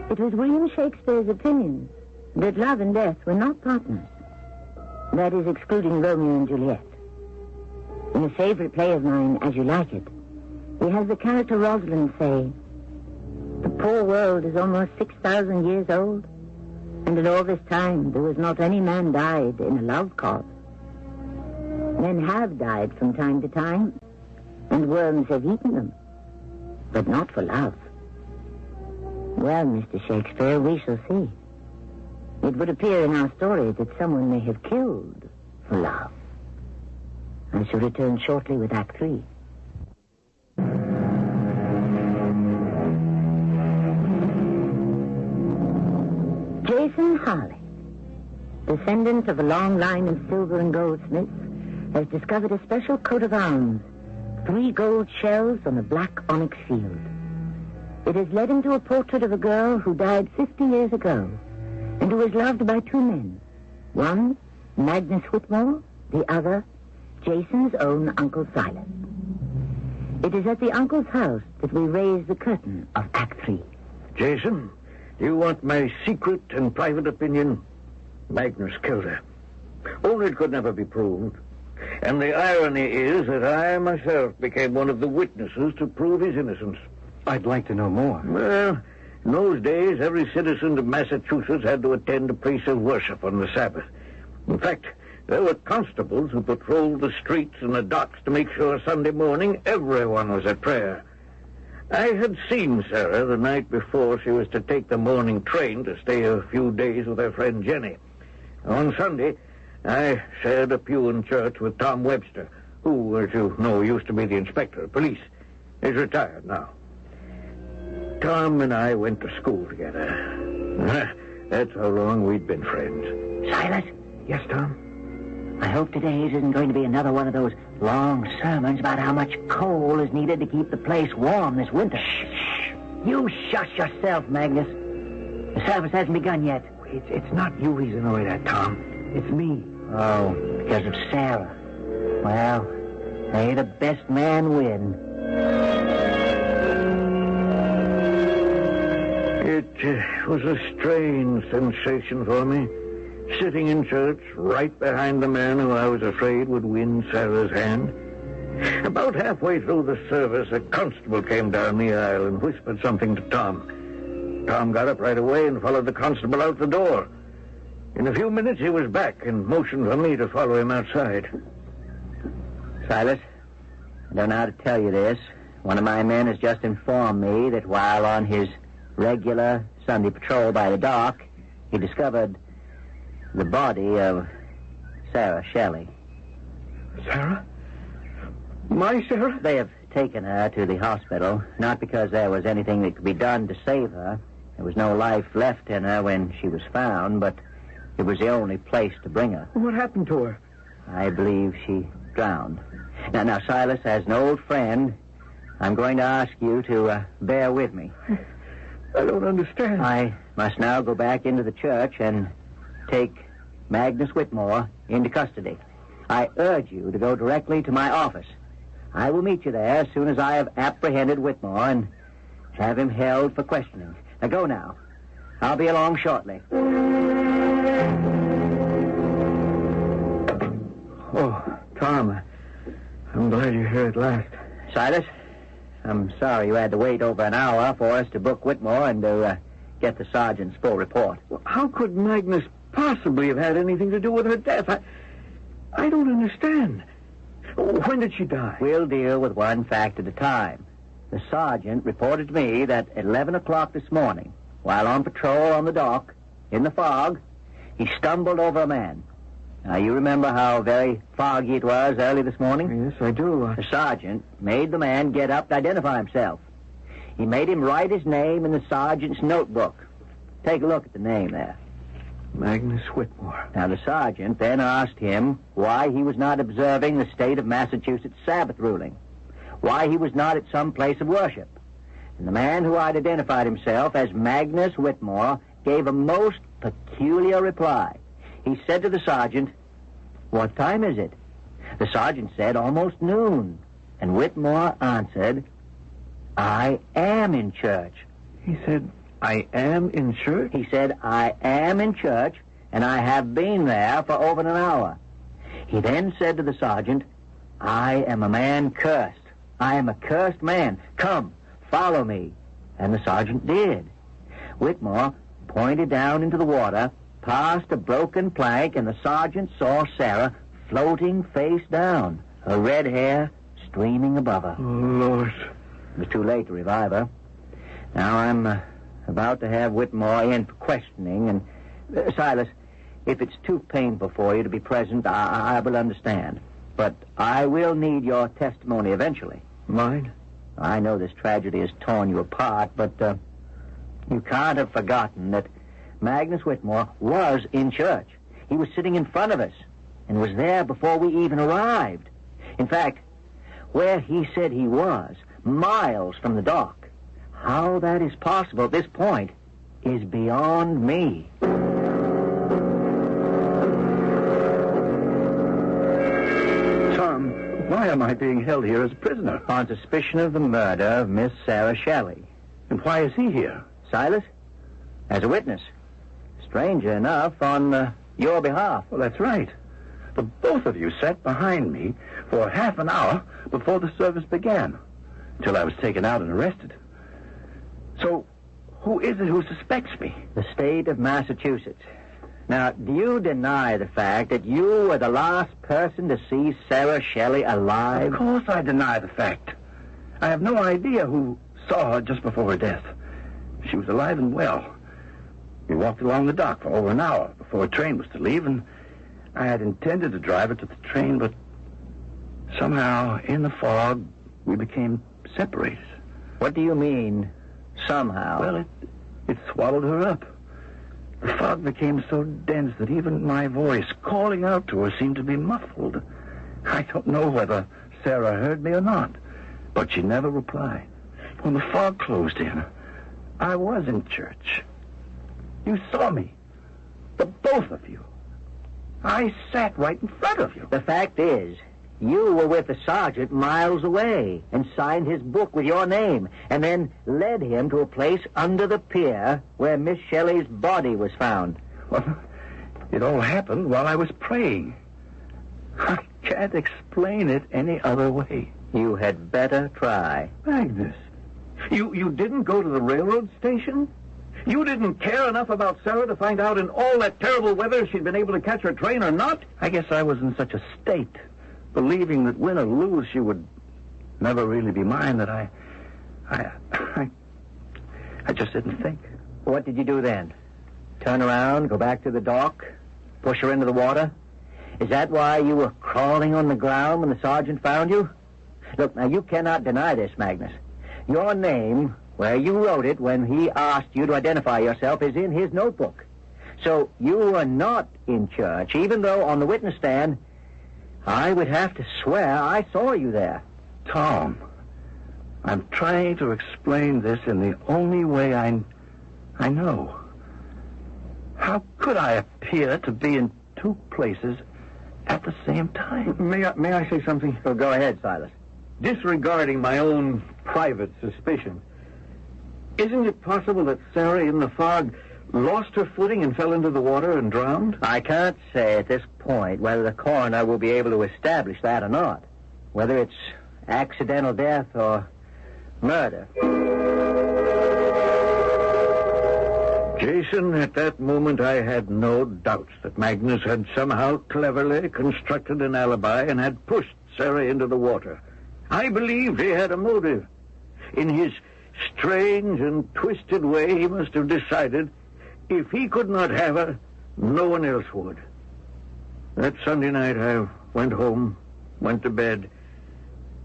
It was William Shakespeare's opinion that love and death were not partners. That is, excluding Romeo and Juliet. In a favorite play of mine, As You Like It, he has the character Rosalind say, "The poor world is almost 6,000 years old, and in all this time there was not any man died in a love cause. Men have died from time to time, and worms have eaten them, but not for love." Well, Mr. Shakespeare, we shall see. It would appear in our story that someone may have killed for love. I shall return shortly with Act 3. Jason Harley, descendant of a long line of silver and goldsmiths, has discovered a special coat of arms, 3 gold shells on a black onyx field. It has led him to a portrait of a girl who died 50 years ago, and who was loved by 2 men. One, Magnus Whitmore, the other, Jason's own Uncle Silas. It is at the uncle's house that we raise the curtain of Act 3. Jason, do you want my secret and private opinion? Magnus killed her. Only it could never be proved. And the irony is that I myself became one of the witnesses to prove his innocence. I'd like to know more. Well, in those days, every citizen of Massachusetts had to attend a place of worship on the Sabbath. In fact, there were constables who patrolled the streets and the docks to make sure Sunday morning everyone was at prayer. I had seen Sarah the night before she was to take the morning train to stay a few days with her friend Jenny. On Sunday, I shared a pew in church with Tom Webster, who, as you know, used to be the inspector of police. He's retired now. Tom and I went to school together. That's how long we'd been friends. Silas? Yes, Tom? I hope today's isn't going to be another one of those long sermons about how much coal is needed to keep the place warm this winter. Shh. You shush yourself, Magnus. The service hasn't begun yet. It's not you he's annoyed at, Tom. It's me. Oh, because of Sarah. Well, may the best man win. It was a strange sensation for me, sitting in church right behind the man who I was afraid would win Sarah's hand. About halfway through the service, a constable came down the aisle and whispered something to Tom. Tom got up right away and followed the constable out the door. In a few minutes, he was back and motioned for me to follow him outside. Silas, I don't know how to tell you this. One of my men has just informed me that while on his regular Sunday patrol by the dock, he discovered the body of Sarah Shelley. Sarah? My Sarah? They have taken her to the hospital, not because there was anything that could be done to save her. There was no life left in her when she was found, but it was the only place to bring her. What happened to her? I believe she drowned. Now, Silas, as an old friend, I'm going to ask you to bear with me. I don't understand. I must now go back into the church and take Magnus Whitmore into custody. I urge you to go directly to my office. I will meet you there as soon as I have apprehended Whitmore and have him held for questioning. Now go now. I'll be along shortly. Oh, Tom, I'm glad you're here at last. Silas, I'm sorry you had to wait over an hour for us to book Whitmore and to get the sergeant's full report. Well, how could Magnus possibly have had anything to do with her death? I don't understand. When did she die? We'll deal with one fact at a time. The sergeant reported to me that at 11 o'clock this morning, while on patrol on the dock, in the fog, he stumbled over a man. Now, you remember how very foggy it was early this morning? Yes, I do. The sergeant made the man get up to identify himself. He made him write his name in the sergeant's notebook. Take a look at the name there. Magnus Whitmore. Now, the sergeant then asked him why he was not observing the state of Massachusetts Sabbath ruling, why he was not at some place of worship. And the man who had identified himself as Magnus Whitmore gave a most peculiar reply. He said to the sergeant, "What time is it?" The sergeant said, "Almost noon." And Whitmore answered, "I am in church." He said, "I am in church?" He said, "I am in church, and I have been there for over an hour." He then said to the sergeant, "I am a man cursed. I am a cursed man. Come, follow me." And the sergeant did. Whitmore pointed down into the water, past a broken plank, and the sergeant saw Sarah floating face down, her red hair streaming above her. Oh, Lord. It was too late to revive her. Now I'm about to have Whitmore in for questioning, and Silas, if it's too painful for you to be present, I will understand. But I will need your testimony eventually. Mine? I know this tragedy has torn you apart, but you can't have forgotten that Magnus Whitmore was in church. He was sitting in front of us and was there before we even arrived. In fact, where he said he was, miles from the dock. How that is possible at this point is beyond me. Tom, why am I being held here as a prisoner? On suspicion of the murder of Miss Sarah Shelley. And why is he here? Silas? As a witness. Stranger enough, on your behalf. Well, that's right. But both of you sat behind me for half an hour before the service began, until I was taken out and arrested. So, who is it who suspects me? The state of Massachusetts. Now, do you deny the fact that you were the last person to see Sarah Shelley alive? Of course I deny the fact. I have no idea who saw her just before her death. She was alive and well. We walked along the dock for over an hour before a train was to leave, and I had intended to drive her to the train, but somehow, in the fog, we became separated. What do you mean, somehow? Well, it swallowed her up. The fog became so dense that even my voice calling out to her seemed to be muffled. I don't know whether Sarah heard me or not, but she never replied. When the fog closed in, I was in church. You saw me. The both of you. I sat right in front of you. The fact is, you were with the sergeant miles away and signed his book with your name and then led him to a place under the pier where Miss Shelley's body was found. Well, it all happened while I was praying. I can't explain it any other way. You had better try. Magnus, you didn't go to the railroad station? You didn't care enough about Sarah to find out in all that terrible weather if she'd been able to catch her train or not? I guess I was in such a state, believing that win or lose she would never really be mine, that I just didn't think. What did you do then? Turn around, go back to the dock, push her into the water? Is that why you were crawling on the ground when the sergeant found you? Look, now, you cannot deny this, Magnus. Your name, where you wrote it when he asked you to identify yourself, is in his notebook. So you were not in church, even though on the witness stand, I would have to swear I saw you there. Tom, I'm trying to explain this in the only way I know. How could I appear to be in two places at the same time? May I say something? Well, go ahead, Silas. Disregarding my own private suspicion, isn't it possible that Sarah in the fog lost her footing and fell into the water and drowned? I can't say at this point whether the coroner will be able to establish that or not. Whether it's accidental death or murder. Jason, at that moment I had no doubts that Magnus had somehow cleverly constructed an alibi and had pushed Sarah into the water. I believed he had a motive. In his strange and twisted way, he must have decided if he could not have her, no one else would. That Sunday night I went home, went to bed,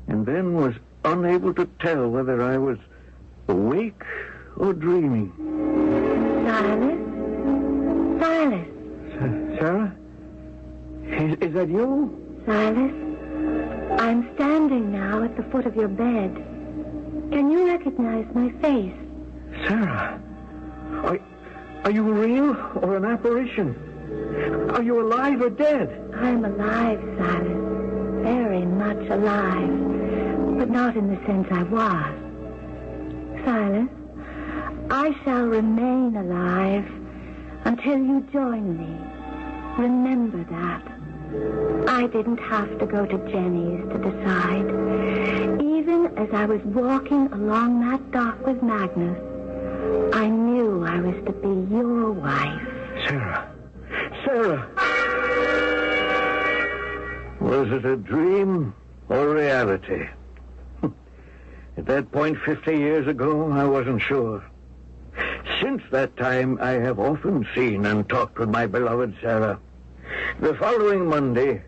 and then was unable to tell whether I was awake or dreaming. Silas? Silas? Sarah? Is that you? Silas? I'm standing now at the foot of your bed. Can you recognize my face? Sarah? Are you real or an apparition? Are you alive or dead? I'm alive, Silas. Very much alive. But not in the sense I was. Silas, I shall remain alive until you join me. Remember that. I didn't have to go to Jenny's to decide. Even as I was walking along that dock with Magnus, I knew I was to be your wife. Sarah. Sarah! Was it a dream or reality? At that point 50 years ago, I wasn't sure. Since that time, I have often seen and talked with my beloved Sarah. The following Monday,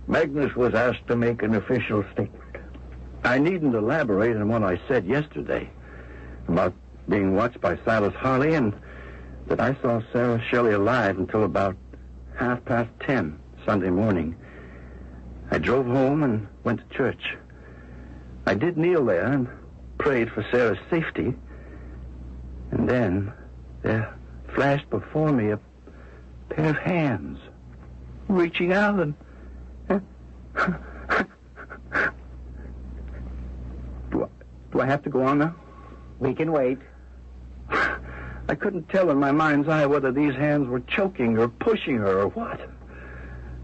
Magnus was asked to make an official statement. I needn't elaborate on what I said yesterday about being watched by Silas Harley and that I saw Sarah Shelley alive until about 10:30 Sunday morning. I drove home and went to church. I did kneel there and prayed for Sarah's safety. And then there flashed before me a pair of hands reaching out and... Do I have to go on now? We can wait. I couldn't tell in my mind's eye whether these hands were choking or pushing her or what.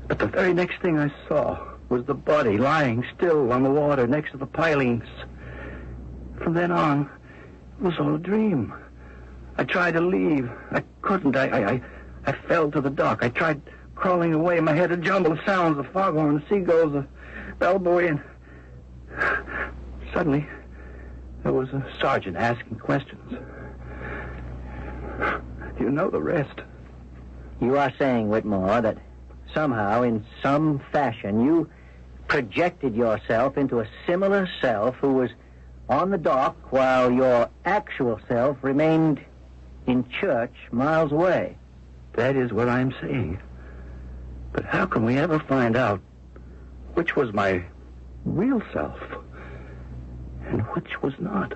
But the very next thing I saw was the body lying still on the water next to the pilings. From then on, it was all a dream. I tried to leave. I couldn't. I fell to the dock. I tried crawling away. My head a jumble of sounds, the foghorn, the seagulls, the bellbuoy, and suddenly there was a sergeant asking questions. You know the rest. You are saying, Whitmore, that somehow, in some fashion, you projected yourself into a similar self who was on the dock while your actual self remained in church miles away. That is what I'm saying. But how can we ever find out which was my real self and which was not?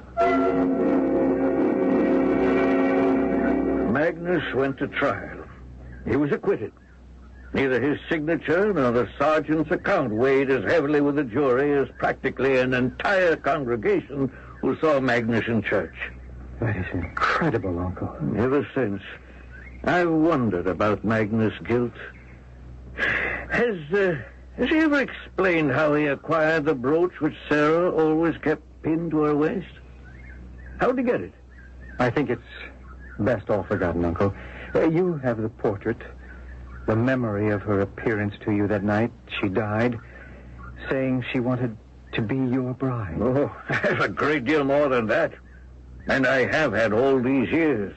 Magnus went to trial. He was acquitted. Neither his signature nor the sergeant's account weighed as heavily with the jury as practically an entire congregation who saw Magnus in church. That is incredible, Uncle. Ever since, I've wondered about Magnus' guilt. Has he ever explained how he acquired the brooch which Sarah always kept pinned to her waist? How'd he get it? I think it's best all forgotten, Uncle. You have the portrait, the memory of her appearance to you that night she died, saying she wanted to be your bride. Oh, I have a great deal more than that. And I have had all these years.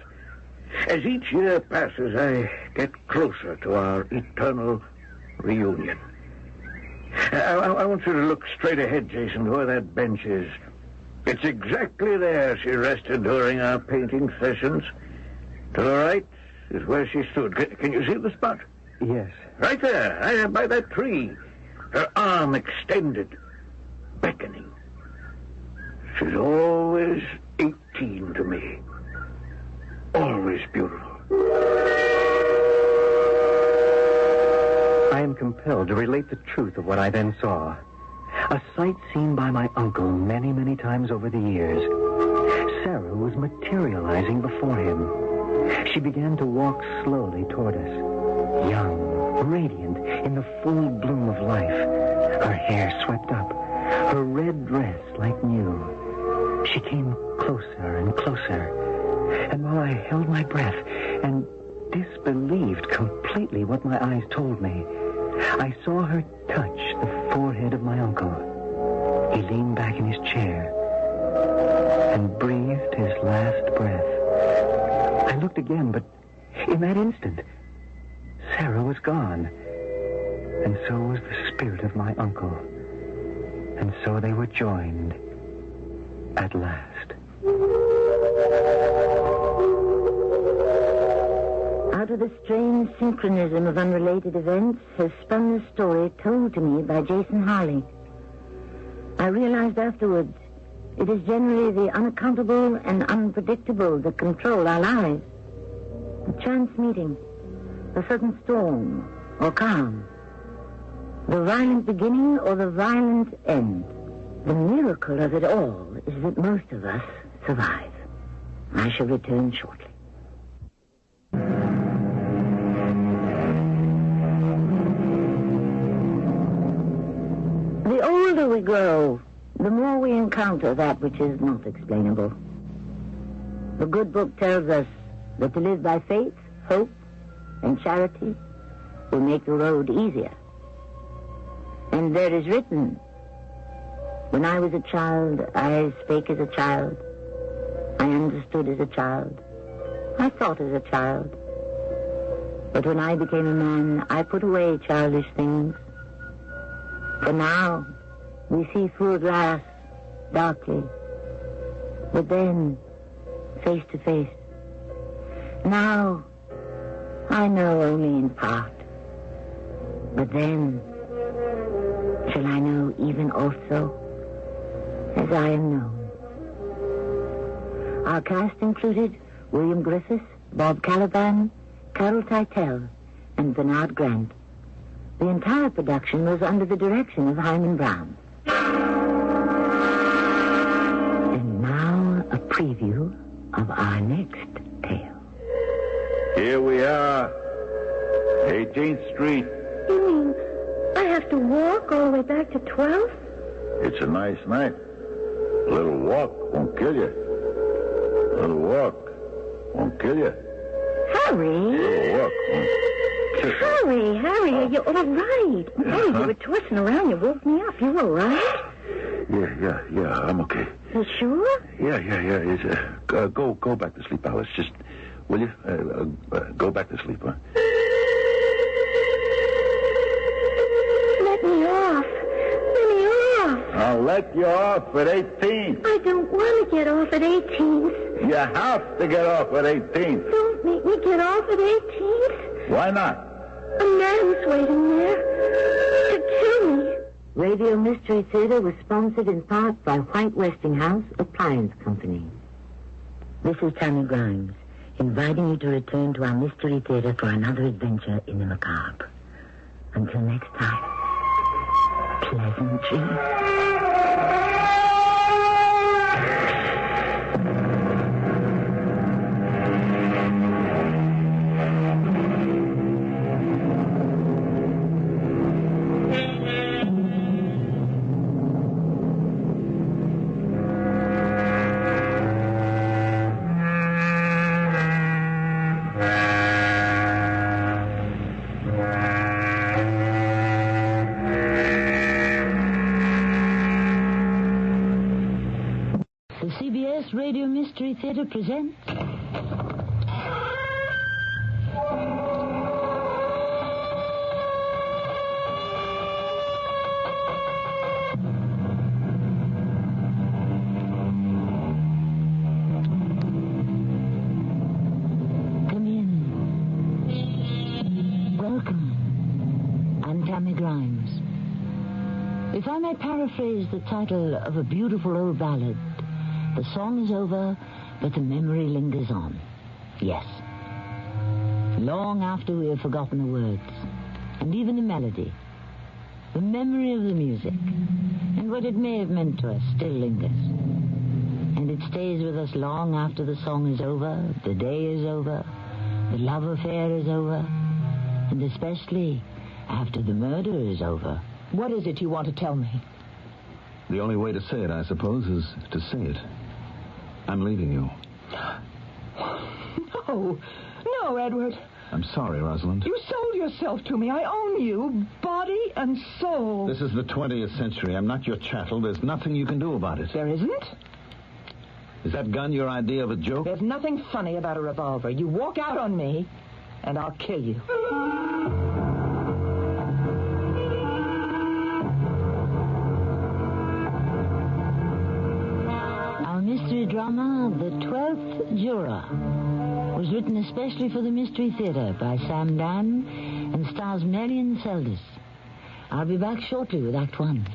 As each year passes, I get closer to our eternal reunion. I want you to look straight ahead, Jason, where that bench is. It's exactly there she rested during our painting sessions. To the right is where she stood. Can you see the spot? Yes. Right there, right by that tree. Her arm extended, beckoning. She's always 18 to me. Always beautiful. I am compelled to relate the truth of what I then saw. A sight seen by my uncle many, many times over the years. Sarah was materializing before him. She began to walk slowly toward us. Young, radiant, in the full bloom of life. Her hair swept up. Her red dress like new. She came closer and closer. And while I held my breath and disbelieved completely what my eyes told me, I saw her touch the forehead of my uncle. He leaned back in his chair and breathed his last breath. I looked again, but in that instant, Sarah was gone. And so was the spirit of my uncle. And so they were joined at last. Out of the strange synchronism of unrelated events has spun the story told to me by Jason Harley. I realized afterwards it is generally the unaccountable and unpredictable that control our lives. A chance meeting, a sudden storm or calm, the violent beginning or the violent end. The miracle of it all is that most of us survive. I shall return shortly. The older we grow, the more we encounter that which is not explainable. The good book tells us that to live by faith, hope, and charity will make the road easier. And there is written, when I was a child, I spake as a child. I understood as a child. I thought as a child. But when I became a man, I put away childish things. For now, we see through a glass, darkly. But then, face to face. Now, I know only in part. But then, shall I know even also as I am known? Our cast included William Griffiths, Bob Caliban, Carol Teitel, and Bernard Grant. The entire production was under the direction of Hyman Brown. And now a preview of our next tale. Here we are, 18th Street. You mean I have to walk all the way back to 12th? It's a nice night. A little walk won't kill you. A little walk won't kill you. Harry? A little walk won't kill you. Harry, are you all right? Hey, you were twisting around. You woke me up. You all right? Yeah, I'm okay. You sure? Yeah. It's, go back to sleep, Alice. Just, will you? Go back to sleep, huh? Let me off. I'll let you off at 18. I don't want to get off at 18th. You have to get off at 18th. Don't make me get off at 18th. Why not? A man's waiting there to kill me. Radio Mystery Theater was sponsored in part by White Westinghouse Appliance Company. This is Tammy Grimes, inviting you to return to our Mystery Theater for another adventure in the macabre. Until next time, pleasant dreams. Radio Mystery Theater presents If I may paraphrase the title of a beautiful old ballad, the song is over, but the memory lingers on. Yes. Long after we have forgotten the words, and even the melody, the memory of the music, and what it may have meant to us still lingers. And it stays with us long after the song is over, the day is over, the love affair is over, and especially after the murder is over. What is it you want to tell me? The only way to say it, I suppose, is to say it. I'm leaving you. No, Edward. I'm sorry, Rosalind. You sold yourself to me. I own you, body and soul. This is the 20th century. I'm not your chattel. There's nothing you can do about it. There isn't? Is that gun your idea of a joke? There's nothing funny about a revolver. You walk out on me, and I'll kill you. Our mystery drama, The 12th Juror, was written especially for the Mystery Theater by Sam Dan and stars Marion Seldes. I'll be back shortly with Act One.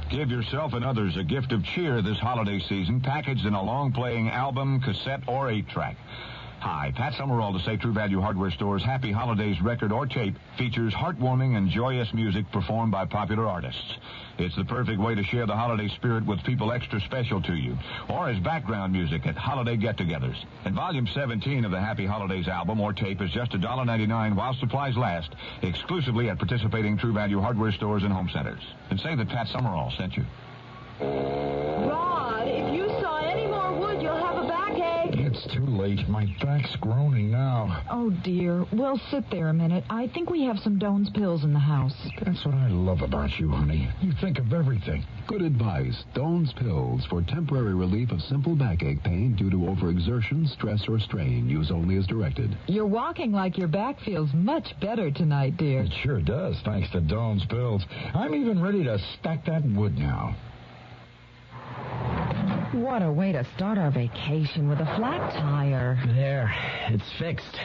Give yourself and others a gift of cheer this holiday season, packaged in a long-playing album, cassette, or 8-track. Hi, Pat Summerall to say True Value Hardware Store's Happy Holidays record or tape features heartwarming and joyous music performed by popular artists. It's the perfect way to share the holiday spirit with people extra special to you, or as background music at holiday get-togethers. And Volume 17 of the Happy Holidays album or tape is just $1.99 while supplies last, exclusively at participating True Value Hardware Stores and home centers. And say that Pat Summerall sent you. Rod, if you saw any more wood, you'll have a backache. It's too late. My back's groaning now. Oh, dear. Well, sit there a minute. I think we have some Doan's pills in the house. That's what I love about you, honey. You think of everything. Good advice. Doan's pills for temporary relief of simple backache pain due to overexertion, stress, or strain. Use only as directed. You're walking like your back feels much better tonight, dear. It sure does, thanks to Doan's pills. I'm even ready to stack that wood now. What a way to start our vacation, with a flat tire. There, it's fixed.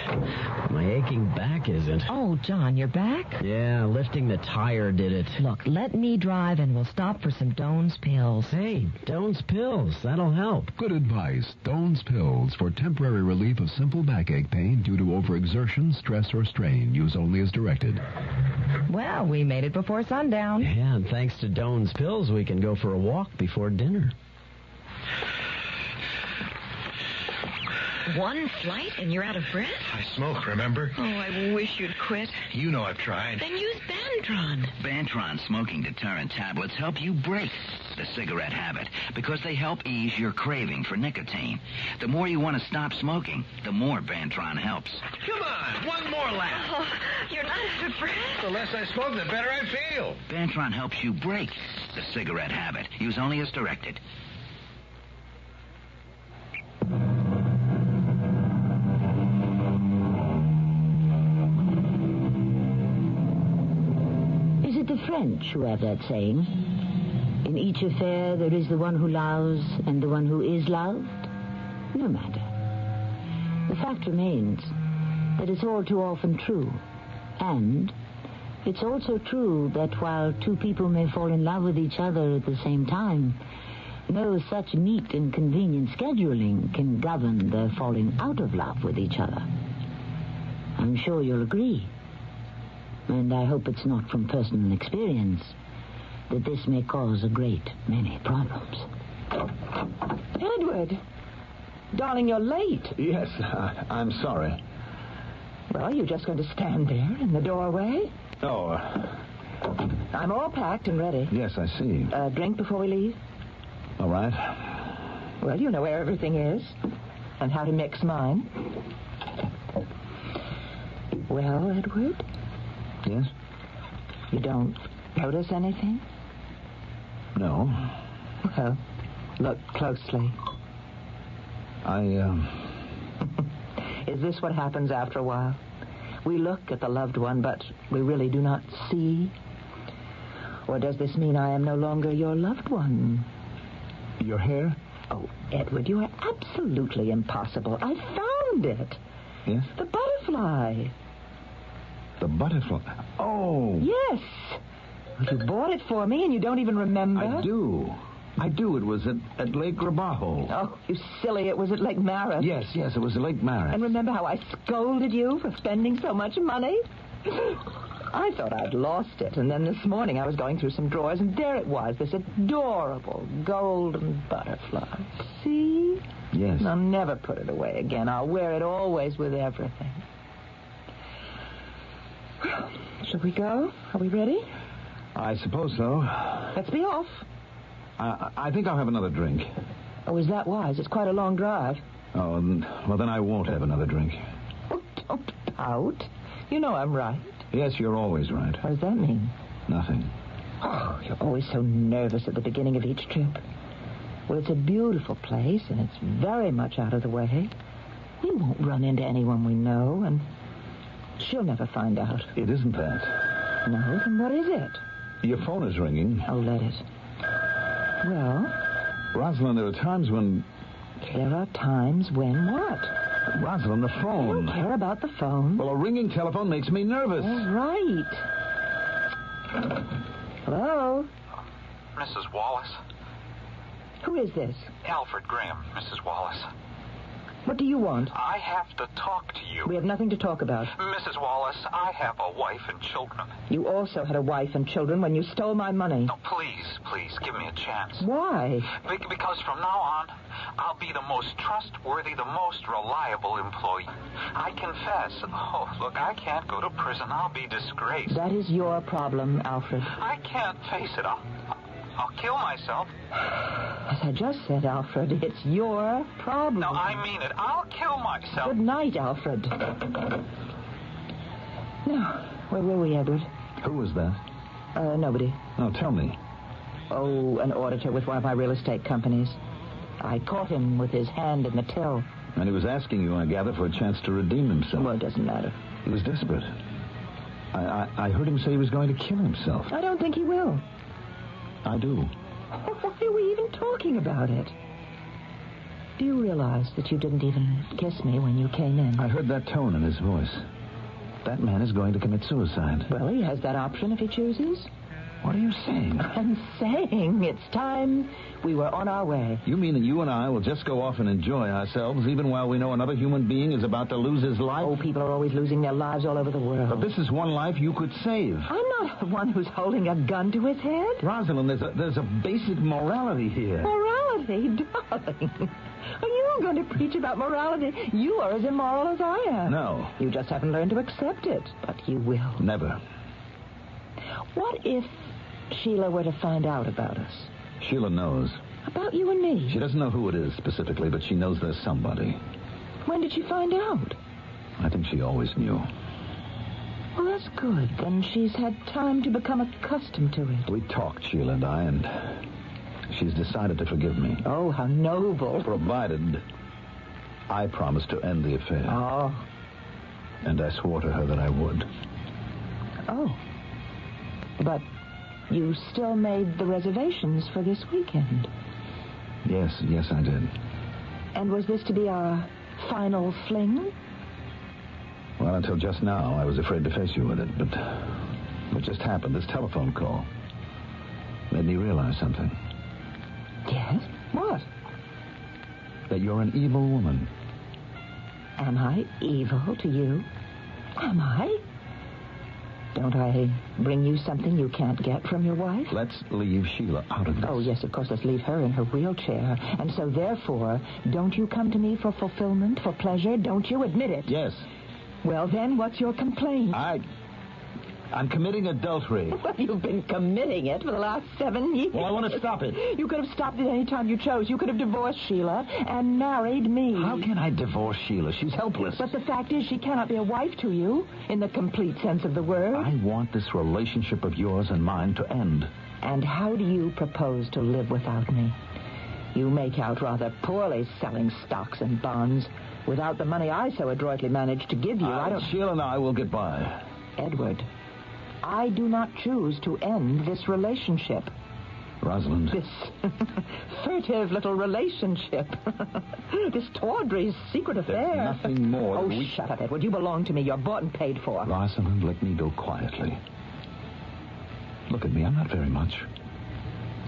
My aching back isn't. Oh, John, your back? Yeah, lifting the tire did it. Look, let me drive and we'll stop for some Doan's pills. Hey, Doan's pills. That'll help. Good advice. Doan's pills for temporary relief of simple backache pain due to overexertion, stress, or strain. Use only as directed. Well, we made it before sundown. Yeah, and thanks to Doan's pills, we can go for a walk before dinner. One flight and you're out of breath? I smoke, remember? Oh, I wish you'd quit. You know I've tried. Then use Bantron. Bantron smoking deterrent tablets help you break the cigarette habit because they help ease your craving for nicotine. The more you want to stop smoking, the more Bantron helps. Come on, one more lap. Oh, you're not out of breath? The less I smoke, the better I feel. Bantron helps you break the cigarette habit. Use only as directed. The French who have that saying, in each affair there is the one who loves and the one who is loved. No matter. The fact remains that it's all too often true. And it's also true that while two people may fall in love with each other at the same time, no such neat and convenient scheduling can govern their falling out of love with each other. I'm sure you'll agree. And I hope it's not from personal experience that this may cause a great many problems. Edward! Darling, you're late. Yes, I'm sorry. Well, you're just going to stand there in the doorway? Oh, I'm all packed and ready. Yes, I see. A drink before we leave? All right. Well, you know where everything is and how to mix mine. Well, Edward? Yes? You don't notice anything? No. Well, look closely. Is this what happens after a while? We look at the loved one, but we really do not see? Or does this mean I am no longer your loved one? Your hair? Oh, Edward, you are absolutely impossible. I found it. Yes? The butterfly. The butterfly? Oh! Yes. You bought it for me and you don't even remember? I do. It was at Lake Grabajo. Oh, you silly. It was at Lake Maris. Yes, it was at Lake Maris. And remember how I scolded you for spending so much money? I thought I'd lost it, and then this morning I was going through some drawers, and there it was, this adorable golden butterfly. See? Yes. I'll never put it away again. I'll wear it always with everything. Shall we go? Are we ready? I suppose so. Let's be off. I think I'll have another drink. Oh, is that wise? It's quite a long drive. Oh, well, then I won't have another drink. Oh, don't pout. You know I'm right. Yes, you're always right. What does that mean? Nothing. Oh, you're always so nervous at the beginning of each trip. Well, it's a beautiful place, and it's very much out of the way. We won't run into anyone we know, and she'll never find out. It isn't that. No? Then what is it? Your phone is ringing. Oh, let it. Well? Rosalind, there are times when... There are times when what? Rosalind, the phone. I don't care about the phone. Well, a ringing telephone makes me nervous. All right. Hello? Mrs. Wallace? Who is this? Alfred Graham, Mrs. Wallace. What do you want? I have to talk to you. We have nothing to talk about. Mrs. Wallace, I have a wife and children. You also had a wife and children when you stole my money. No, please, give me a chance. Why? Because from now on, I'll be the most trustworthy, the most reliable employee. I confess. Oh, look, I can't go to prison. I'll be disgraced. That is your problem, Alfred. I can't face it. I'll kill myself. As I just said, Alfred, it's your problem. No, I mean it. I'll kill myself. Good night, Alfred. Now, where were we, Edward? Who was that? Nobody. No, tell me. Oh, an auditor with one of my real estate companies. I caught him with his hand in the till. And he was asking you, I gather, for a chance to redeem himself. Well, it doesn't matter. He was desperate. I heard him say he was going to kill himself. I don't think he will. I do. Why are we even talking about it? Do you realize that you didn't even kiss me when you came in? I heard that tone in his voice. That man is going to commit suicide. Well, he has that option if he chooses. What are you saying? I'm saying it's time we were on our way. You mean that you and I will just go off and enjoy ourselves even while we know another human being is about to lose his life? Oh, people are always losing their lives all over the world. But this is one life you could save. I'm not the one who's holding a gun to his head. Rosalind, there's a basic morality here. Morality? Darling. Are you going to preach about morality? You are as immoral as I am. No. You just haven't learned to accept it. But you will. Never. What if Sheila were to find out about us? Sheila knows. About you and me? She doesn't know who it is specifically, but she knows there's somebody. When did she find out? I think she always knew. Well, that's good. Then she's had time to become accustomed to it. We talked, Sheila and I, and she's decided to forgive me. Oh, how noble. Provided I promised to end the affair. Oh. And I swore to her that I would. Oh. But you still made the reservations for this weekend. Yes, I did. And was this to be our final fling? Well, until just now, I was afraid to face you with it, but what just happened, this telephone call, made me realize something. Yes? What? That you're an evil woman. Am I evil to you? Am I? Don't I bring you something you can't get from your wife? Let's leave Sheila out of this. Oh, yes, of course, let's leave her in her wheelchair. And so, therefore, don't you come to me for fulfillment, for pleasure? Don't you admit it? Yes. Well, then, what's your complaint? I'm committing adultery. Well, you've been committing it for the last 7 years. Well, I want to stop it. You could have stopped it any time you chose. You could have divorced Sheila and married me. How can I divorce Sheila? She's helpless. But the fact is, she cannot be a wife to you, in the complete sense of the word. I want this relationship of yours and mine to end. And how do you propose to live without me? You make out rather poorly selling stocks and bonds. Without the money I so adroitly managed to give you, I don't... Sheila and I will get by. Edward, I do not choose to end this relationship. Rosalind. This furtive little relationship. This tawdry's secret affair. There's nothing more. Oh, shut up, Edward. You belong to me. You're bought and paid for. Rosalind, let me go quietly. Look at me. I'm not very much.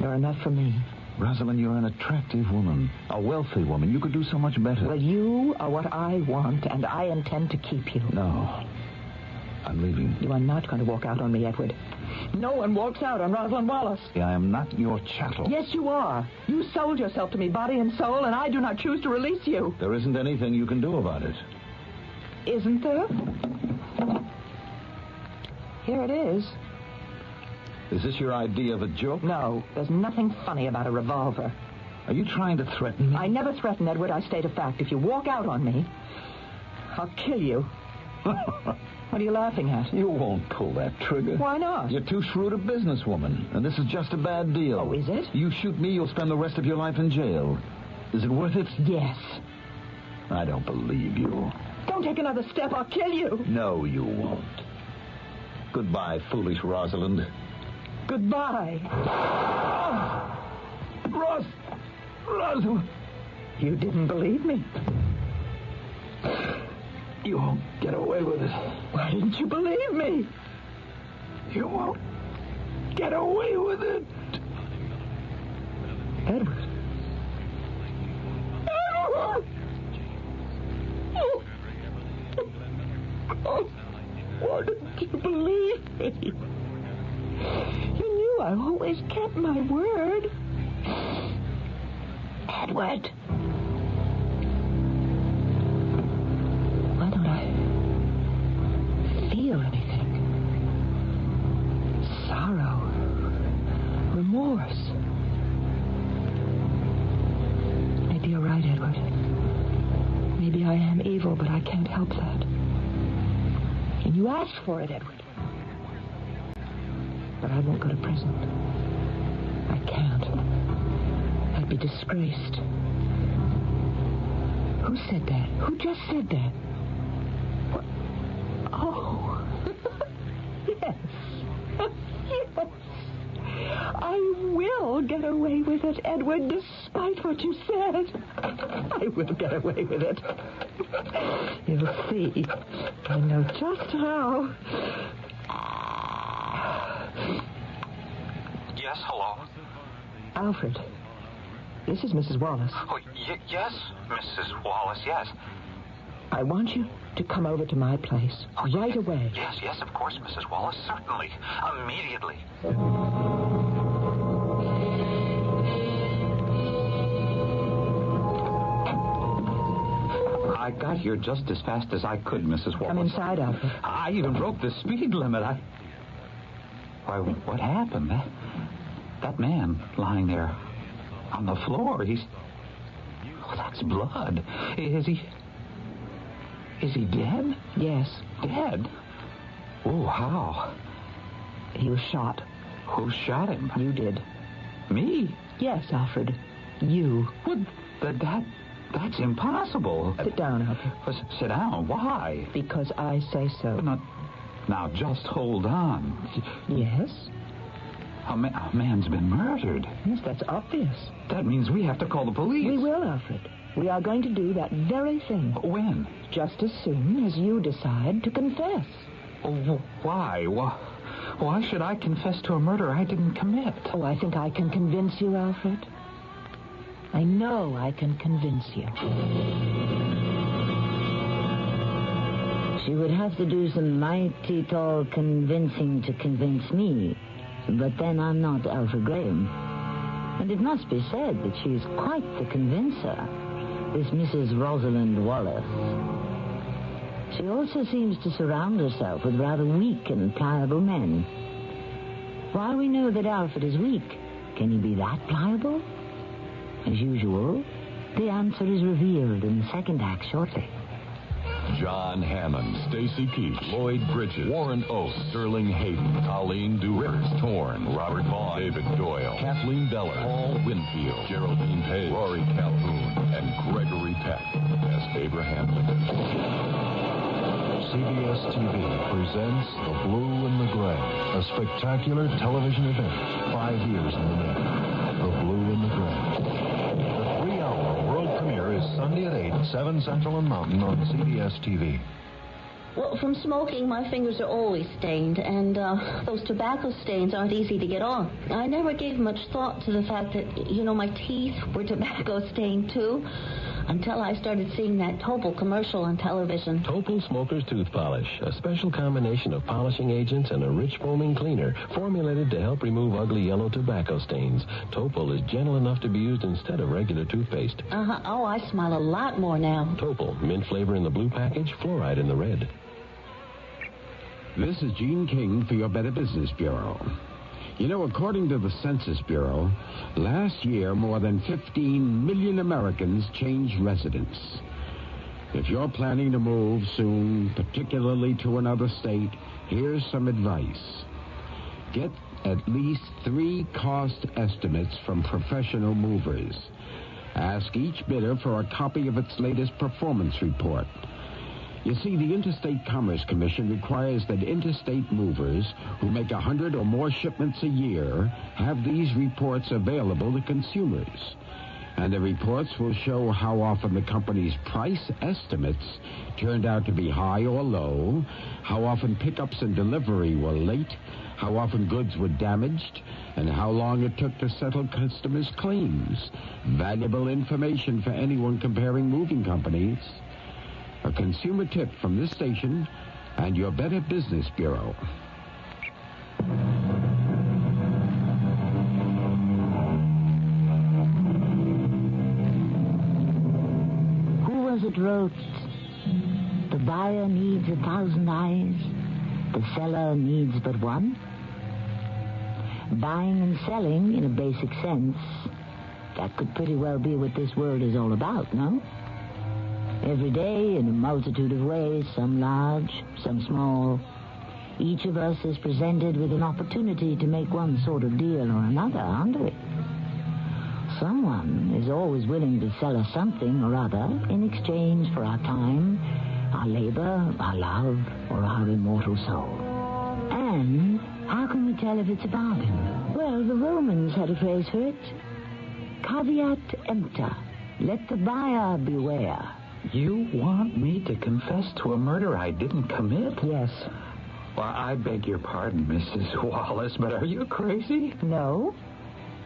You're enough for me. Rosalind, you're an attractive woman. A wealthy woman. You could do so much better. Well, you are what I want, and I intend to keep you. No. I'm leaving. You are not going to walk out on me, Edward. No one walks out on Rosalind Wallace. I am not your chattel. Yes, you are. You sold yourself to me, body and soul, and I do not choose to release you. There isn't anything you can do about it. Isn't there? Here it is. Is this your idea of a joke? No, there's nothing funny about a revolver. Are you trying to threaten me? I never threaten, Edward. I state a fact. If you walk out on me, I'll kill you. What are you laughing at? You won't pull that trigger. Why not? You're too shrewd a businesswoman, and this is just a bad deal. Oh, is it? You shoot me, you'll spend the rest of your life in jail. Is it worth it? Yes. I don't believe you. Don't take another step. I'll kill you. No, you won't. Goodbye, foolish Rosalind. Goodbye. Oh. Rosalind. You didn't believe me. You won't get away with it. Why didn't you believe me? You won't get away with it. Edward. Oh, why didn't you believe me? You knew I always kept my word. Edward. Why don't I feel anything? Sorrow. Remorse. Maybe you're right, Edward. Maybe I am evil, but I can't help that. And you asked for it, Edward. But I won't go to prison. I can't. I'd be disgraced. Who said that? Who just said that? What? Oh. Yes. Yes. I will get away with it, Edward, despite what you said. I will get away with it. You'll see. I know just how. Yes, hello? Alfred, this is Mrs. Wallace. Oh, yes, Mrs. Wallace, yes. I want you to come over to my place right away. Yes, of course, Mrs. Wallace, certainly. Immediately. I got here just as fast as I could, Mrs. Wallace. Come inside, Alfred. I even broke the speed limit. Why, what happened? That man lying there on the floor, Oh, that's blood. Is he dead? Yes. Dead? Oh, how? He was shot. Who shot him? You did. Me? Yes, Alfred. You. What? That's impossible. Sit down, Alfred. Sit down? Why? Because I say so. Now, just hold on. Yes? A man's been murdered. Yes, that's obvious. That means we have to call the police. We will, Alfred. We are going to do that very thing. When? Just as soon as you decide to confess. Why? Why should I confess to a murder I didn't commit? Oh, I think I can convince you, Alfred. I know I can convince you. She would have to do some mighty tall convincing to convince me. But then I'm not Alfred Graham. And it must be said that she's quite the convincer, this Mrs. Rosalind Wallace. She also seems to surround herself with rather weak and pliable men. While we know that Alfred is weak, can he be that pliable? As usual, the answer is revealed in the second act shortly. John Hammond, Stacy Keach, Lloyd Bridges, Warren Oates, Sterling Hayden, Colleen Rivers Torn, Robert Vaughn, David Doyle, Kathleen Beller, Paul Winfield, Geraldine Page, Rory Calhoun, and Gregory Peck as Abraham Lincoln. CBS TV presents The Blue and the Gray, a spectacular television event 5 years in the making. The Blue and the Gray. The 3-hour world premiere is Sunday at 8, 7 Central and Mountain on CBS TV. Well, from smoking, my fingers are always stained, and those tobacco stains aren't easy to get off. I never gave much thought to the fact that, my teeth were tobacco stained, too, until I started seeing that Topol commercial on television. Topol Smoker's Tooth Polish, a special combination of polishing agents and a rich foaming cleaner formulated to help remove ugly yellow tobacco stains. Topol is gentle enough to be used instead of regular toothpaste. Oh, I smile a lot more now. Topol, mint flavor in the blue package, fluoride in the red. This is Gene King for your Better Business Bureau. According to the Census Bureau, last year more than 15 million Americans changed residence. If you're planning to move soon, particularly to another state, here's some advice. Get at least 3 cost estimates from professional movers. Ask each bidder for a copy of its latest performance report. You see, the Interstate Commerce Commission requires that interstate movers who make 100 or more shipments a year have these reports available to consumers. And the reports will show how often the company's price estimates turned out to be high or low, how often pickups and delivery were late, how often goods were damaged, and how long it took to settle customers' claims. Valuable information for anyone comparing moving companies. A consumer tip from this station and your Better Business Bureau. Who was it wrote, the buyer needs 1,000 eyes, the seller needs but one? Buying and selling, in a basic sense, that could pretty well be what this world is all about, no? Every day, in a multitude of ways, some large, some small, each of us is presented with an opportunity to make one sort of deal or another, aren't we? Someone is always willing to sell us something or other in exchange for our time, our labor, our love, or our immortal soul. And how can we tell if it's a bargain? Well, the Romans had a phrase for it. Caveat emptor. Let the buyer beware. You want me to confess to a murder I didn't commit? Yes. Well, I beg your pardon, Mrs. Wallace, but are you crazy? No.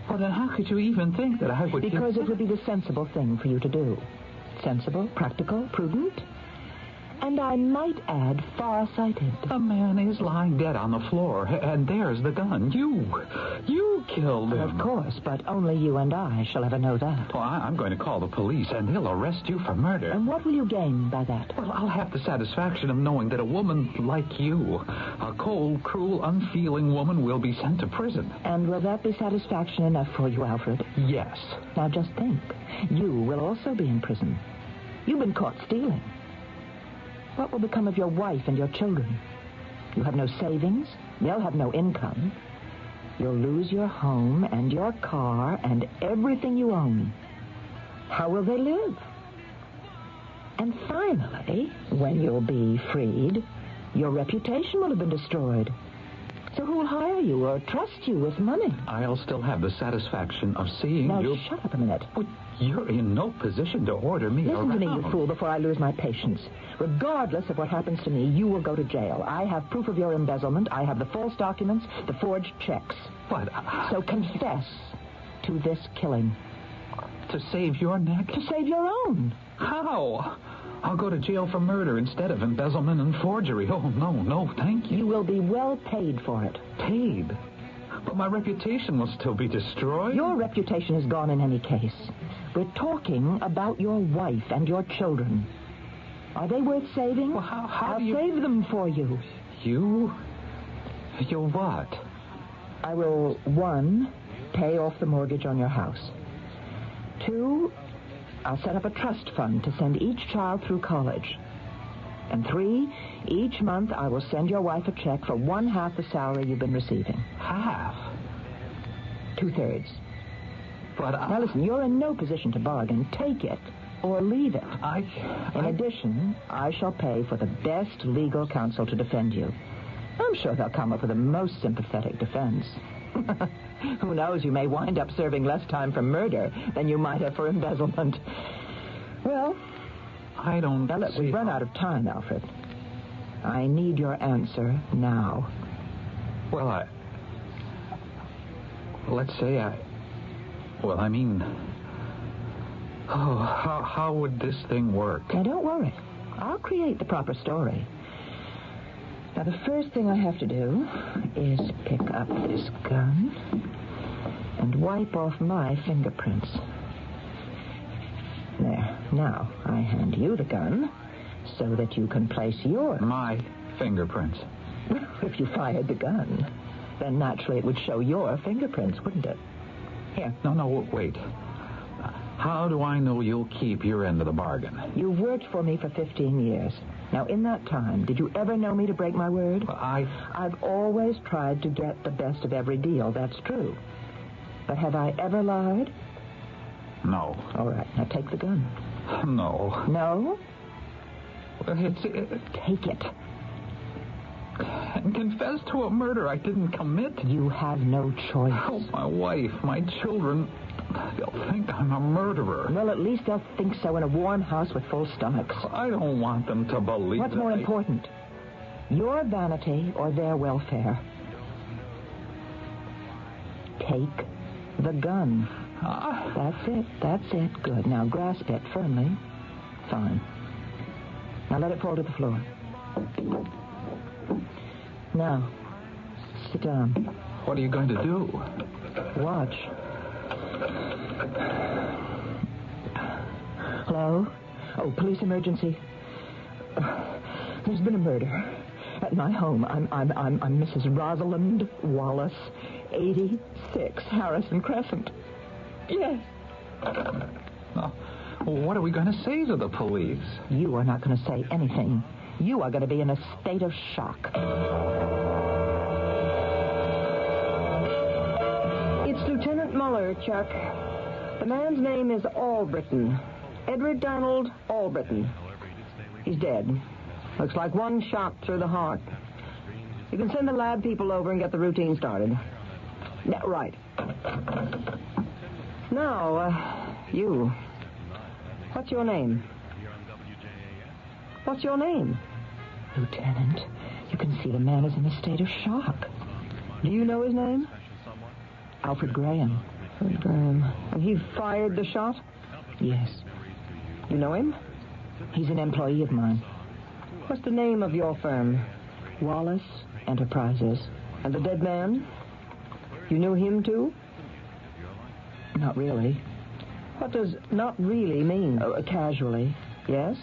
Well, then how could you even think that I would... Because it would be the sensible thing for you to do. Sensible, practical, prudent, and I might add, far-sighted. The man is lying dead on the floor, and there's the gun. You killed him. Of course, but only you and I shall ever know that. Well, I'm going to call the police, and they'll arrest you for murder. And what will you gain by that? Well, I'll have the satisfaction of knowing that a woman like you, a cold, cruel, unfeeling woman, will be sent to prison. And will that be satisfaction enough for you, Alfred? Yes. Now just think. You will also be in prison. You've been caught stealing. What will become of your wife and your children? You have no savings. They'll have no income. You'll lose your home and your car and everything you own. How will they live? And finally, when you'll be freed, your reputation will have been destroyed. So who'll hire you or trust you with money? I'll still have the satisfaction of seeing now, you... Now, shut up a minute. Well, you're in no position to order me Listen around. to me, you fool, before I lose my patience. Regardless of what happens to me, you will go to jail. I have proof of your embezzlement. I have the false documents, the forged checks. What? So confess to this killing. To save your neck? To save your own. How? I'll go to jail for murder instead of embezzlement and forgery. Oh, no, thank you. You will be well paid for it. Paid? But my reputation will still be destroyed. Your reputation is gone in any case. We're talking about your wife and your children. Are they worth saving? Well, how I'll do you... save them for you. You? You'll what? I will, 1, pay off the mortgage on your house. 2, I'll set up a trust fund to send each child through college. And 3, each month I will send your wife a check for 1/2 the salary you've been receiving. Half? 2/3. But Now listen, you're in no position to bargain. Take it or leave it. In addition, I shall pay for the best legal counsel to defend you. I'm sure they'll come up with the most sympathetic defense. Who knows, you may wind up serving less time for murder than you might have for embezzlement. Well, I don't now look, we've run out of time, Alfred. I need your answer now. Well, let's say how would this thing work? Now, don't worry. I'll create the proper story. Now, the first thing I have to do is pick up this gun and wipe off my fingerprints. There. Now, I hand you the gun so that you can place your... My fingerprints? Well, if you fired the gun, then naturally it would show your fingerprints, wouldn't it? Here. No, wait. How do I know you'll keep your end of the bargain? You've worked for me for 15 years. Now, in that time, did you ever know me to break my word? I've always tried to get the best of every deal, that's true. But have I ever lied? No. All right, now take the gun. No. No? Well, Take it. And confess to a murder I didn't commit. You have no choice. Oh, my wife, my children, they'll think I'm a murderer. Well, at least they'll think so in a warm house with full stomachs. I don't want them to believe What's more important? Your vanity or their welfare? Take the gun. That's it. Good. Now grasp it firmly. Fine. Now let it fall to the floor. Now, sit down. What are you going to do? Watch. Hello? Oh, police emergency. There's been a murder at my home. I'm Mrs. Rosalind Wallace, 86 Harrison Crescent. Yes. What are we going to say to the police? You are not going to say anything. You are going to be in a state of shock. It's Lieutenant Muller, Chuck. The man's name is Albritton. Edward Donald Albritton. He's dead. Looks like one shot through the heart. You can send the lab people over and get the routine started. Yeah, right. Now, you. What's your name? What's your name? Lieutenant, you can see the man is in a state of shock. Do you know his name? Alfred Graham. Alfred Graham. And he fired the shot? Yes. You know him? He's an employee of mine. What's the name of your firm? Wallace Enterprises. And the dead man? You knew him too? Not really. What does not really mean? Casually. Yes?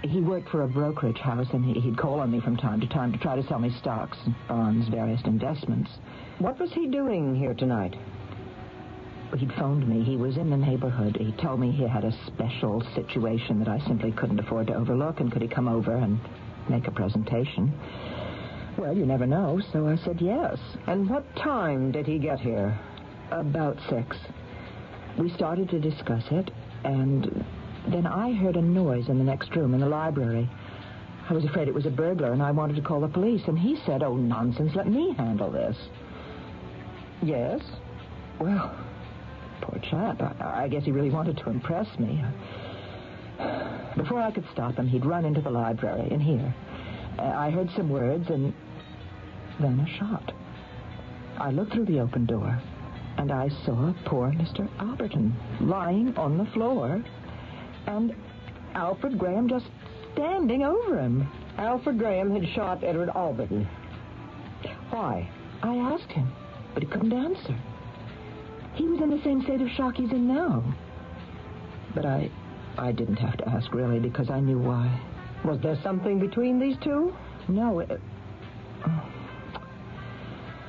He worked for a brokerage house, and he'd call on me from time to time to try to sell me stocks, bonds, various investments. What was he doing here tonight? He'd phoned me. He was in the neighborhood. He told me he had a special situation that I simply couldn't afford to overlook, and could he come over and make a presentation? Well, you never know, so I said yes. And what time did he get here? About 6. We started to discuss it, and then I heard a noise in the next room in the library. I was afraid it was a burglar, and I wanted to call the police, and he said, "Oh, nonsense, let me handle this." Yes? Well, poor chap. I guess he really wanted to impress me. Before I could stop him, he'd run into the library, and here. I heard some words, and then a shot. I looked through the open door, and I saw poor Mr. Alberton lying on the floor, and Alfred Graham just standing over him. Alfred Graham had shot Edward Alberton. Why? I asked him, but he couldn't answer. He was in the same state of shock he's in now. But I didn't have to ask, really, because I knew why. Was there something between these two? No,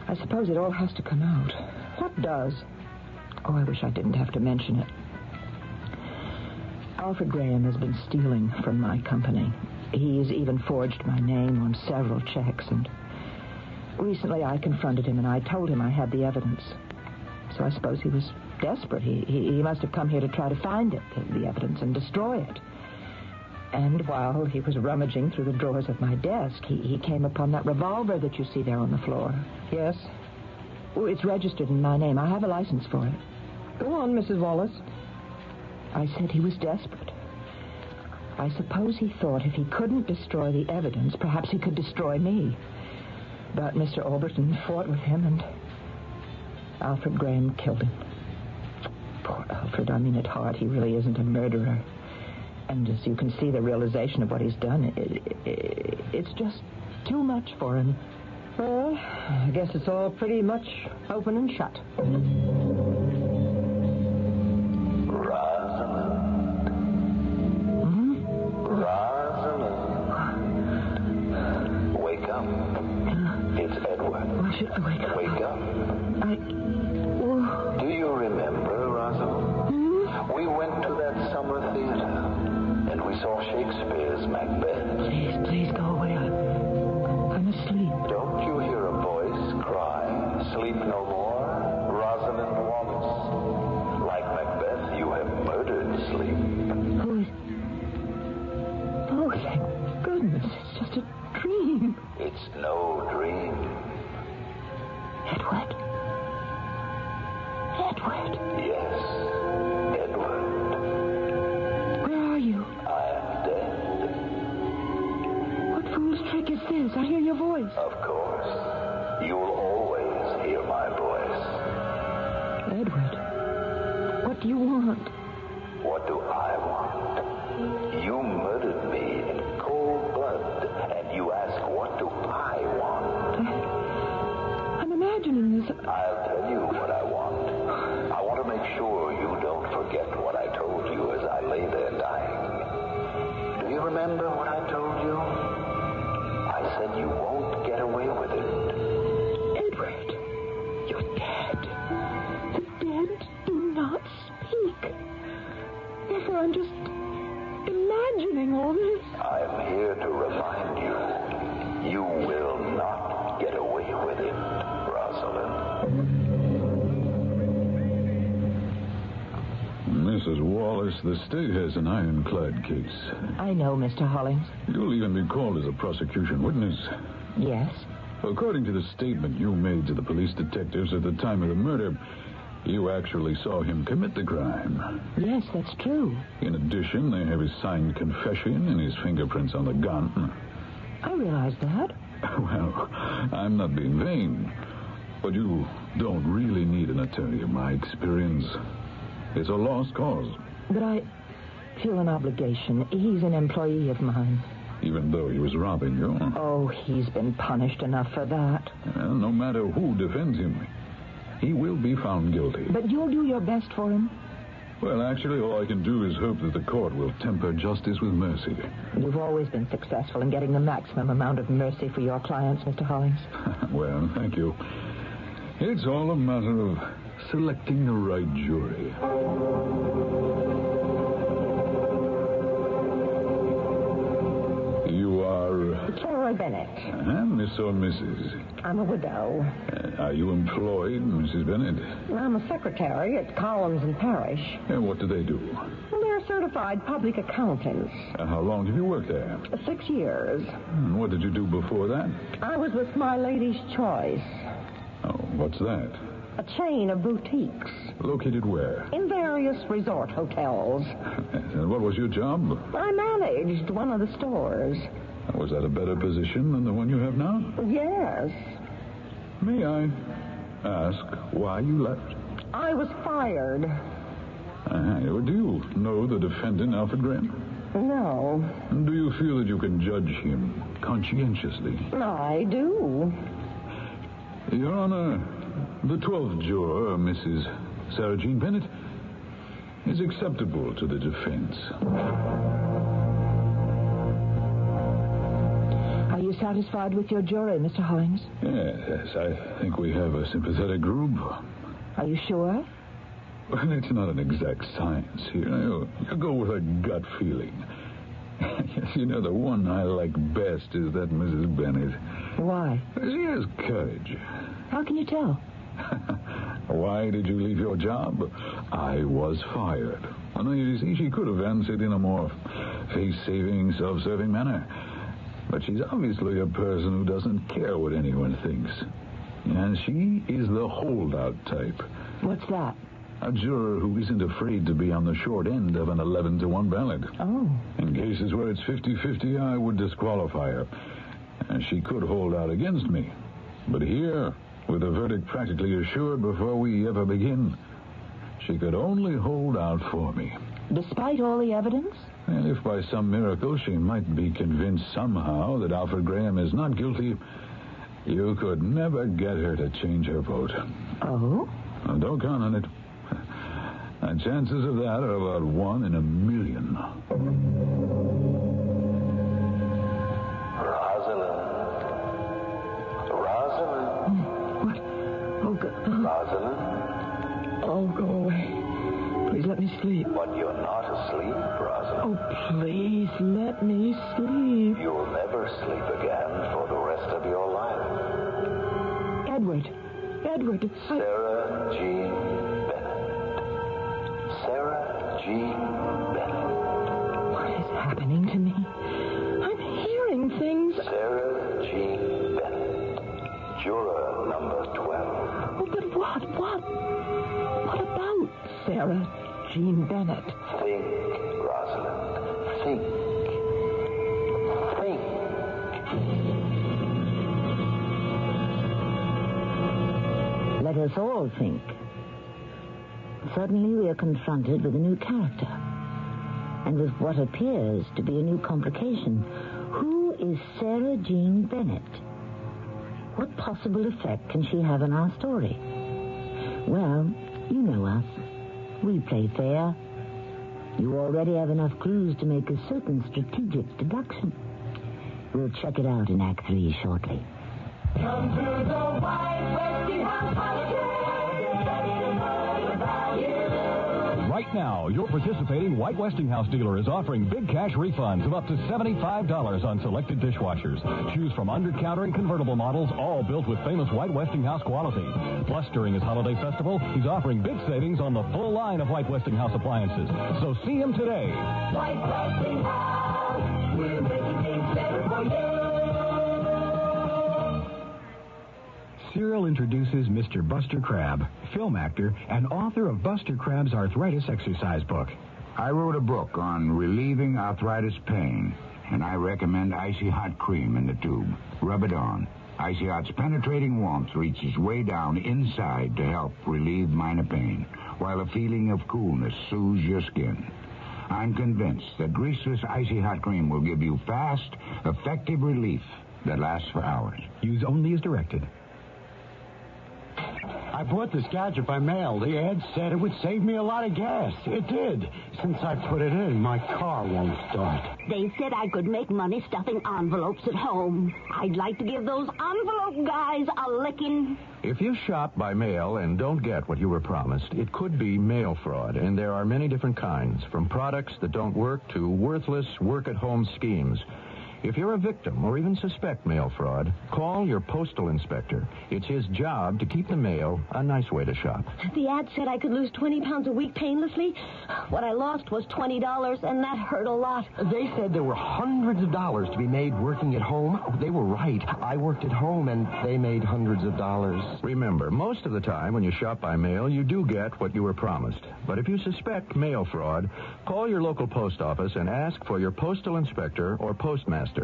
I suppose it all has to come out. What does? Oh, I wish I didn't have to mention it. Alfred Graham has been stealing from my company. He's even forged my name on several checks, and recently I confronted him, and I told him I had the evidence. So I suppose he was desperate. He must have come here to try to find it, the evidence, and destroy it. And while he was rummaging through the drawers of my desk, he came upon that revolver that you see there on the floor. Yes? Oh, it's registered in my name. I have a license for it. Go on, Mrs. Wallace. I said he was desperate. I suppose he thought if he couldn't destroy the evidence, perhaps he could destroy me. But Mr. Alberton fought with him, and Alfred Graham killed him. Poor Alfred, I mean at heart, he really isn't a murderer. And as you can see, the realization of what he's done, it's just too much for him. Well, I guess it's all pretty much open and shut. Rosalind. Rosalind. Wake up. It's Edward. Why should I wake up? Wake up. Do you remember, Rosalind? We went to that summer theater, and we saw Shakespeare's Macbeth. Please go away. I'm asleep. Don't you hear a voice cry, sleep no more? Rosalind Wallace. Like Macbeth, you have murdered sleep. Who is... Oh, thank goodness. It's just a dream. It's no dream. Edward. Yes, Edward. Where are you? I am dead. What fool's trick is this? I hear your voice. Of course. You'll always hear my voice. Edward, what do you want? What do I want? You murdered me in cold blood, and you ask, what do I want? I'm imagining this. I'll tell you what I want. I want to make sure you don't forget what I told you as I lay there dying. Do you remember what I told you? I said you won't get away with it. Edward, you're dead. The dead do not speak. Therefore, I'm just imagining all this. I am here to remind you, you will not get away with it, Rosalind. Mrs. Wallace, the state has an ironclad case. I know, Mr. Hollings. You'll even be called as a prosecution witness. Yes? According to the statement you made to the police detectives at the time of the murder, you actually saw him commit the crime. Yes, that's true. In addition, they have his signed confession and his fingerprints on the gun. I realize that. Well, I'm not being vain, but you don't really need an attorney in my experience. It's a lost cause. But I feel an obligation. He's an employee of mine. Even though he was robbing you? Oh, he's been punished enough for that. Well, no matter who defends him, he will be found guilty. But you'll do your best for him? Well, actually, all I can do is hope that the court will temper justice with mercy. You've always been successful in getting the maximum amount of mercy for your clients, Mr. Hollings. Well, thank you. It's all a matter of selecting the right jury. You are... Clara Bennett. Miss or Mrs.? I'm a widow. Are you employed, Mrs. Bennett? I'm a secretary at Collins and Parrish. What do they do? Well, they're certified public accountants. How long have you worked there? 6 years. And what did you do before that? I was with My Lady's Choice. Oh, what's that? A chain of boutiques. Located where? In various resort hotels. And what was your job? I managed one of the stores. Was that a better position than the one you have now? Yes. May I ask why you left? I was fired. Do you know the defendant, Alfred Graham? No. Do you feel that you can judge him conscientiously? I do. Your Honor, the 12th juror, Mrs. Sarah Jean Bennett, is acceptable to the defense. Are you satisfied with your jury, Mr. Hollings? Yes, I think we have a sympathetic group. Are you sure? Well, it's not an exact science here. You go with a gut feeling. Yes, you know, the one I like best is that Mrs. Bennett. Why? She has courage. How can you tell? Why did you leave your job? I was fired. Well, you see, she could have answered in a more face-saving, self-serving manner. But she's obviously a person who doesn't care what anyone thinks. And she is the holdout type. What's that? A juror who isn't afraid to be on the short end of an 11-1 ballot. Oh. In cases where it's 50-50, I would disqualify her. And she could hold out against me. But here, with the verdict practically assured before we ever begin, she could only hold out for me. Despite all the evidence? And if by some miracle she might be convinced somehow that Alfred Graham is not guilty, you could never get her to change her vote. Oh? Now, don't count on it. The chances of that are about 1 in a million. Rosalind. What? Oh, God. Rosalind. Oh, go away. Please let me sleep. But you're not asleep, Rosalind. Oh, please let me sleep. You'll never sleep again for the rest of your life. Edward. Sarah Jean Bennett. Sarah Jean Bennett. What is happening to me? I'm hearing things. Sarah Jean Bennett. Juror number 12. Oh, but what? What about Sarah Jean Bennett? Think, Rosalind. Think. Let us all think. Suddenly we are confronted with a new character, and with what appears to be a new complication. Who is Sarah Jean Bennett? What possible effect can she have on our story? Well, you know us. We play fair. You already have enough clues to make a certain strategic deduction. We'll check it out in Act 3 shortly. Come to the White Westinghouse holiday. Right now, your participating White Westinghouse dealer is offering big cash refunds of up to $75 on selected dishwashers. Choose from under-counter and convertible models, all built with famous White Westinghouse quality. Plus, during his holiday festival, he's offering big savings on the full line of White Westinghouse appliances. So see him today. White Westinghouse, we're making things better for you. Serial introduces Mr. Buster Crabbe, film actor and author of Buster Crabbe's Arthritis Exercise Book. I wrote a book on relieving arthritis pain, and I recommend Icy Hot Cream in the tube. Rub it on. Icy Hot's penetrating warmth reaches way down inside to help relieve minor pain, while a feeling of coolness soothes your skin. I'm convinced that greaseless Icy Hot Cream will give you fast, effective relief that lasts for hours. Use only as directed. I bought this gadget by mail. The ad said it would save me a lot of gas. It did. Since I put it in, my car won't start. They said I could make money stuffing envelopes at home. I'd like to give those envelope guys a licking. If you shop by mail and don't get what you were promised, it could be mail fraud, and there are many different kinds, from products that don't work to worthless work-at-home schemes. If you're a victim or even suspect mail fraud, call your postal inspector. It's his job to keep the mail a nice way to shop. The ad said I could lose 20 pounds a week painlessly. What I lost was $20, and that hurt a lot. They said there were hundreds of dollars to be made working at home. They were right. I worked at home, and they made hundreds of dollars. Remember, most of the time when you shop by mail, you do get what you were promised. But if you suspect mail fraud, call your local post office and ask for your postal inspector or postmaster.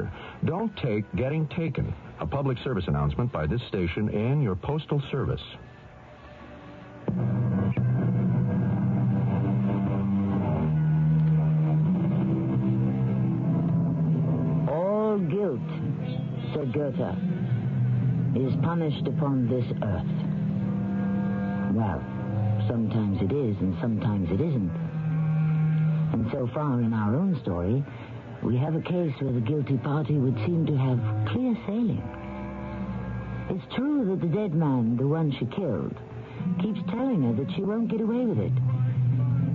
Don't take getting taken. A public service announcement by this station and your postal service. All guilt, said Goethe, is punished upon this earth. Well, sometimes it is and sometimes it isn't. And so far in our own story, we have a case where the guilty party would seem to have clear sailing. It's true that the dead man, the one she killed, keeps telling her that she won't get away with it.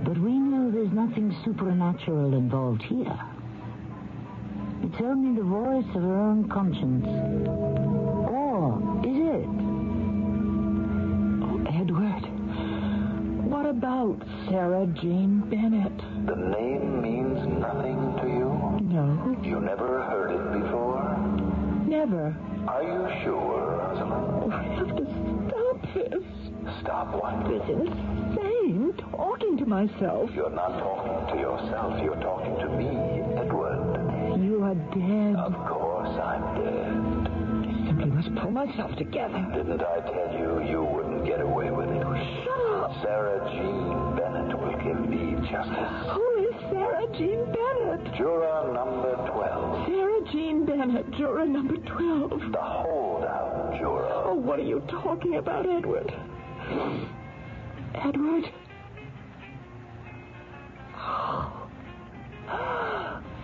But we know there's nothing supernatural involved here. It's only the voice of her own conscience. Or is it? Oh, Edward, what about Sarah Jean Bennett? The name means nothing to you? No. You never heard it before? Never. Are you sure, Rosalind? Oh, I have to stop this. Stop what? This insane talking to myself. You're not talking to yourself. You're talking to me, Edward. You are dead. Of course I'm dead. I simply must pull myself together. Didn't I tell you you wouldn't get away with it? Shut up. Sarah Jean Bennett will give me justice. Who is Sarah Jean Bennett? Juror number 12. Sarah Jean Bennett, juror number 12. The holdout juror. Oh, what are you talking about, Edward? Edward?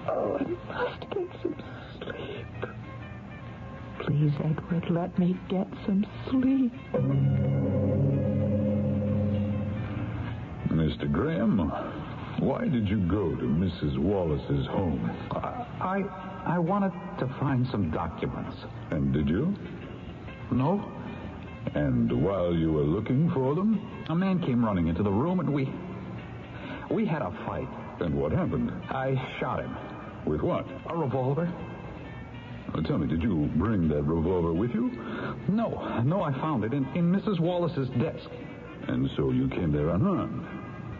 Oh, I must get some sleep. Please, Edward, let me get some sleep. Mr. Graham, why did you go to Mrs. Wallace's home? I wanted to find some documents. And did you? No. And while you were looking for them? A man came running into the room and we had a fight. And what happened? I shot him. With what? A revolver. Tell me, did you bring that revolver with you? No, I found it in Mrs. Wallace's desk. And so you came there unarmed.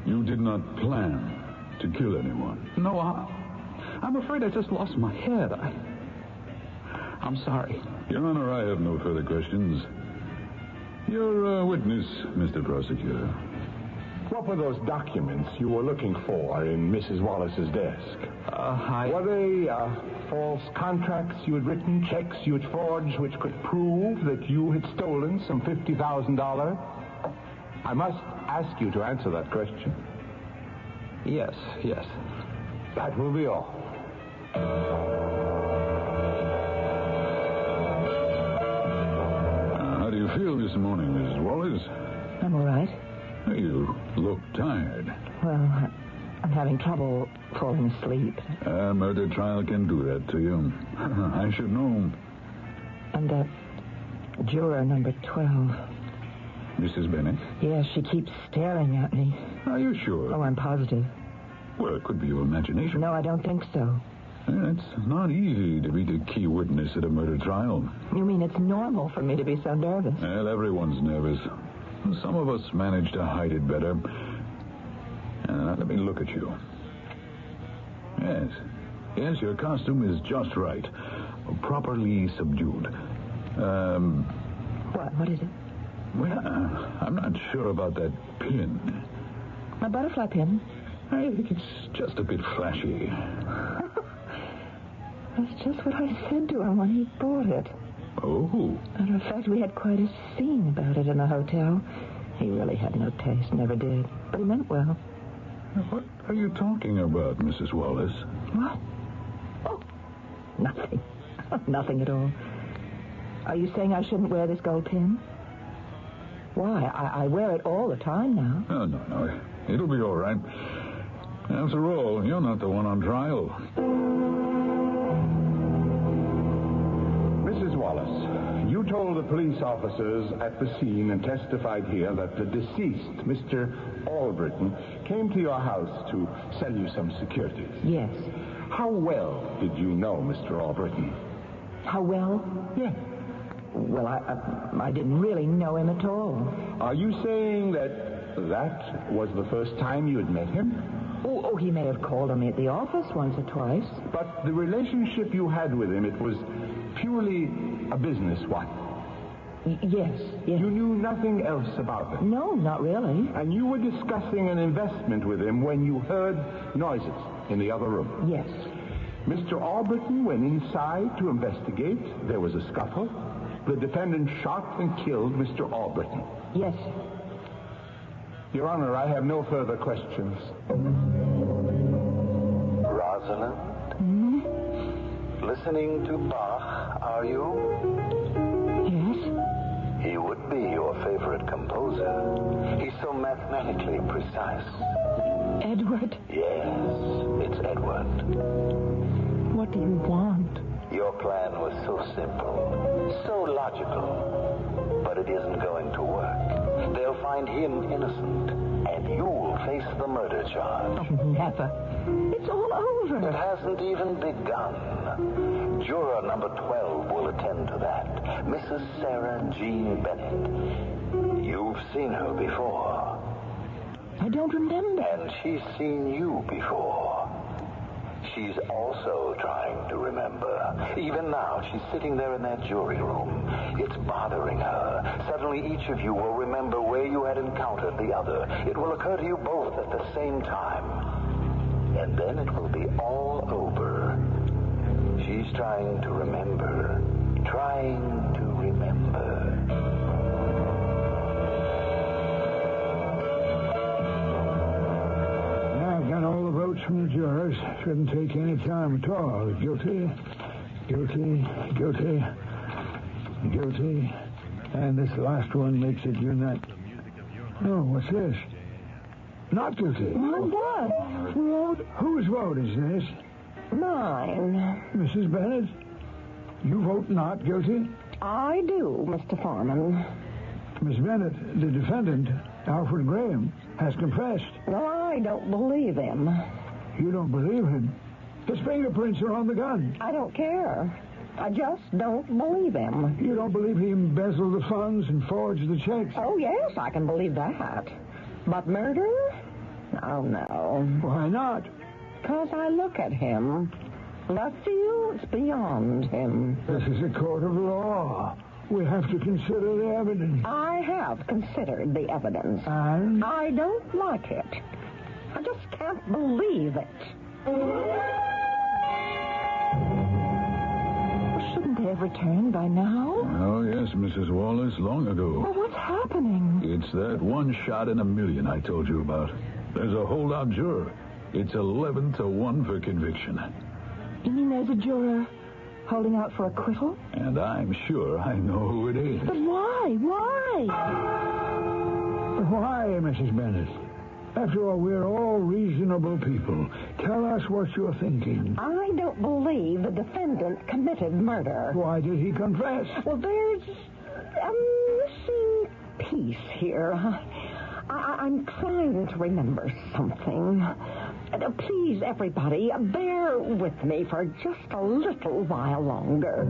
You did not plan to kill anyone. No, I'm afraid I just lost my head. I'm sorry. Your Honor, I have no further questions. You're a witness, Mr. Prosecutor. What were those documents you were looking for in Mrs. Wallace's desk? Were they false contracts you had written, checks you had forged, which could prove that you had stolen some $50,000? I must ask you to answer that question. Yes. That will be all. How do you feel this morning, Mrs. Wallace? I'm all right. You look tired. Well, I'm having trouble falling asleep. A murder trial can do that to you. I should know. And that juror number 12. Mrs. Bennett? Yes, she keeps staring at me. Are you sure? Oh, I'm positive. Well, it could be your imagination. No, I don't think so. It's not easy to be the key witness at a murder trial. You mean it's normal for me to be so nervous? Well, everyone's nervous. Some of us manage to hide it better. Let me look at you. Yes, your costume is just right. Properly subdued. What is it? Well, I'm not sure about that pin. A butterfly pin? I think it's just a bit flashy. That's just what I said to him when he bought it. Oh. Matter of fact, we had quite a scene about it in the hotel. He really had no taste, never did. But he meant well. What are you talking about, Mrs. Wallace? What? Oh, nothing. Nothing at all. Are you saying I shouldn't wear this gold pin? Why? I wear it all the time now. Oh, no. It'll be all right. After all, you're not the one on trial. Mrs. Wallace, you told the police officers at the scene and testified here that the deceased, Mr. Albritton, came to your house to sell you some securities. Yes. How well did you know Mr. Albritton? How well? Yes. Well, I didn't really know him at all. Are you saying that was the first time you had met him? Oh, he may have called on me at the office once or twice. But the relationship you had with him, it was purely a business one. Yes. You knew nothing else about him? No, not really. And you were discussing an investment with him when you heard noises in the other room? Yes. Mr. Albritton went inside to investigate. There was a scuffle. The defendant shot and killed Mr. Albritton. Yes. Your Honor, I have no further questions. Rosalind? Listening to Bach, are you? Yes. He would be your favorite composer. He's so mathematically precise. Edward? Yes, it's Edward. What do you want? Your plan was so simple, so logical, but it isn't going to work. They'll find him innocent, and you'll face the murder charge. Oh, never. It's all over. It hasn't even begun. Juror number 12 will attend to that. Mrs. Sarah Jean Bennett. You've seen her before. I don't remember. And she's seen you before. She's also trying to remember. Even now, she's sitting there in that jury room. It's bothering her. Suddenly, each of you will remember where you had encountered the other. It will occur to you both at the same time. And then it will be all over. She's trying to remember. Trying to remember. I've got all the votes from the jurors. Shouldn't take any time at all. Guilty, guilty, guilty, guilty. And this last one makes it you're not... Oh, what's this? Not guilty. My God. Whose vote is this? Mine. Mrs. Bennett? You vote not guilty? I do, Mr. Foreman. Miss Bennett, the defendant, Alfred Graham, has confessed. No, I don't believe him. You don't believe him? His fingerprints are on the gun. I don't care. I just don't believe him. You don't believe he embezzled the funds and forged the checks? Oh, yes, I can believe that. But murder? Oh, no. Why not? Because I look at him, and I feel it's beyond him. This is a court of law. We have to consider the evidence. I have considered the evidence. And? I don't like it. I just can't believe it. Shouldn't they have returned by now? Oh, yes, Mrs. Wallace, long ago. Well, what's happening? It's that one shot in a million I told you about. There's a holdout juror. It's 11-1 for conviction. You mean there's a juror holding out for acquittal? And I'm sure I know who it is. But why? Why? Why, Mrs. Bennett? After all, we're all reasonable people. Tell us what you're thinking. I don't believe the defendant committed murder. Why did he confess? Well, there's a missing piece here. I'm trying to remember something. Please, everybody, bear with me for just a little while longer.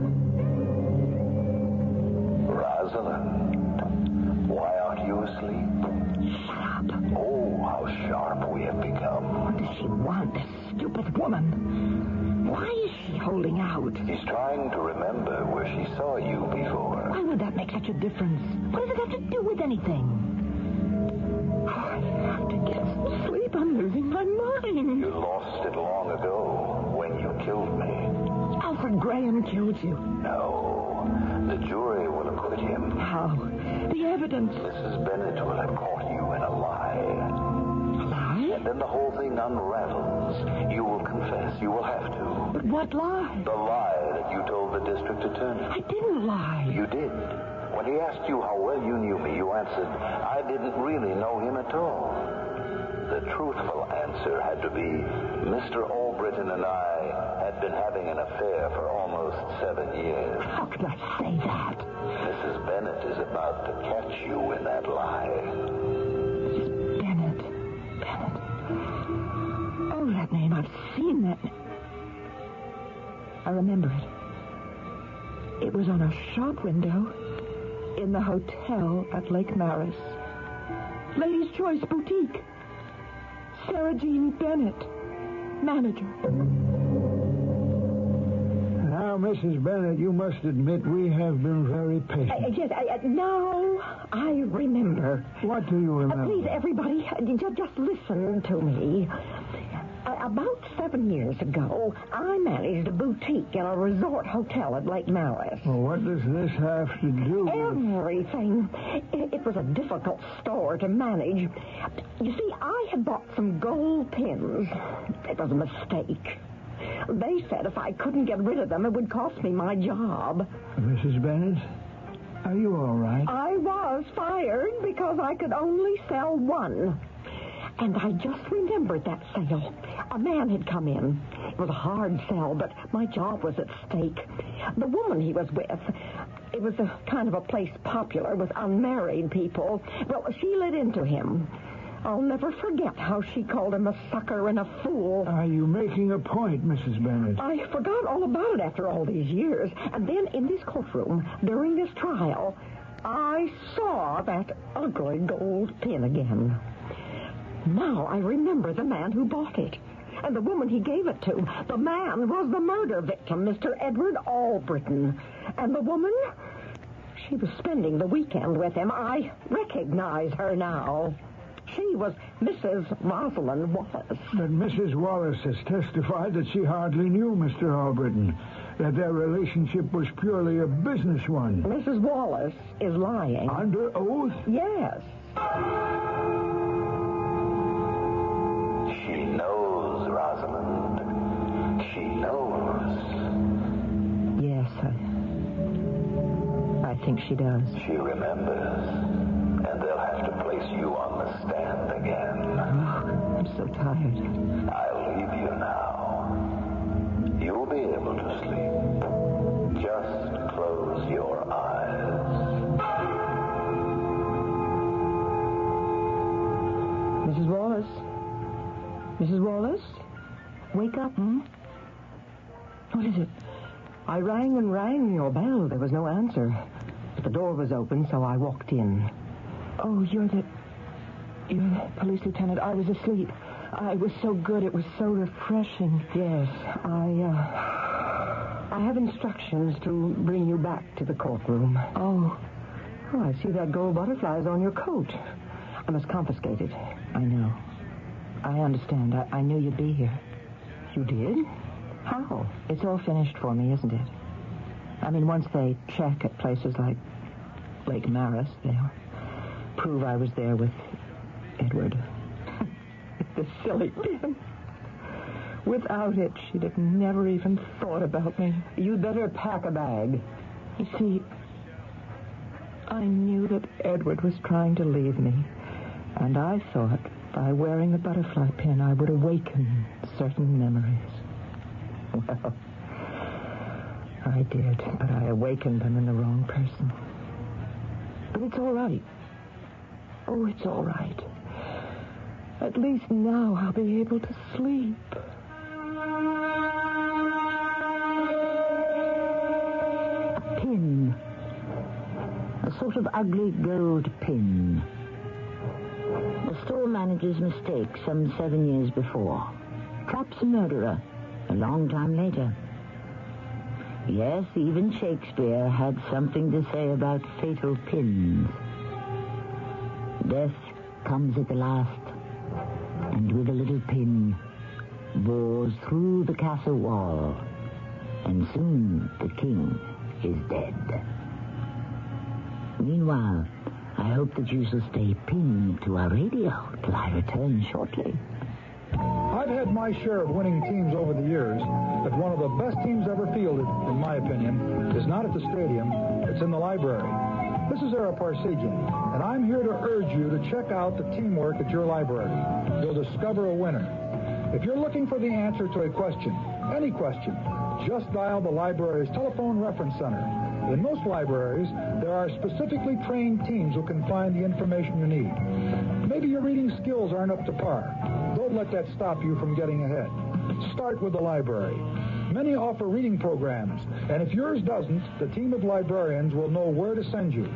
Rosalind, why aren't you asleep? Shut up. Oh, how sharp we have become. What does she want, this stupid woman? Why is she holding out? She's trying to remember where she saw you before. Why would that make such a difference? What does it have to do with anything? I have to get some sleep. I'm losing my mind. You lost it long ago when you killed me. Alfred Graham killed you. No. The jury will acquit him. How? The evidence. Mrs. Bennett will have caught you in a lie. A lie? And then the whole thing unravels. You will confess. You will have to. But what lie? The lie that you told the district attorney. I didn't lie. You did. When he asked you how well you knew me, you answered, I didn't really know him at all. The truthful answer had to be, Mr. Albritton and I had been having an affair for almost 7 years. How could I say that? Mrs. Bennett is about to catch you in that lie. Mrs. Bennett. Bennett. Oh, that name. I've seen that. I remember it. It was on a shop window in the hotel at Lake Maris. Ladies' Choice Boutique. Sarah Jean Bennett, manager. Now, Mrs. Bennett, you must admit we have been very patient. Yes, now I remember. What do you remember? Please, everybody, just listen to me. About 7 years ago, I managed a boutique in a resort hotel at Lake Maris. Well, what does this have to do with... Everything. It was a difficult store to manage. You see, I had bought some gold pins. It was a mistake. They said if I couldn't get rid of them, it would cost me my job. Mrs. Bennett, are you all right? I was fired because I could only sell one. And I just remembered that sale. A man had come in. It was a hard sell, but my job was at stake. The woman he was with, it was a kind of a place popular with unmarried people. Well, she lit into him. I'll never forget how she called him a sucker and a fool. Are you making a point, Mrs. Bennett? I forgot all about it after all these years. And then in this courtroom, during this trial, I saw that ugly gold pin again. Now I remember the man who bought it. And the woman he gave it to. The man was the murder victim, Mr. Edward Albritton. And the woman? She was spending the weekend with him. I recognize her now. She was Mrs. Rosalind Wallace. But Mrs. Wallace has testified that she hardly knew Mr. Albritton, that their relationship was purely a business one. Mrs. Wallace is lying. Under oath? Yes. She knows, Rosalind. She knows. Yes, I think she does. She remembers. And they'll have to place you on the stand again. Oh, I'm so tired. I'll leave you now. You'll be able to sleep. Just close your eyes. Mrs. Wallace? Mrs. Wallace? Wake up, What is it? I rang and rang your bell. There was no answer. The door was open, so I walked in. Oh, you're the police lieutenant. I was asleep. I was so good. It was so refreshing. Yes, I have instructions to bring you back to the courtroom. Oh, I see that gold butterfly is on your coat. I must confiscate it. I know. I understand. I knew you'd be here. You did? How? It's all finished for me, isn't it? I mean, once they check at places like Lake Maris, they'll prove I was there with Edward. The silly pin. Without it, she'd have never even thought about me. You'd better pack a bag. You see, I knew that Edward was trying to leave me, and I thought by wearing the butterfly pin I would awaken certain memories. Well, I did, but I awakened them in the wrong person. But it's all right. Oh, it's all right. At least now I'll be able to sleep. A pin. A sort of ugly gold pin. A store manager's mistake some 7 years before. Traps a murderer a long time later. Yes, even Shakespeare had something to say about fatal pins. Death comes at the last, and with a little pin, bores through the castle wall, and soon the king is dead. Meanwhile, I hope that you shall stay pinned to our radio till I return shortly. I've had my share of winning teams over the years, but one of the best teams ever fielded, in my opinion, is not at the stadium, it's in the library. This is Ara Parsegian, and I'm here to urge you to check out the teamwork at your library. You'll discover a winner. If you're looking for the answer to a question, any question, just dial the library's telephone reference center. In most libraries, there are specifically trained teams who can find the information you need. Maybe your reading skills aren't up to par. Don't let that stop you from getting ahead. Start with the library. Many offer reading programs, and if yours doesn't, the team of librarians will know where to send you.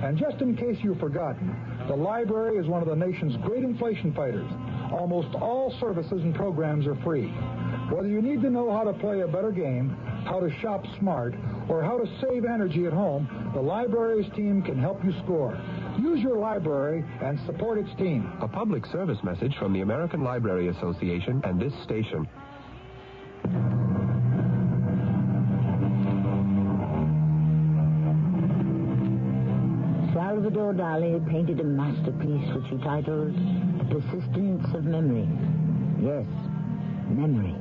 And just in case you've forgotten, the library is one of the nation's great inflation fighters. Almost all services and programs are free. Whether you need to know how to play a better game, how to shop smart, or how to save energy at home, the library's team can help you score. Use your library and support its team. A public service message from the American Library Association and this station. Salvador Dali painted a masterpiece which he titled The Persistence of Memory. Yes, memory,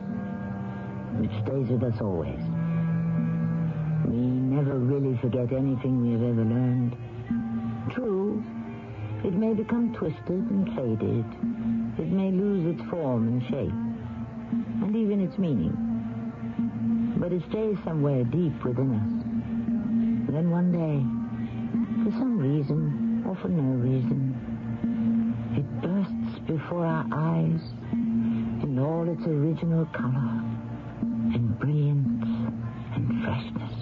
which stays with us always. We never really forget anything we have ever learned. True, it may become twisted and faded. It may lose its form and shape, and even its meaning. But it stays somewhere deep within us. Then one day, for some reason, or for no reason, it bursts before our eyes in all its original color and brilliance and freshness.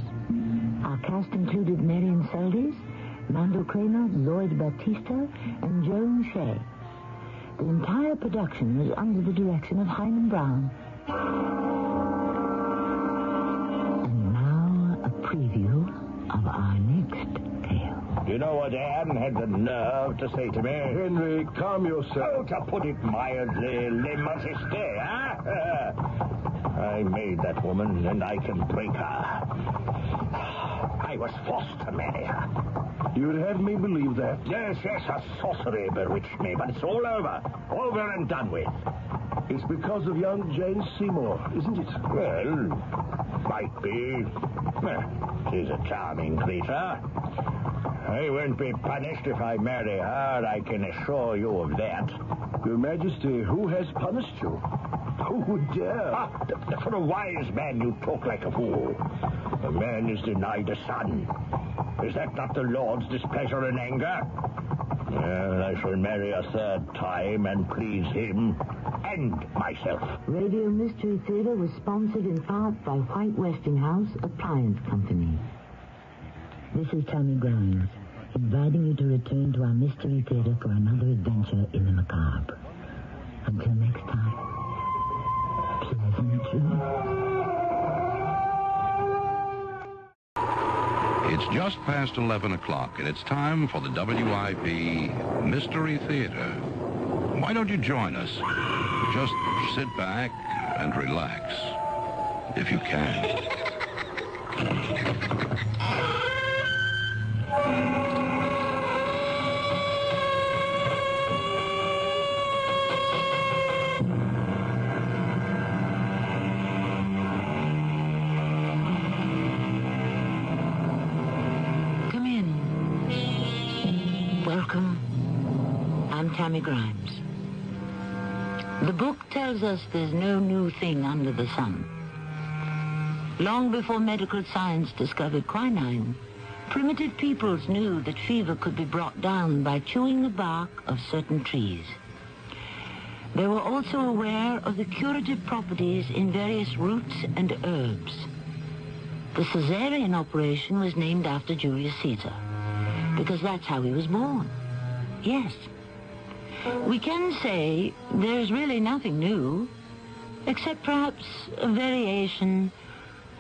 Our cast included Marion Seldes, Mando Kramer, Lloyd Battista, and Joan Shea. The entire production was under the direction of Hyman Brown. And now a preview of our next tale. Do you know what Anne had the nerve to say to me? Henry, calm yourself. Oh, to put it mildly, les majestés, huh? I made that woman, and I can break her. I was forced to marry her. You would have me believe that? Yes, her sorcery bewitched me, but it's all over. Over and done with. It's because of young Jane Seymour, isn't it? Well, might be. She's a charming creature. I won't be punished if I marry her, I can assure you of that. Your Majesty, who has punished you? Who would dare? For a wise man, you talk like a fool. A man is denied a son. Is that not the Lord's displeasure and anger? Well, I shall marry a third time and please him and myself. Radio Mystery Theater was sponsored in part by White Westinghouse Appliance Company. This is Tammy Grimes, inviting you to return to our Mystery Theater for another adventure in the macabre. Until next time, pleasant dreams. It's just past 11 o'clock, and it's time for the WIP Mystery Theater. Why don't you join us? Just sit back and relax, if you can. Welcome. I'm Tammy Grimes. The book tells us there's no new thing under the sun. Long before medical science discovered quinine, primitive peoples knew that fever could be brought down by chewing the bark of certain trees. They were also aware of the curative properties in various roots and herbs. The Caesarean operation was named after Julius Caesar, because that's how he was born. Yes. We can say there's really nothing new, except perhaps a variation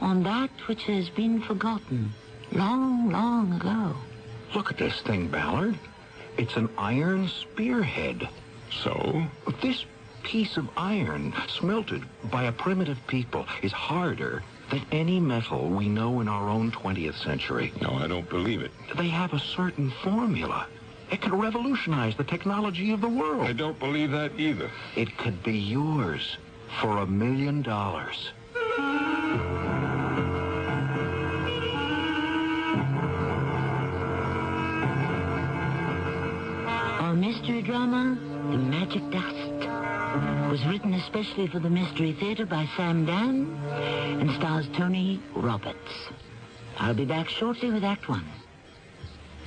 on that which has been forgotten long, long ago. Look at this thing, Ballard. It's an iron spearhead. So? This piece of iron, smelted by a primitive people, is harder than any metal we know in our own 20th century. No, I don't believe it. They have a certain formula. It could revolutionize the technology of the world. I don't believe that either. It could be yours for $1 million. Our mystery drama, The Magic Dust, was written especially for the Mystery Theater by Sam Dan and stars Tony Roberts. I'll be back shortly with Act One.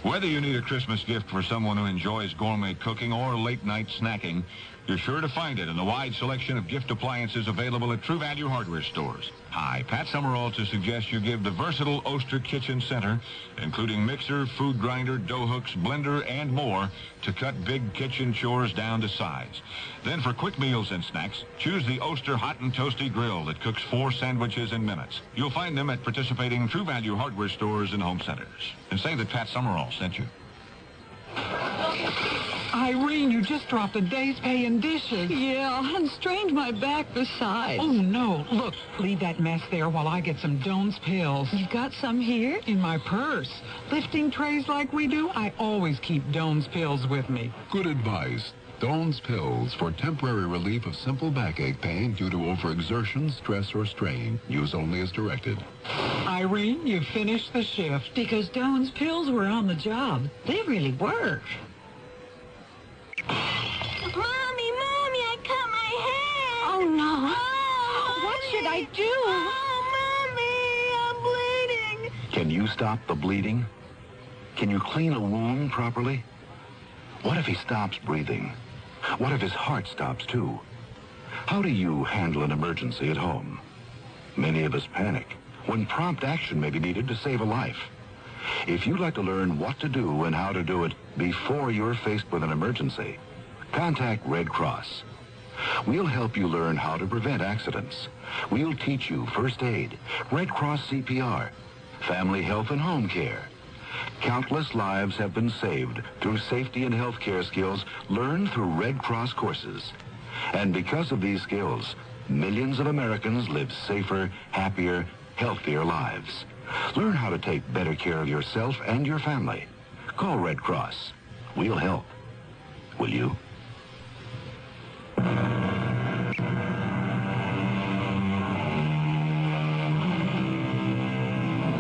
Whether you need a Christmas gift for someone who enjoys gourmet cooking or late-night snacking, you're sure to find it in the wide selection of gift appliances available at True Value hardware stores. Hi, Pat Summerall to suggest you give the versatile Oster Kitchen Center, including mixer, food grinder, dough hooks, blender, and more, to cut big kitchen chores down to size. Then for quick meals and snacks, choose the Oster Hot and Toasty Grill that cooks 4 sandwiches in minutes. You'll find them at participating True Value hardware stores and home centers. And say that Pat Summerall sent you. Irene, you just dropped a day's pay in dishes. Yeah, and strained my back besides. Oh, no. Look, leave that mess there while I get some Doan's pills. You've got some here? In my purse. Lifting trays like we do, I always keep Doan's pills with me. Good advice. Doan's pills for temporary relief of simple backache pain due to overexertion, stress, or strain. Use only as directed. Irene, you finished the shift. Because Doan's pills were on the job. They really work. Mommy, I cut my hair. Oh, no. Oh, what should I do? Oh, Mommy, I'm bleeding. Can you stop the bleeding? Can you clean a wound properly? What if he stops breathing? What if his heart stops too? How do you handle an emergency at home? Many of us panic when prompt action may be needed to save a life. If you'd like to learn what to do and how to do it before you're faced with an emergency, contact Red Cross. We'll help you learn how to prevent accidents. We'll teach you first aid, Red Cross CPR, family health and home care. Countless lives have been saved through safety and health care skills learned through Red Cross courses. And because of these skills, millions of Americans live safer, happier, healthier lives. Learn how to take better care of yourself and your family. Call Red Cross. We'll help. Will you?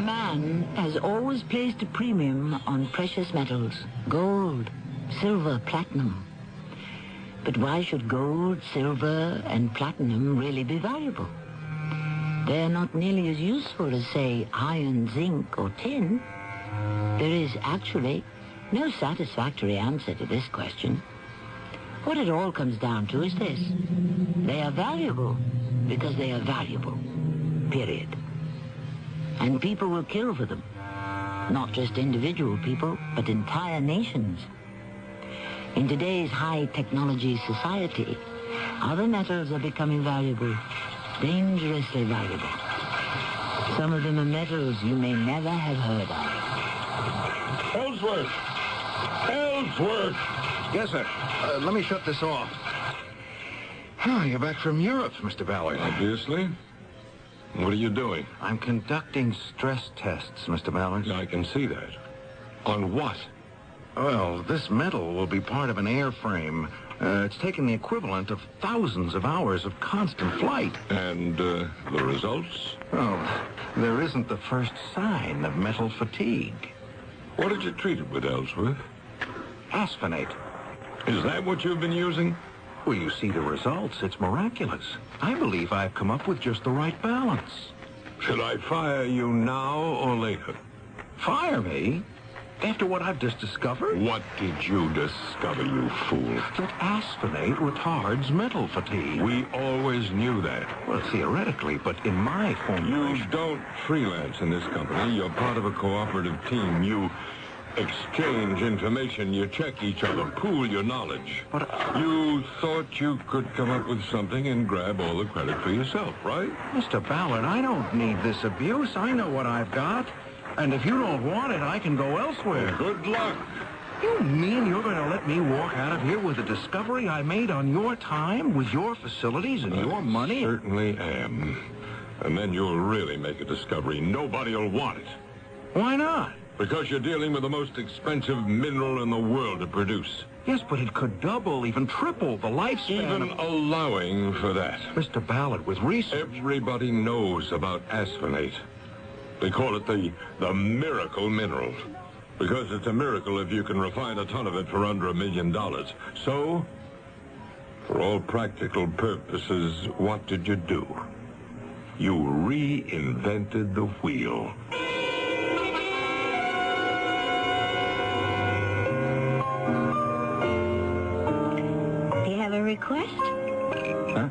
Man has always placed a premium on precious metals, gold, silver, platinum. But why should gold, silver, and platinum really be valuable? They're not nearly as useful as, say, iron, zinc, or tin. There is actually no satisfactory answer to this question. What it all comes down to is this. They are valuable because they are valuable. Period. And people will kill for them. Not just individual people, but entire nations. In today's high-technology society, other metals are becoming valuable, dangerously valuable. Some of them are metals you may never have heard of. Ellsworth! Ellsworth! Yes, sir. Let me shut this off. Oh, you're back from Europe, Mr. Ballard. Obviously. What are you doing? I'm conducting stress tests, Mr. Ballard. I can see that. On what? Well, this metal will be part of an airframe. It's taken the equivalent of thousands of hours of constant flight. And the results? Oh, there isn't the first sign of metal fatigue. What did you treat it with, Ellsworth? Asphenate. Is that what you've been using? Well, you see the results. It's miraculous. I believe I've come up with just the right balance. Should I fire you now or later? Fire me? After what I've just discovered? What did you discover, you fool? That asphenate retards mental fatigue. We always knew that. Well, theoretically, but in my formulation... You don't freelance in this company. You're part of a cooperative team. You exchange information. You check each other. Pool your knowledge. But you thought you could come up with something and grab all the credit for yourself, right? Mr. Ballard, I don't need this abuse. I know what I've got. And if you don't want it, I can go elsewhere. Good luck. You mean you're going to let me walk out of here with a discovery I made on your time, with your facilities and your money? I certainly am. And then you'll really make a discovery. Nobody'll want it. Why not? Because you're dealing with the most expensive mineral in the world to produce. Yes, but it could double, even triple the lifespan. Even allowing for that. Mr. Ballard, with research... Everybody knows about asphenate. They call it the miracle mineral. Because it's a miracle if you can refine a ton of it for under $1 million. So, for all practical purposes, what did you do? You reinvented the wheel. Do you have a request? Huh?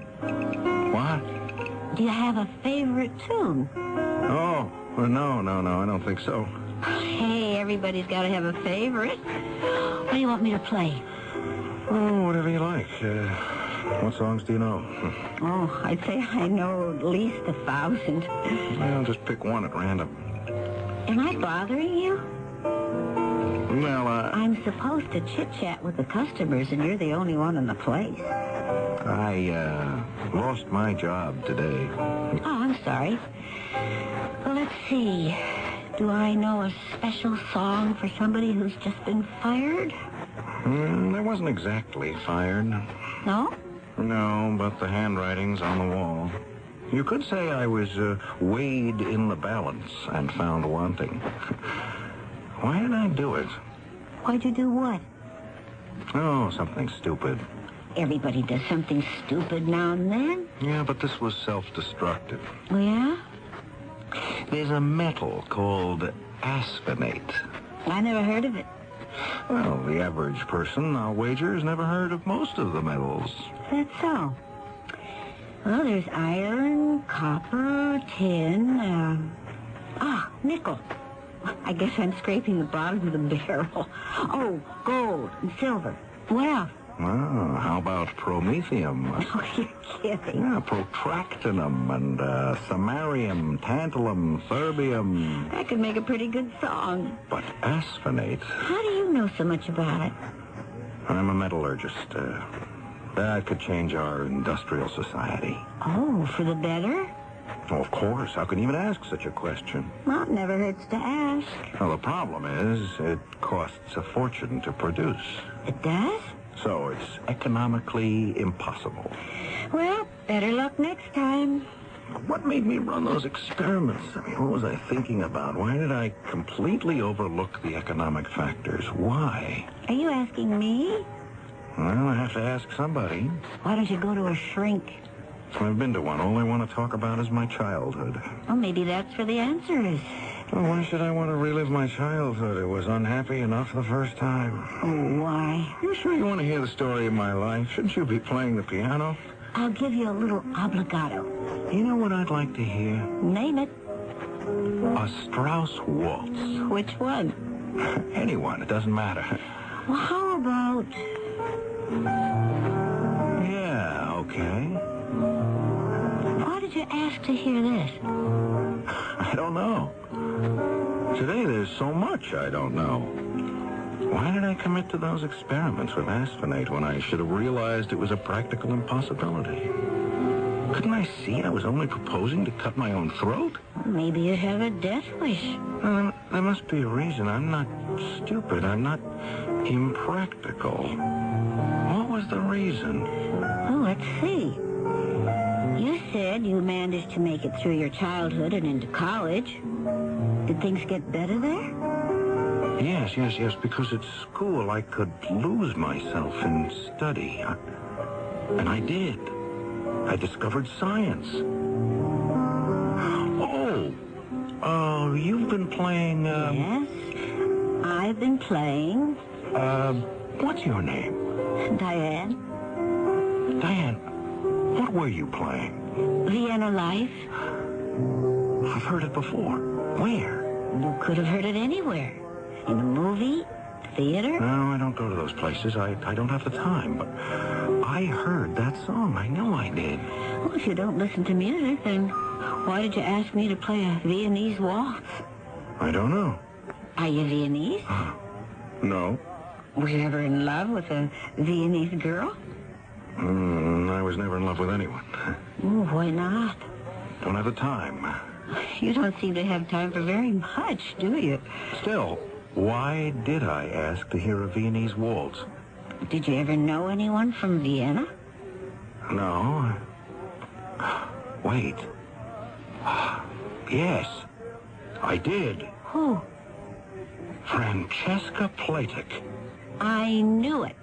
What? Do you have a favorite tune? Oh, well, no, I don't think so. Hey, everybody's got to have a favorite. What do you want me to play? Oh, whatever you like. What songs do you know? Oh, I'd say I know at least 1,000. Well, just pick one at random. Am I bothering you? Well, I'm supposed to chit-chat with the customers, and you're the only one in the place. I lost my job today. Oh, I'm sorry. Well, let's see. Do I know a special song for somebody who's just been fired? I wasn't exactly fired. No? No, but the handwriting's on the wall. You could say I was weighed in the balance and found wanting. Why did I do it? Why'd you do what? Oh, something stupid. Everybody does something stupid now and then. Yeah, but this was self-destructive. Oh, yeah? There's a metal called asphenate. I never heard of it. Well, the average person, I'll wager, has never heard of most of the metals. That's so. Well, there's iron, copper, tin, nickel. I guess I'm scraping the bottom of the barrel. Oh, gold and silver. What else? Oh, how about promethium? Oh, you're kidding. Yeah, protractinum and samarium, tantalum, thurbium. That could make a pretty good song. But asphenate? How do you know so much about it? I'm a metallurgist. That could change our industrial society. Oh, for the better? Oh, of course. How can you even ask such a question? Well, it never hurts to ask. Well, the problem is it costs a fortune to produce. It does? So it's economically impossible. Well, better luck next time. What made me run those experiments? I mean, what was I thinking about? Why did I completely overlook the economic factors? Why? Are you asking me? Well, I have to ask somebody. Why don't you go to a shrink? I've been to one. All I want to talk about is my childhood. Well, maybe that's where the answer is. Well, why should I want to relive my childhood? It was unhappy enough the first time. Oh, why? You sure you want to hear the story of my life? Shouldn't you be playing the piano? I'll give you a little obligato. You know what I'd like to hear? Name it. A Strauss waltz. Which one? Anyone. It doesn't matter. Well, how about... Yeah, okay. Why did you ask to hear this? I don't know. Today there's so much I don't know. Why did I commit to those experiments with asphenate when I should have realized it was a practical impossibility? Couldn't I see I was only proposing to cut my own throat? Maybe you have a death wish. Well, there must be a reason. I'm not stupid. I'm not impractical. What was the reason? Oh, let's see. You said you managed to make it through your childhood and into college. Did things get better there? Yes. Because at school I could lose myself in study. And I did. I discovered science. Oh, you've been playing, Yes, I've been playing. What's your name? Diane. Diane, what were you playing? Vienna Life. I've heard it before. Where? You could have heard it anywhere. In a movie, theater. No, I don't go to those places. I don't have the time. But I heard that song. I know I did. Well, if you don't listen to music, then why did you ask me to play a Viennese waltz? I don't know. Are you Viennese? No. Were you ever in love with a Viennese girl? I was never in love with anyone. Oh, why not? Don't have the time. You don't seem to have time for very much, do you? Still, why did I ask to hear a Viennese waltz? Did you ever know anyone from Vienna? No. Wait. Yes, I did. Who? Francesca Platek. I knew it.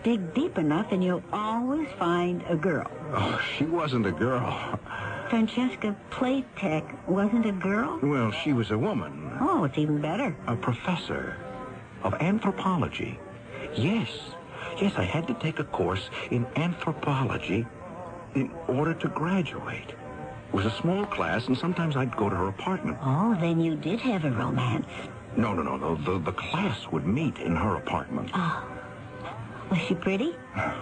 Dig deep enough and you'll always find a girl. Oh, she wasn't a girl. Francesca Platek wasn't a girl? Well, she was a woman. Oh, it's even better. A professor of anthropology. Yes, I had to take a course in anthropology in order to graduate. It was a small class, and sometimes I'd go to her apartment. Oh, then you did have a romance. No. The class would meet in her apartment. Oh. Was she pretty?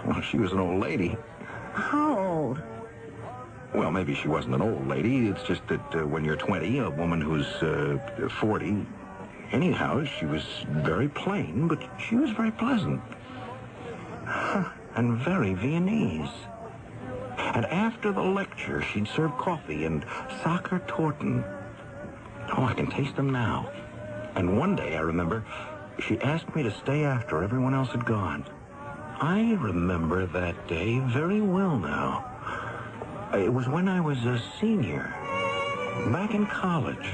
Well, she was an old lady. How old? Well, maybe she wasn't an old lady. It's just that when you're 20, a woman who's 40... Anyhow, she was very plain, but she was very pleasant. And very Viennese. And after the lecture, she'd serve coffee and Sacher Torten. Oh, I can taste them now. And one day, I remember, she asked me to stay after everyone else had gone. I remember that day very well now. It was when I was a senior, back in college.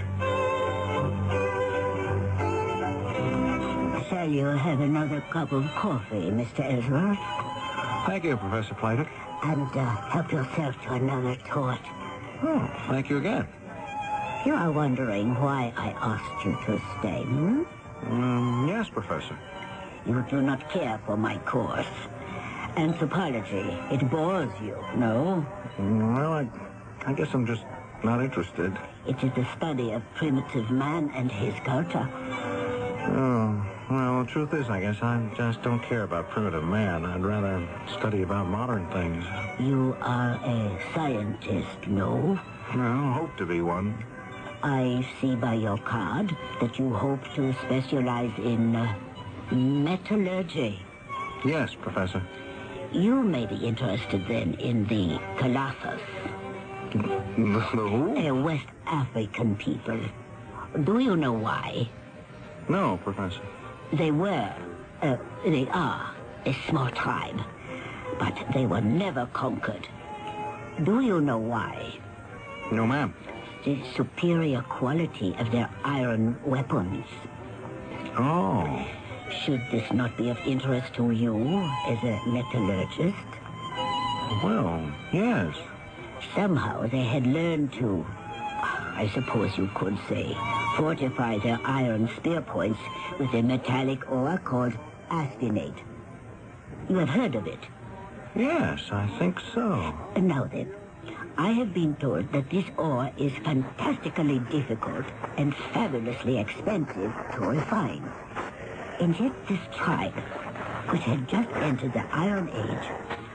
Shall you have another cup of coffee, Mr. Edward? Thank you, Professor Platek. And help yourself to another tort. Oh, thank you again. You are wondering why I asked you to stay, hmm? Yes, Professor. You do not care for my course. Anthropology, it bores you, no? Well, I guess I'm just not interested. It is the study of primitive man and his culture. Oh, Well, the truth is, I guess I just don't care about primitive man. I'd rather study about modern things. You are a scientist, no? Well, hope to be one. I see by your card that you hope to specialize in metallurgy. Yes, Professor. You may be interested then in the Colossus. The who? A West African people. Do you know why? No, Professor. They are a small tribe, but they were never conquered. Do you know why? No, ma'am. The superior quality of their iron weapons. Oh. Should this not be of interest to you as a metallurgist? Well, yes. Somehow they had learned to, I suppose you could say, fortify their iron spear points with a metallic ore called aspinate. You have heard of it? Yes, I think so. Now then, I have been told that this ore is fantastically difficult and fabulously expensive to refine. And yet this tribe, which had just entered the Iron Age,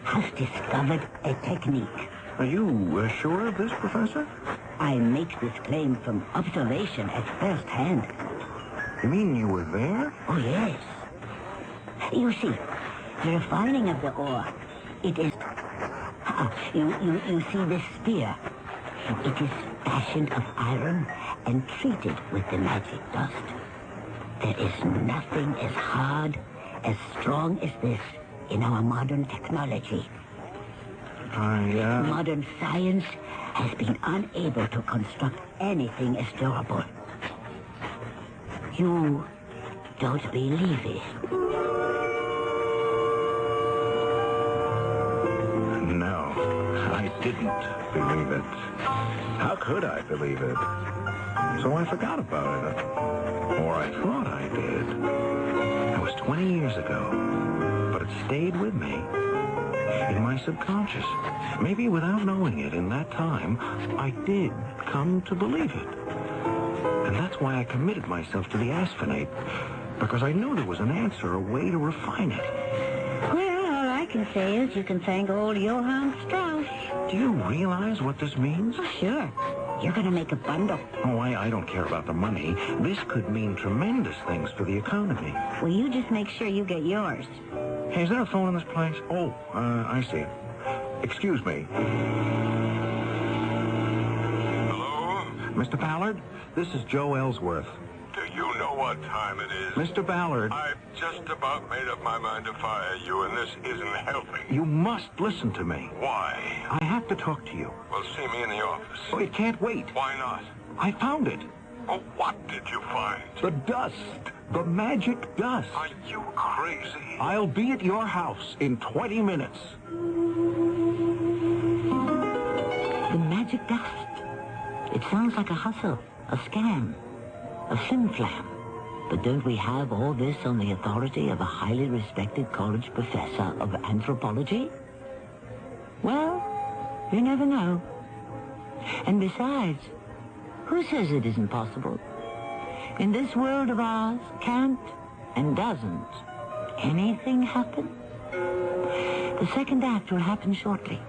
has discovered a technique. Are you sure of this, Professor? I make this claim from observation at first hand. You mean you were there? Oh, yes. You see, the refining of the ore, it is... You see this spear? It is fashioned of iron and treated with the magic dust. There is nothing as hard, as strong as this in our modern technology. Modern science has been unable to construct anything as durable. You don't believe it? No, I didn't believe it. How could I believe it? So I forgot about it. Or I thought I did. That was 20 years ago. But it stayed with me. In my subconscious. Maybe without knowing it, in that time, I did come to believe it. And that's why I committed myself to the asphinate. Because I knew there was an answer, a way to refine it. Well, all I can say is you can thank old Johann Strauss. Do you realize what this means? Oh, sure. You're going to make a bundle. Oh, I don't care about the money. This could mean tremendous things for the economy. Well, you just make sure you get yours. Hey, is there a phone in this place? Oh, I see it. Excuse me. Hello? Mr. Ballard, this is Joe Ellsworth. Do you know what time it is? Mr. Ballard. I've just about made up my mind to fire you, and this isn't helping. You must listen to me. Why? I have to talk to you. Well, see me in the office. Oh, it can't wait. Why not? I found it. Well, what did you find? The dust. The magic dust. Are you crazy? I'll be at your house in 20 minutes. The magic dust. It sounds like a hustle, a scam, a flim-flam. But don't we have all this on the authority of a highly respected college professor of anthropology? Well, you never know. And besides, who says it isn't possible? In this world of ours, can't and doesn't anything happen? The second act will happen shortly.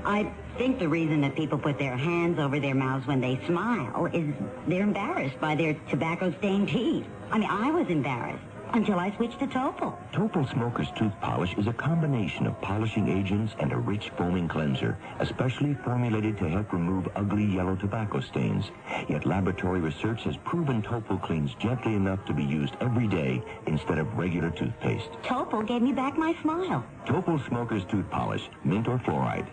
I think the reason that people put their hands over their mouths when they smile is they're embarrassed by their tobacco-stained teeth. I mean, I was embarrassed until I switched to Topol. Topol Smoker's Tooth Polish is a combination of polishing agents and a rich foaming cleanser, especially formulated to help remove ugly yellow tobacco stains. Yet laboratory research has proven Topol cleans gently enough to be used every day instead of regular toothpaste. Topol gave me back my smile. Topol Smoker's Tooth Polish, mint or fluoride.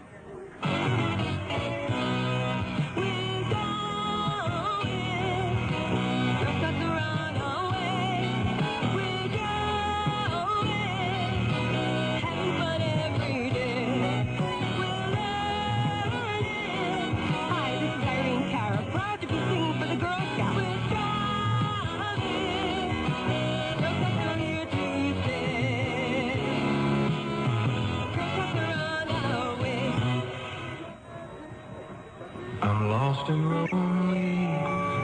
I'm lost and lonely,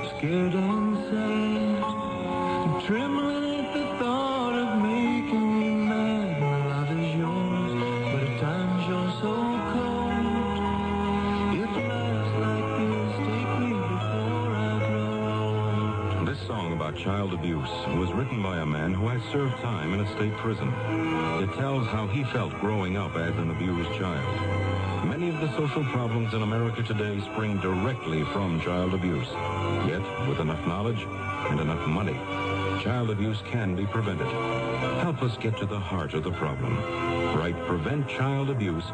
scared and sad, trembling at the thought. about child abuse was written by a man who has served time in a state prison. It tells how he felt growing up as an abused child. Many of the social problems in America today spring directly from child abuse. Yet, with enough knowledge and enough money, child abuse can be prevented. Help us get to the heart of the problem. Write Prevent Child Abuse,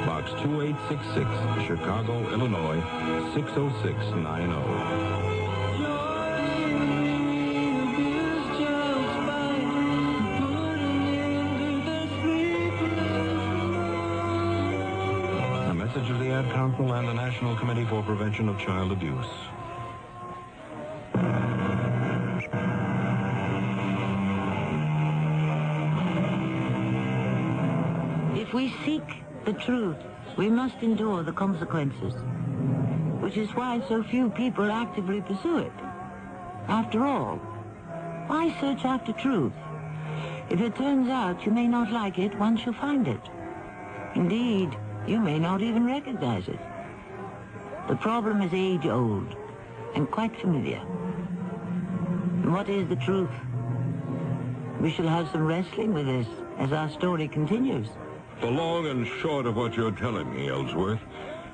Box 2866, Chicago, Illinois, 60690. Of the Ad Council and the National Committee for Prevention of Child Abuse. If we seek the truth, we must endure the consequences, which is why so few people actively pursue it. After all, why search after truth? If it turns out you may not like it once you find it. Indeed, you may not even recognize it. The problem is age-old and quite familiar. And what is the truth? We shall have some wrestling with this as our story continues. The long and short of what you're telling me, Ellsworth,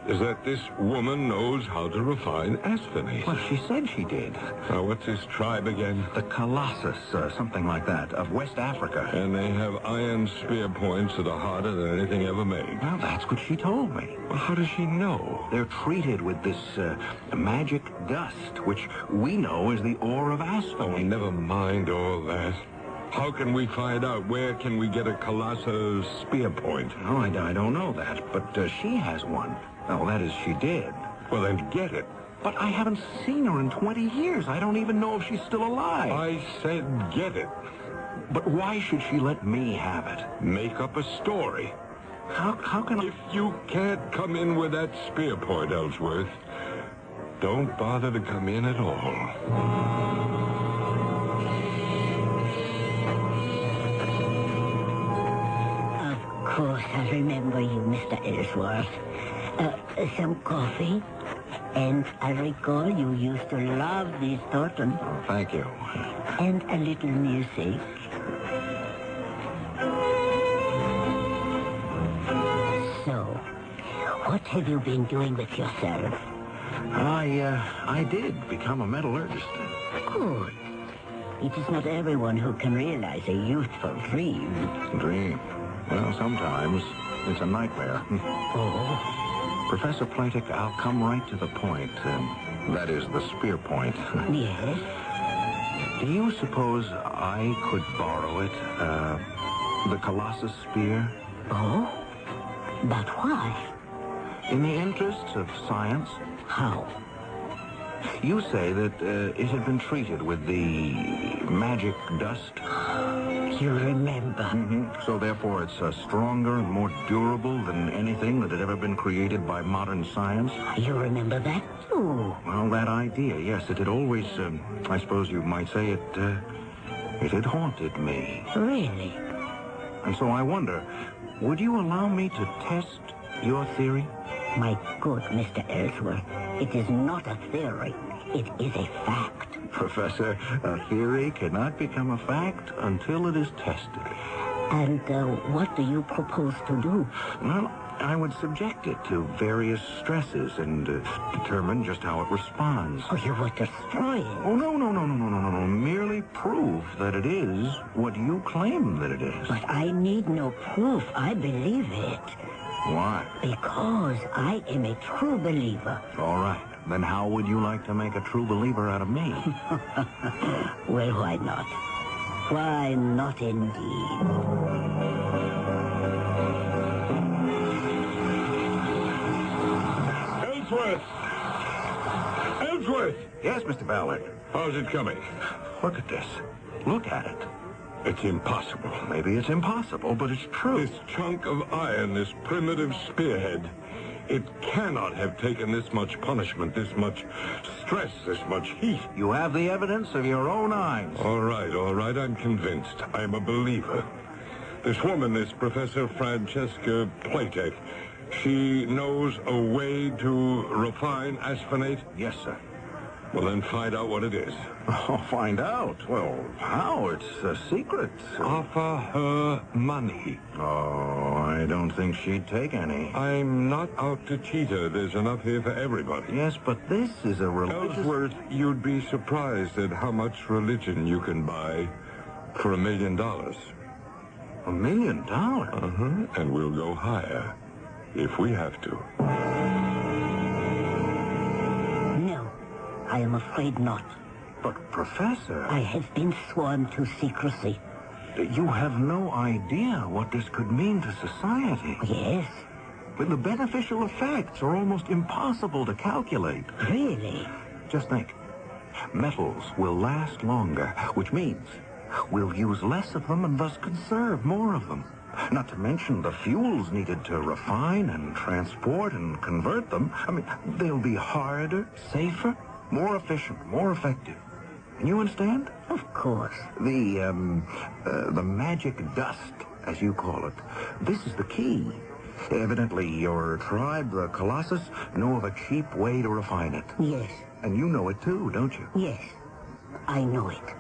is that this woman knows how to refine asphenate. Well, she said she did. Now, what's this tribe again? The Colossus, something like that, of West Africa. And they have iron spear points that are harder than anything ever made. Well, that's what she told me. Well, how does she know? They're treated with this magic dust, which we know is the ore of asphenate. Oh, never mind all that. How can we find out? Where can we get a Colossus spear point? Oh, I don't know that, but she has one. Oh, that is, she did. Well, then get it. But I haven't seen her in 20 years. I don't even know if she's still alive. I said get it. But why should she let me have it? Make up a story. How can I... If you can't come in with that spear point, Ellsworth, don't bother to come in at all. Of course, I remember you, Mr. Ellsworth. Some coffee? And I recall you used to love these Thornton. Oh, thank you. And a little music. So, what have you been doing with yourself? I did become a metallurgist. Good. It is not everyone who can realize a youthful dream. Dream? Well, sometimes it's a nightmare. Oh? Professor Platek, I'll come right to the point. That is, the spear point. Yes? Do you suppose I could borrow it? The Colossus spear? Oh? But why? In the interests of science. How? You say that it had been treated with the magic dust. You remember. Mm-hmm. So therefore it's stronger and more durable than anything that had ever been created by modern science? You remember that too? Well, that idea, yes. It had always, I suppose you might say it had haunted me. Really? And so I wonder, would you allow me to test your theory? My good Mr. Ellsworth, it is not a theory. It is a fact. Professor, a theory cannot become a fact until it is tested. And what do you propose to do? Well, I would subject it to various stresses and determine just how it responds. Oh, you would destroy it? Oh, no. Merely prove that it is what you claim that it is. But I need no proof. I believe it. Why? Because I am a true believer. All right. Then how would you like to make a true believer out of me? Well, why not? Why not indeed? Ellsworth! Ellsworth! Yes, Mr. Ballard. How's it coming? Look at this. Look at it. It's impossible. Maybe it's impossible, but it's true. This chunk of iron, this primitive spearhead, it cannot have taken this much punishment, this much stress, this much heat. You have the evidence of your own eyes. All right, I'm convinced. I'm a believer. This woman, this Professor Francesca Platek, she knows a way to refine asphenate? Yes, sir. Well, then find out what it is. Oh, find out? Well, how? It's a secret. Offer her money. Oh, I don't think she'd take any. I'm not out to cheat her. There's enough here for everybody. Yes, but this is a religious... Ellsworth, you'd be surprised at how much religion you can buy for $1 million. $1 million? Uh-huh. And we'll go higher if we have to. No, I am afraid not. But, Professor... I have been sworn to secrecy. You have no idea what this could mean to society. Yes. But the beneficial effects are almost impossible to calculate. Really? Just think. Metals will last longer, which means we'll use less of them and thus conserve more of them. Not to mention the fuels needed to refine and transport and convert them. I mean, they'll be harder, safer, more efficient, more effective. And you understand? Of course. The magic dust, as you call it. This is the key. Evidently, your tribe, the Colossus, know of a cheap way to refine it. Yes. And you know it too, don't you? Yes, I know it.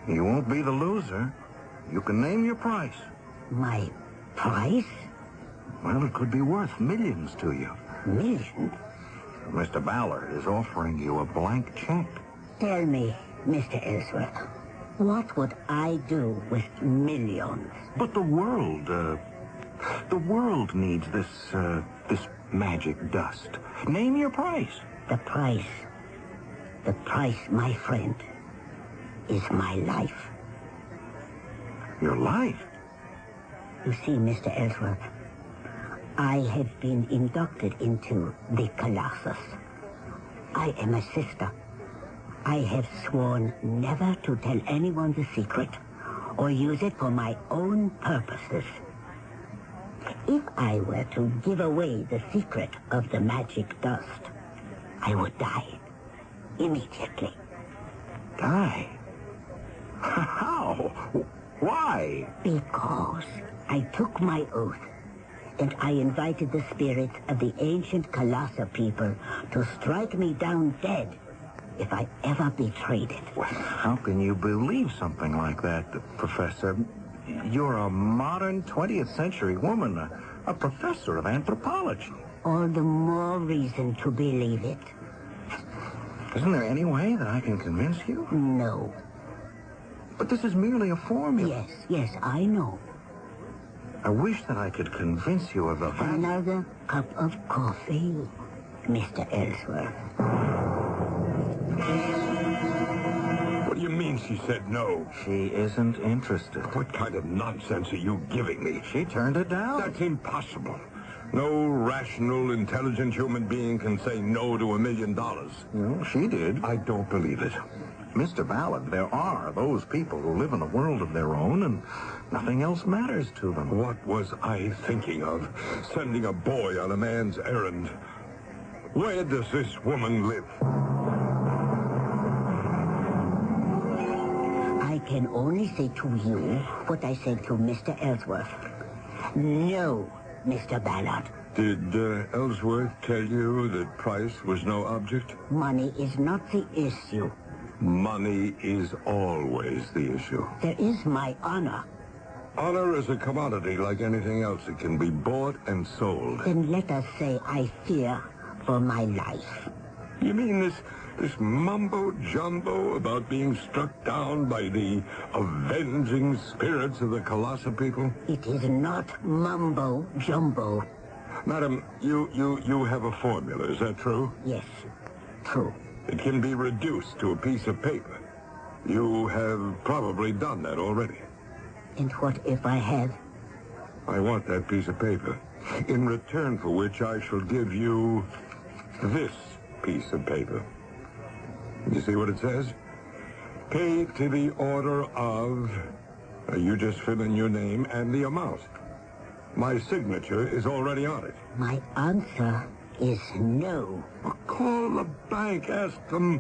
You won't be the loser. You can name your price. My price? Well, it could be worth millions to you. Millions? Mr. Ballard is offering you a blank check. Tell me, Mr. Ellsworth, what would I do with millions? But the world needs this magic dust. Name your price. The price, my friend, is my life. Your life? You see, Mr. Ellsworth, I have been inducted into the Colossus. I am a sister. I have sworn never to tell anyone the secret or use it for my own purposes. If I were to give away the secret of the magic dust, I would die immediately. Die? How? Why? Because I took my oath, and I invited the spirits of the ancient Colossus people to strike me down dead if I ever betrayed it. Well, how can you believe something like that, Professor? You're a modern 20th century woman, a professor of anthropology. All the more reason to believe it. Isn't there any way that I can convince you? No. But this is merely a formula. Yes, I know. I wish that I could convince you of the fact... Another cup of coffee, Mr. Ellsworth. What do you mean she said no? She isn't interested. What kind of nonsense are you giving me? She turned it down. That's impossible. No rational, intelligent human being can say no to $1 million. No, she did. I don't believe it. Mr. Ballard, there are those people who live in a world of their own and nothing else matters to them. What was I thinking of? Sending a boy on a man's errand. Where does this woman live? I can only say to you what I said to Mr. Ellsworth. No, Mr. Ballard. Did Ellsworth tell you that price was no object? Money is not the issue. Money is always the issue. There is my honor. Honor is a commodity like anything else. It can be bought and sold. Then let us say I fear for my life. You mean this mumbo-jumbo about being struck down by the avenging spirits of the Colossus people? It is not mumbo-jumbo. Madam, you have a formula, is that true? Yes, true. It can be reduced to a piece of paper. You have probably done that already. And what if I have? I want that piece of paper, in return for which I shall give you this piece of paper. You see what it says? Paid to the order of... you just fill in your name and the amount. My signature is already on it. My answer is no. Well, call the bank. Ask them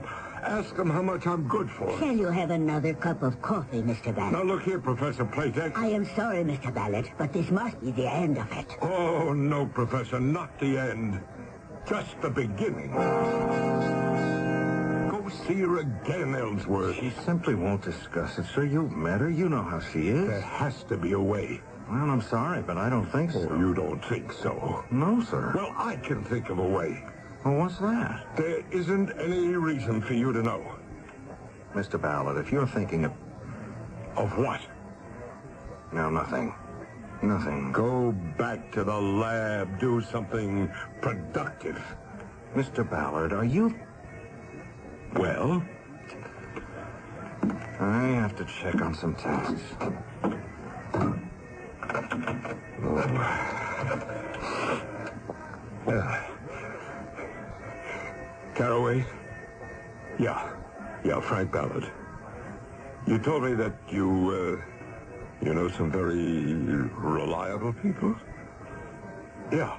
how much I'm good for. Shall you have another cup of coffee, Mr. Ballard? Now, look here, Professor Playtex. I am sorry, Mr. Ballard, but this must be the end of it. Oh, no, Professor, not the end. Just the beginning. Go go see her again, Ellsworth. She simply won't discuss it, sir. You've met her. You know how she is. There has to be a way. Well, I'm sorry, but I don't think so. Oh, you don't think so? No, sir. Well, I can think of a way. Well, what's that? There isn't any reason for you to know. Mr. Ballard, if you're thinking of... Of what? No, nothing. Nothing. Go back to the lab. Do something productive. Mr. Ballard, are you... Well? I have to check on some tests. Caraway? Yeah, Frank Ballard. You told me that you know some very reliable people? Yeah.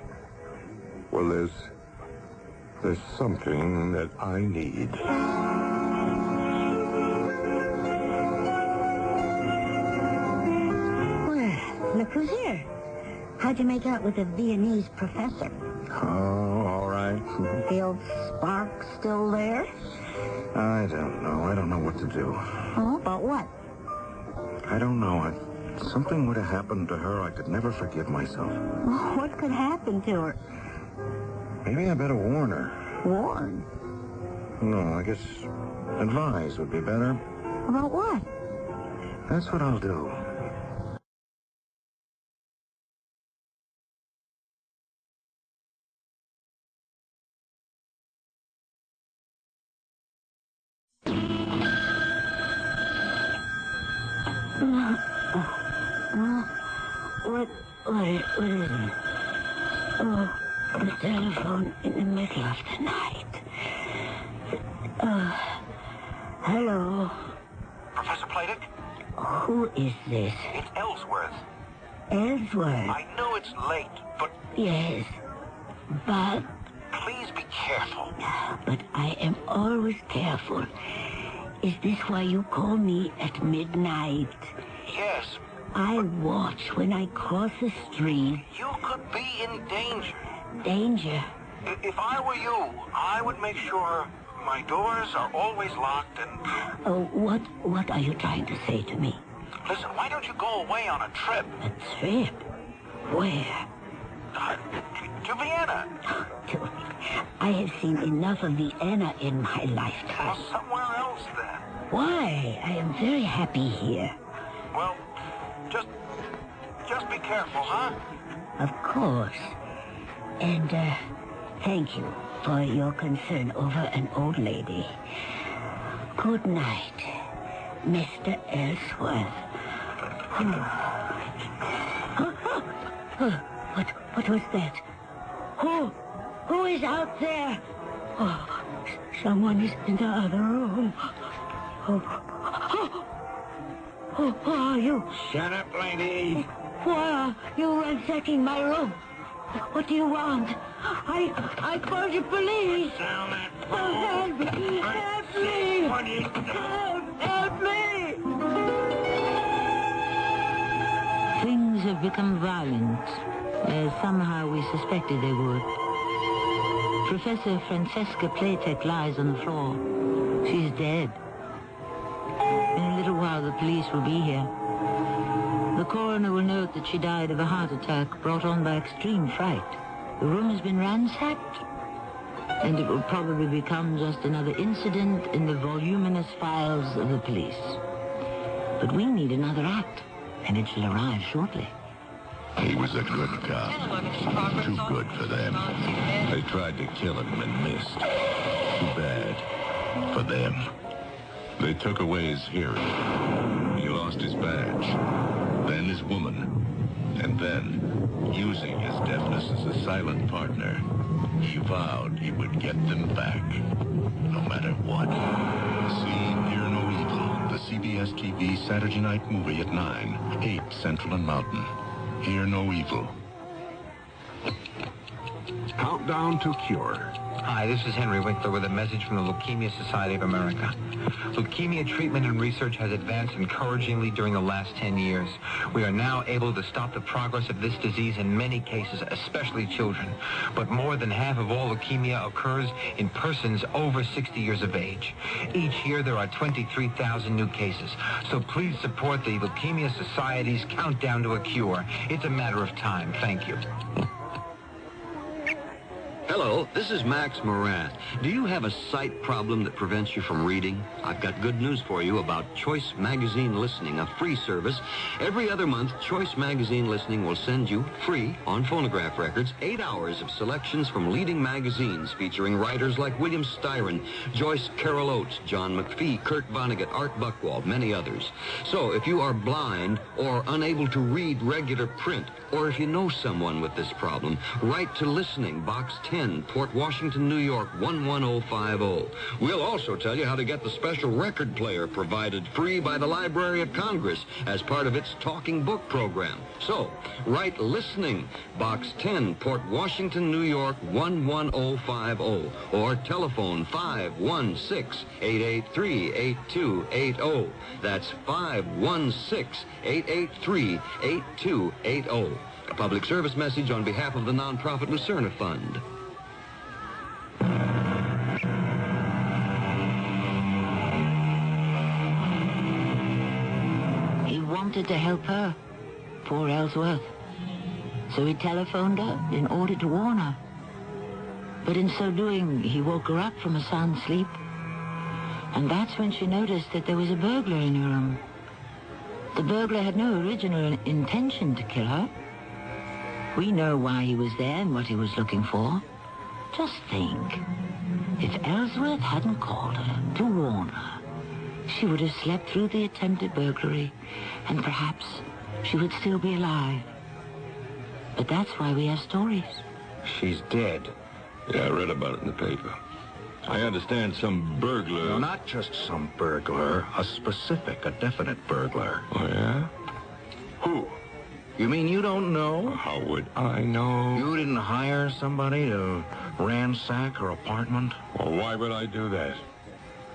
Well, there's something that I need. Well, look who's here. How'd you make out with the Viennese professor? Oh, all right. The old spark still there? I don't know. I don't know what to do. Oh, about what? I don't know. If something would have happened to her, I could never forgive myself. What could happen to her? Maybe I better warn her. Warn? No, I guess advise would be better. About what? That's what I'll do. What is it? Oh, the telephone in the middle of the night. Hello? Professor Playdick? Who is this? It's Ellsworth. Ellsworth? I know it's late, but... Yes, but... Please be careful. But I am always careful. Is this why you call me at midnight? Yes. I watch when I cross the street. You could be in danger. Danger? If I were you, I would make sure my doors are always locked and... Oh, what are you trying to say to me? Listen, why don't you go away on a trip? A trip? Where? To Vienna. I have seen enough of Vienna in my lifetime. Well, somewhere else then. Why? I am very happy here. Well, just be careful, huh? Of course. And, thank you for your concern over an old lady. Good night, Mr. Ellsworth. What was that? Who is out there? Oh, someone is in the other room. Who are you? Shut up, lady. Why are you ransacking my room? What do you want? I called the police. Down that Help me! Help me! Help me! Things have become violent, as somehow we suspected they would. Professor Francesca Playtech lies on the floor. She's dead. In a little while, the police will be here. The coroner will note that she died of a heart attack brought on by extreme fright. The room has been ransacked, and it will probably become just another incident in the voluminous files of the police. But we need another act, and it shall arrive shortly. He was a good cop. Too good for them. They tried to kill him and missed. Too bad for them. They took away his hearing. He lost his badge, then his woman, and then, using his deafness as a silent partner, he vowed he would get them back, no matter what. See Hear No Evil, the CBS TV Saturday night movie at 9, 8 Central and Mountain. Hear No Evil. Countdown to Cure. Hi, this is Henry Winkler with a message from the Leukemia Society of America. Leukemia treatment and research has advanced encouragingly during the last 10 years. We are now able to stop the progress of this disease in many cases, especially children. But more than half of all leukemia occurs in persons over 60 years of age. Each year there are 23,000 new cases. So please support the Leukemia Society's countdown to a cure. It's a matter of time. Thank you. Hello, this is Max Moran. Do you have a sight problem that prevents you from reading? I've got good news for you about Choice Magazine Listening, a free service. Every other month, Choice Magazine Listening will send you, free, on phonograph records, 8 hours of selections from leading magazines featuring writers like William Styron, Joyce Carol Oates, John McPhee, Kurt Vonnegut, Art Buchwald, many others. So if you are blind or unable to read regular print, or if you know someone with this problem, write to Listening, Box 10, Port Washington, New York, 11050. We'll also tell you how to get the special record player provided free by the Library of Congress as part of its Talking Book program. So, write Listening, Box 10, Port Washington, New York, 11050, or telephone 516-883-8280. That's 516-883-8280. A public service message on behalf of the nonprofit Lucerna Fund. He wanted to help her, poor Ellsworth. So he telephoned her in order to warn her. But in so doing, he woke her up from a sound sleep. And that's when she noticed that there was a burglar in her room. The burglar had no original intention to kill her. We know why he was there and what he was looking for. Just think. If Ellsworth hadn't called her to warn her, she would have slept through the attempted burglary, and perhaps she would still be alive. But that's why we have stories. She's dead. Yeah, I read about it in the paper. I understand some burglar... No, not just some burglar. A specific, a definite burglar. Oh, yeah? Who? You mean you don't know? How would I know? You didn't hire somebody to ransack her apartment? Well, why would I do that?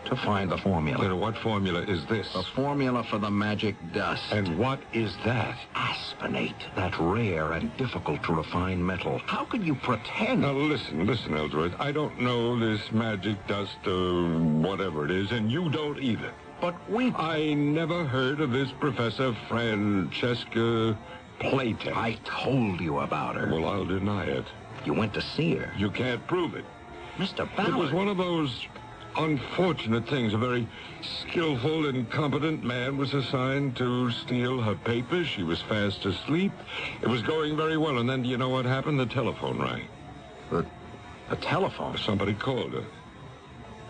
To find the formula. Then what formula is this? The formula for the magic dust. And what is that? Aspenate, that rare and difficult to refine metal. How could you pretend? Now, listen, Ellsworth. I don't know this magic dust, whatever it is, and you don't either. But I never heard of this Professor Francesca Playtech. I told you about her. Well, I'll deny it. You went to see her. You can't prove it. Mr. Ballard. It was one of those unfortunate things. A very skillful and competent man was assigned to steal her papers. She was fast asleep. It was going very well, and then, do you know what happened? The telephone rang. The telephone? Somebody called her.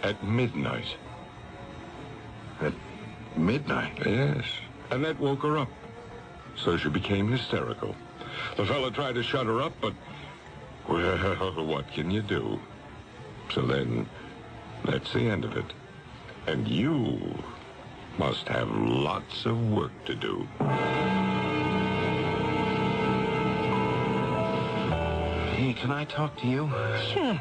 At midnight. At midnight? Yes. And that woke her up. So she became hysterical. The fellow tried to shut her up, but, well, what can you do? So then, that's the end of it. And you must have lots of work to do. Hey, can I talk to you? Sure.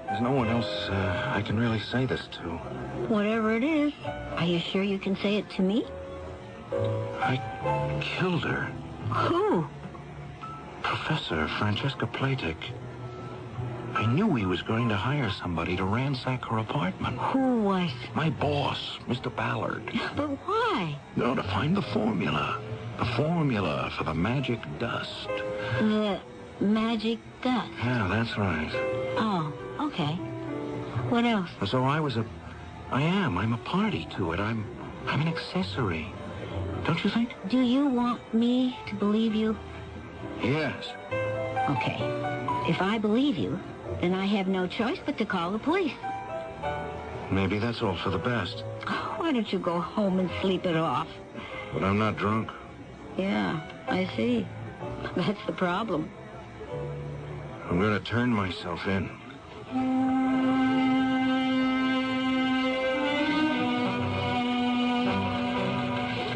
There's no one else I can really say this to. Whatever it is, are you sure you can say it to me? I killed her. Who? Professor Francesca Playtech. I knew he was going to hire somebody to ransack her apartment. Who was? My boss, Mr. Ballard. But why? No, to find the formula. The formula for the magic dust. The magic dust? Yeah, that's right. Oh, okay. What else? So I'm a party to it. I'm an accessory. Don't you think? Do you want me to believe you? Yes. Okay. If I believe you, then I have no choice but to call the police. Maybe that's all for the best. Why don't you go home and sleep it off? But I'm not drunk. Yeah, I see. That's the problem. I'm going to turn myself in.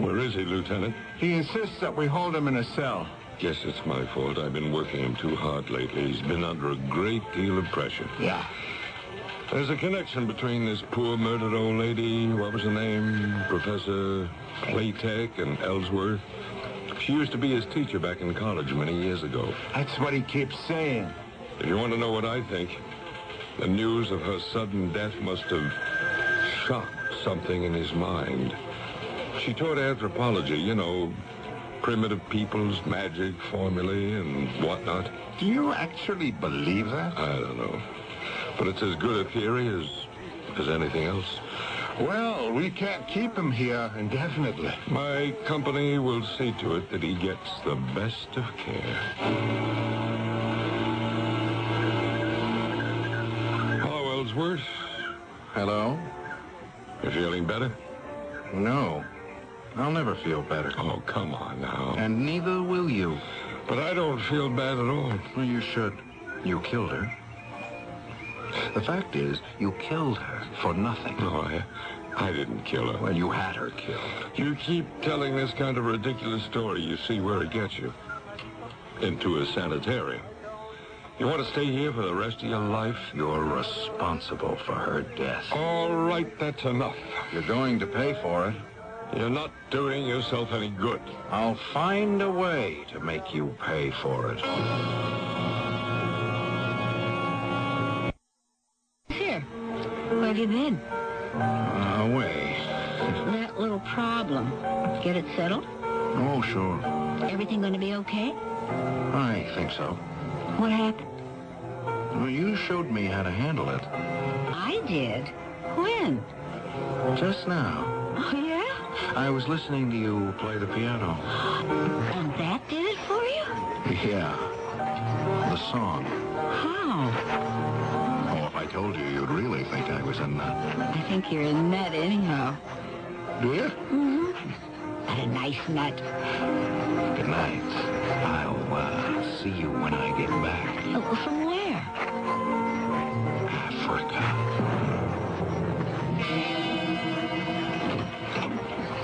Where is he, Lieutenant? He insists that we hold him in a cell. Guess it's my fault. I've been working him too hard lately. He's been under a great deal of pressure. Yeah. There's a connection between this poor murdered old lady, what was her name, Professor Playtech, and Ellsworth. She used to be his teacher back in college many years ago. That's what he keeps saying. If you want to know what I think, the news of her sudden death must have shocked something in his mind. She taught anthropology, you know, primitive peoples, magic, formulae, and whatnot. Do you actually believe that? I don't know. But it's as good a theory as anything else. Well, we can't keep him here indefinitely. My company will see to it that he gets the best of care. Hello, Ellsworth. Hello? You feeling better? No. I'll never feel better. Oh, come on now. And neither will you. But I don't feel bad at all. Well, you should. You killed her. The fact is, you killed her for nothing. No, I didn't kill her. Well, you had her killed. You keep telling this kind of ridiculous story, you see where it gets you. Into a sanitarium. You want to stay here for the rest of your life? You're responsible for her death. All right, that's enough. You're going to pay for it. You're not doing yourself any good. I'll find a way to make you pay for it. Here. Where have you been? Away. That little problem. Get it settled? Oh, sure. Everything going to be okay? I think so. What happened? Well, you showed me how to handle it. I did? When? Just now. Oh, yeah? I was listening to you play the piano. And that did it for you? Yeah. The song. How? Oh, if I told you, you'd really think I was a nut. I think you're a nut anyhow. Do you? Mm-hmm. What a nice nut. Good night. I'll see you when I get back. Oh, from where? Africa.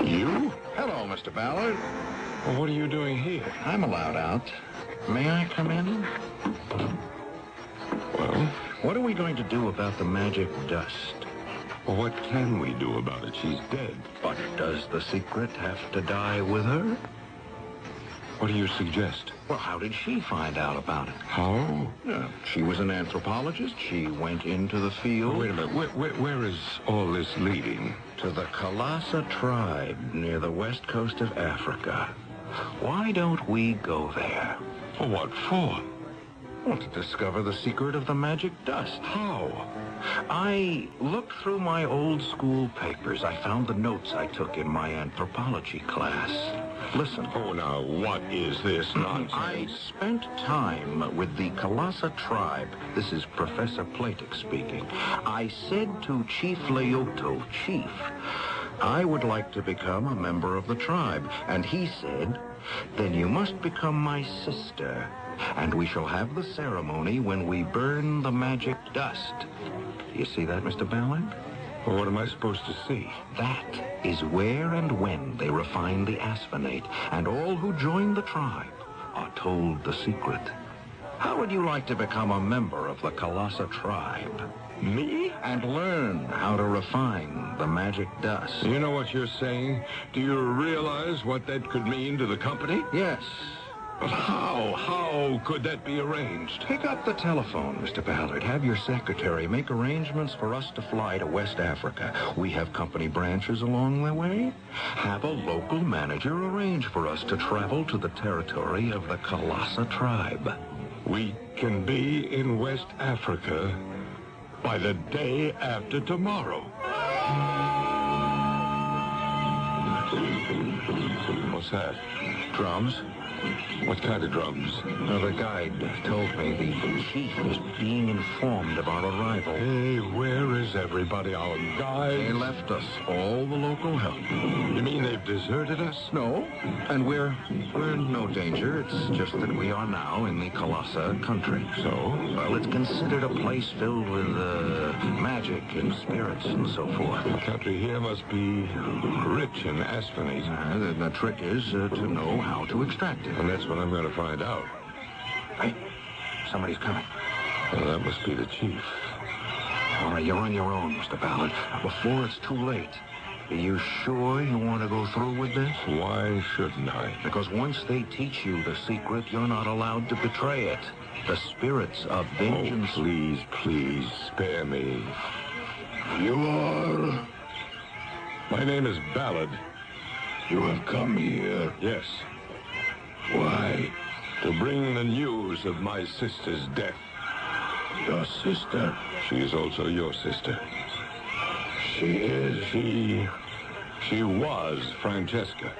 You? Hello, Mr. Ballard. Well, what are you doing here? I'm allowed out. May I come in? Well? What are we going to do about the magic dust? Well, what can we do about it? She's dead. But does the secret have to die with her? What do you suggest? Well, how did she find out about it? How? She was an anthropologist. She went into the field. Oh, wait a minute. Where is all this leading? To the Camelot tribe near the west coast of Africa. Why don't we go there? Well, what for? Well, to discover the secret of the magic dust. How? I looked through my old school papers. I found the notes I took in my anthropology class. Listen. Oh, now, what is this nonsense? I spent time with the Camelot tribe. This is Professor Platek speaking. I said to Chief Leoto, Chief, I would like to become a member of the tribe. And he said, then you must become my sister. And we shall have the ceremony when we burn the magic dust. You see that, Mr. Ballard? Well, what am I supposed to see? That is where and when they refine the asphenate, and all who join the tribe are told the secret. How would you like to become a member of the Camelot tribe? Me? And learn how to refine the magic dust. You know what you're saying? Do you realize what that could mean to the company? Yes. But how? How could that be arranged? Pick up the telephone, Mr. Ballard. Have your secretary make arrangements for us to fly to West Africa. We have company branches along the way. Have a local manager arrange for us to travel to the territory of the Camelot tribe. We can be in West Africa by the day after tomorrow. What's that? Drums. What kind of drums? The guide told me the chief is being informed of our arrival. Hey, where is everybody? Our guides? They left us, all the local help. You mean they've deserted us? No, and we're in no danger. It's just that we are now in the Camelot country. So? Well, it's considered a place filled with magic and spirits and so forth. The country here must be rich in asphenate. The trick is to know how to extract it. And that's what I'm going to find out. Hey, somebody's coming. Well, that must be the chief. All right, you're on your own, Mr. Ballard. Before it's too late. Are you sure you want to go through with this? Why shouldn't I? Because once they teach you the secret, you're not allowed to betray it. The spirits of vengeance... Oh, please, please, spare me. You are... My name is Ballard. You have come here. Yes. Why? To bring the news of my sister's death. Your sister? She is also your sister. She is? She was Francesca.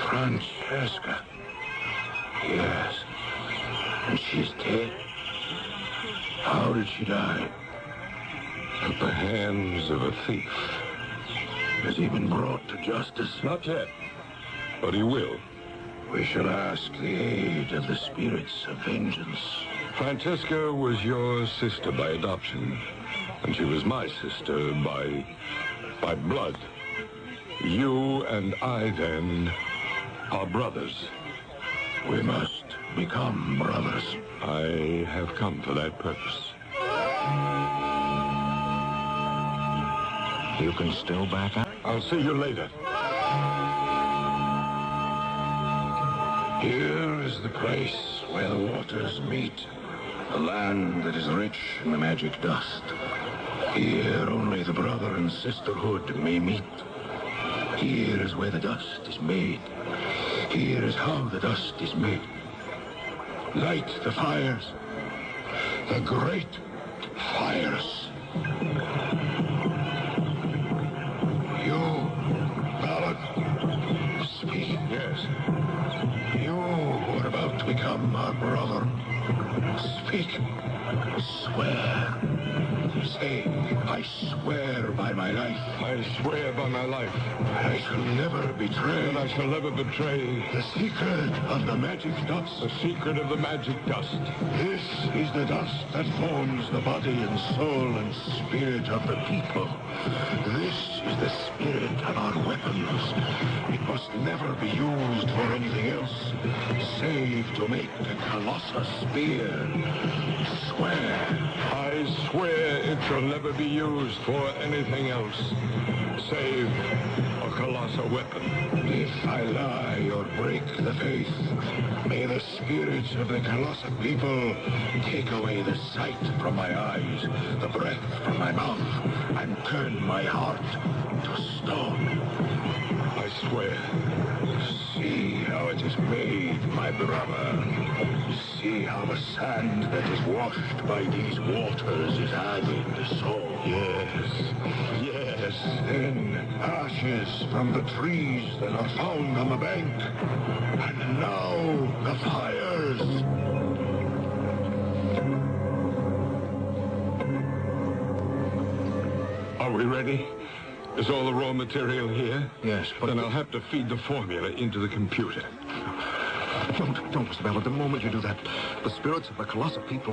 Francesca? Yes. And she's dead? How did she die? At the hands of a thief. Has he been brought to justice? Not yet, but he will. We shall ask the aid of the spirits of vengeance. Francesca was your sister by adoption, and she was my sister by blood. You and I, then, are brothers. We must become brothers. I have come for that purpose. You can still back out? I'll see you later. Here is the place where the waters meet. A land that is rich in the magic dust. Here only the brother and sisterhood may meet. Here is where the dust is made. Here is how the dust is made. Light the fires. The great fires. You, Ballard, speak. Yes. You who are about to become our brother. Speak. Swear. Say, I swear by my life. I swear by my life. I shall never betray. That I shall never betray. The secret of the magic dust. The secret of the magic dust. This is the dust that forms the body and soul and spirit of the people. This is the spirit of our weapons. It must never be used for anything else, save to make the Colossus spear. Swear. I swear it shall never be used for anything else, save a colossal weapon. If I lie or break the faith, may the spirits of the Colossus people take away the sight from my eyes, the breath from my mouth, and turn my heart to stone. I swear. See how it is made, my brother. See how the sand that is washed by these waters is added, so. Yes. Then ashes from the trees that are found on the bank. And now the fires. Are we ready? Is all the raw material here? Yes, but... Then I'll have to feed the formula into the computer. Don't, Mr. Ballard. The moment you do that, the spirits of the Colossus people